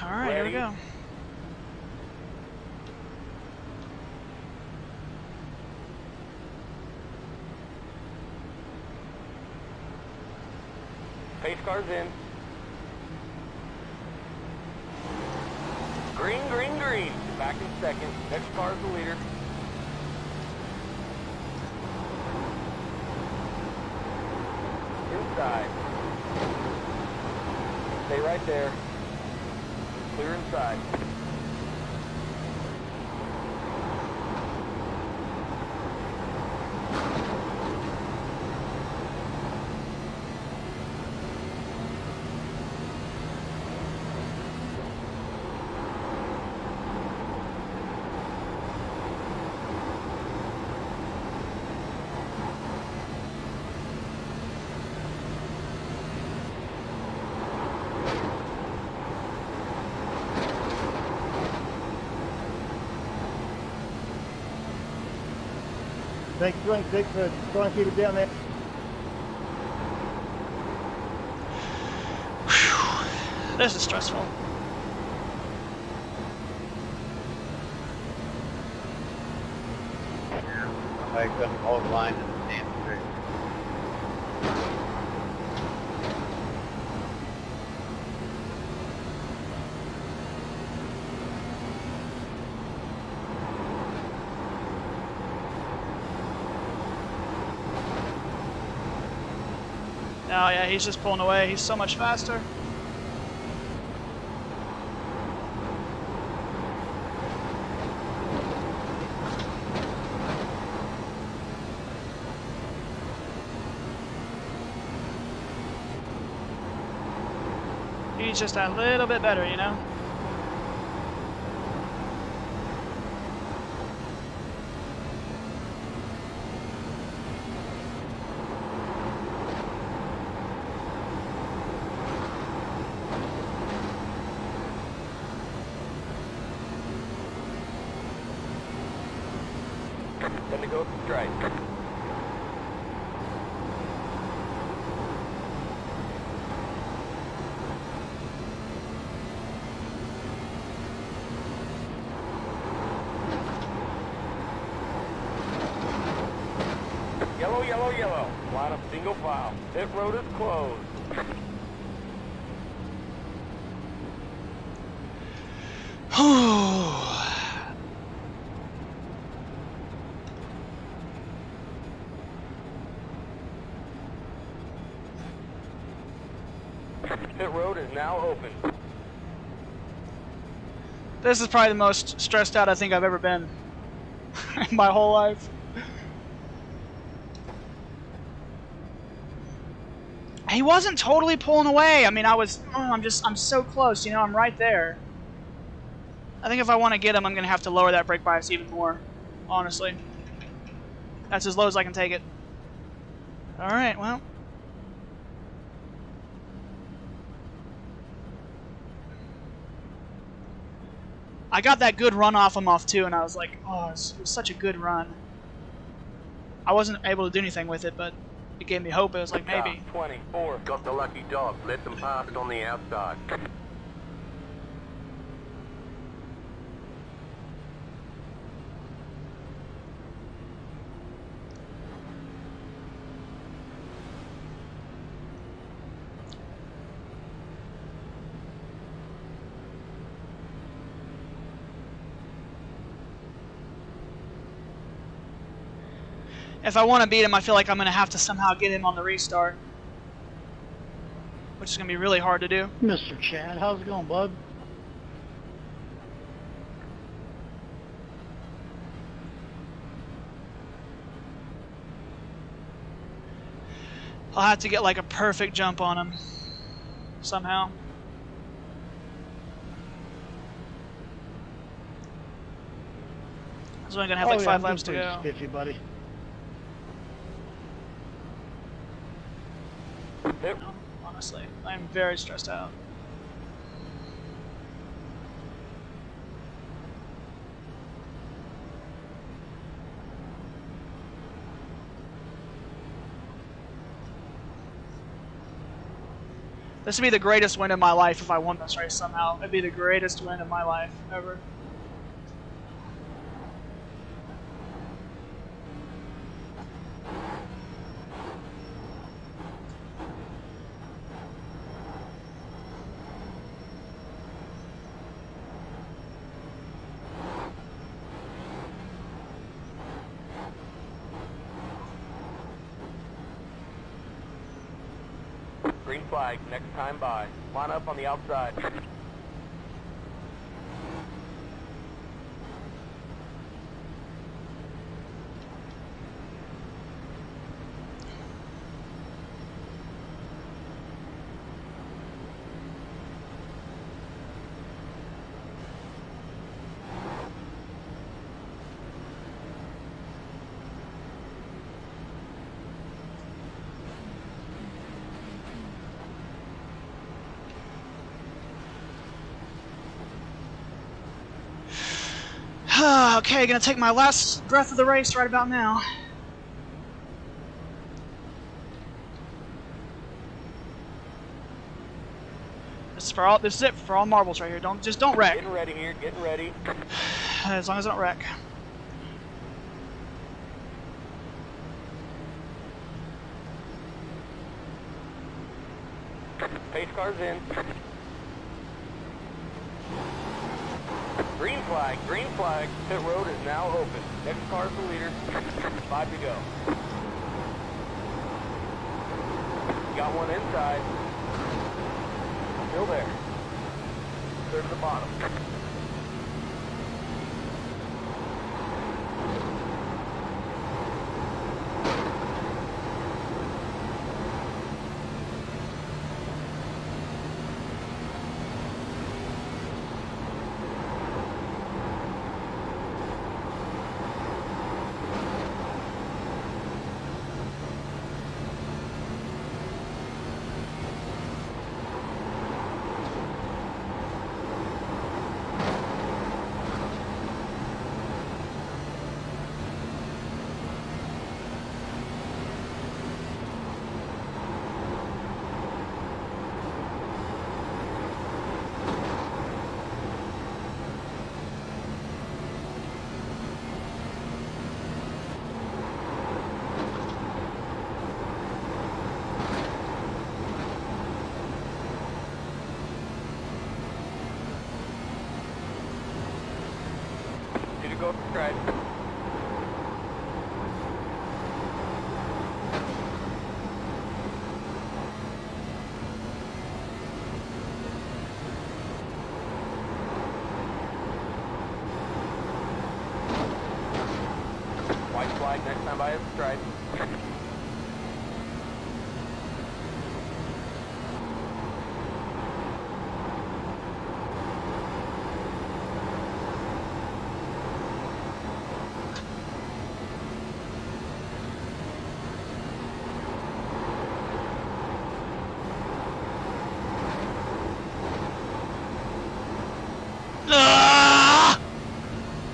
Alright, here we go. Pace car's in. Green, green, green. Back in second. Next car's the leader. Inside. Stay right there. Clear inside. Thanks, Swing 6, for trying to keep it down there. This is stressful. I couldn't hold line and stand straight. Oh yeah, he's just pulling away. He's so much faster. He's just a little bit better, you know? Then to go straight. Yellow, yellow, yellow. Line up single file. Pit road is closed. Pit road is now open. This is probably the most stressed out I think I've ever been in my whole life. He wasn't totally pulling away. I mean, I'm so close, you know, I'm right there. I think if I want to get him, I'm going to have to lower that brake bias even more, honestly. That's as low as I can take it. Alright, well. I got that good run off him off too, and I was like, oh, it was such a good run. I wasn't able to do anything with it, but it gave me hope. It was like, maybe. 24. Got the lucky dog. Let them pass it on the outside. If I want to beat him, I feel like I'm going to have to somehow get him on the restart, which is going to be really hard to do. Mr. Chad, how's it going, bud? I'll have to get like a perfect jump on him somehow. So I'm going to have like 5 laps to go. Spiffy, buddy. No, honestly, I'm very stressed out. This would be the greatest win of my life if I won this race somehow. It'd be the greatest win of my life ever. Green flag, next time by. Line up on the outside. Okay, gonna take my last breath of the race right about now. This is it for all marbles right here. Don't wreck. Getting ready here, getting ready. As long as I don't wreck. Pace car's in. Green flag. Pit road is now open. Next car's the leader. 5 to go. Got one inside. Still there. Third to the bottom. Go stride. White flag next time by a stride.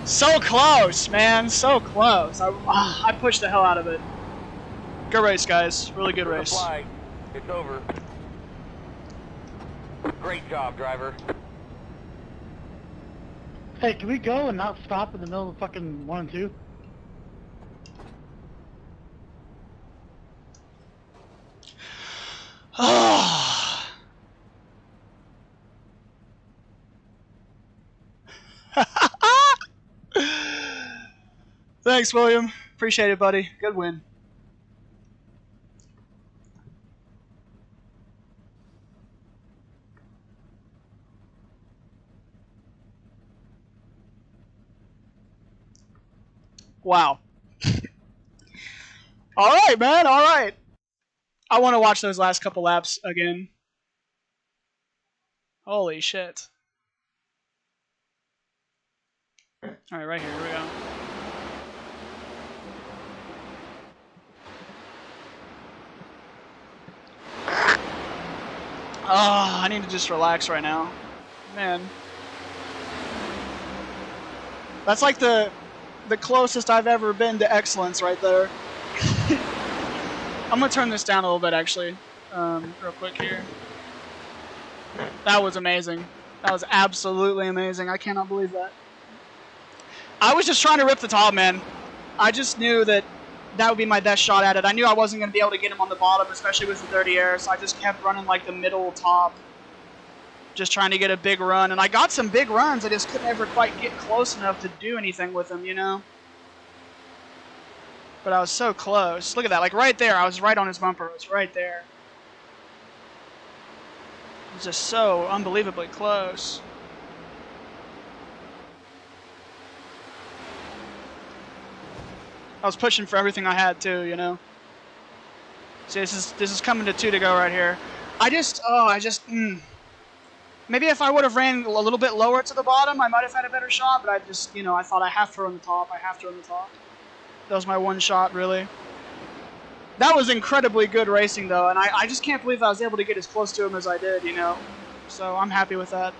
So close, man. So close. I pushed the hell out of it. Good race, guys. Really good race. Flag. It's over. Great job, driver. Hey, can we go and not stop in the middle of fucking 1 and 2? Thanks, William. Appreciate it, buddy. Good win. Wow. All right, man. All right. I want to watch those last couple laps again. Holy shit. All right, right here. Here we go. Oh, I need to just relax right now. Man. That's like the closest I've ever been to excellence right there. I'm going to turn this down a little bit, actually, real quick here. That was amazing. That was absolutely amazing. I cannot believe that. I was just trying to rip the top, man. I just knew that would be my best shot at it. I knew I wasn't going to be able to get him on the bottom, especially with the dirty air, so I just kept running like the middle top, just trying to get a big run. And I got some big runs. I just couldn't ever quite get close enough to do anything with them, you know? But I was so close. Look at that. Like right there. I was right on his bumper. It was right there. It's just so unbelievably close. I was pushing for everything I had too, you know. See, this is coming to 2 to go right here. Maybe if I would have ran a little bit lower to the bottom, I might have had a better shot. But I just, you know, I thought I have to run the top. That was my one shot, really. That was incredibly good racing, though, and I just can't believe I was able to get as close to him as I did, you know. So I'm happy with that.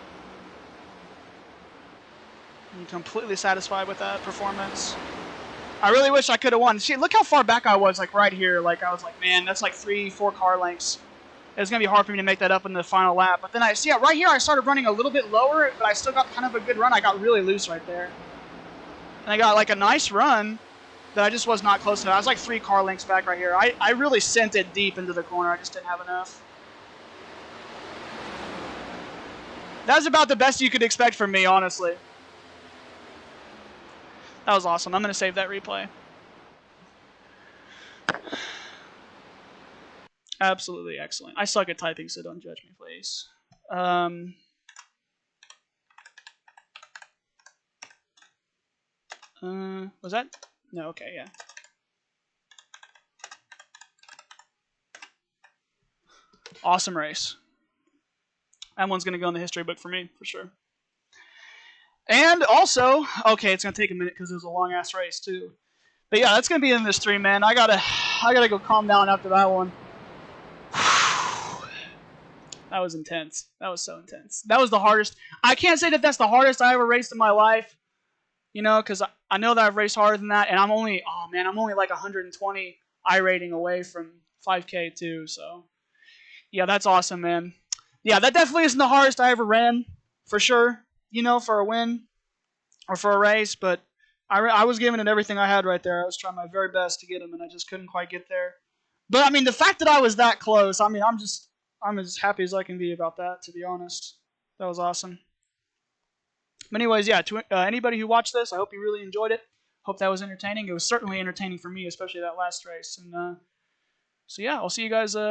I'm completely satisfied with that performance. I really wish I could have won. See, look how far back I was, like right here. Like I was like, man, that's like 3-4 car lengths. It's gonna be hard for me to make that up in the final lap. But then I see, right here, I started running a little bit lower, but I still got kind of a good run. I got really loose right there, and I got like a nice run that I just was not close enough. I was like 3 car lengths back right here. I really sent it deep into the corner. I just didn't have enough. That was about the best you could expect from me, honestly. That was awesome. I'm going to save that replay. Absolutely excellent. I suck at typing, so don't judge me, please. Was that? No, okay, yeah. Awesome race. That one's going to go in the history book for me, for sure. And also, okay, it's going to take a minute because it was a long-ass race, too. But yeah, that's going to be in this stream, man. I gotta go calm down after that one. That was intense. That was so intense. That was the hardest. I can't say that that's the hardest I ever raced in my life, you know, because I know that I've raced harder than that, and I'm only like 120 I rating away from 5K too. So, yeah, that's awesome, man. Yeah, that definitely isn't the hardest I ever ran, for sure, you know, for a win or for a race, but I was giving it everything I had right there. I was trying my very best to get him, and I just couldn't quite get there. But, I mean, the fact that I was that close, I mean, I'm as happy as I can be about that, to be honest. That was awesome. But anyways, yeah, to anybody who watched this, I hope you really enjoyed it. Hope that was entertaining. It was certainly entertaining for me, especially that last race. And so, yeah, I'll see you guys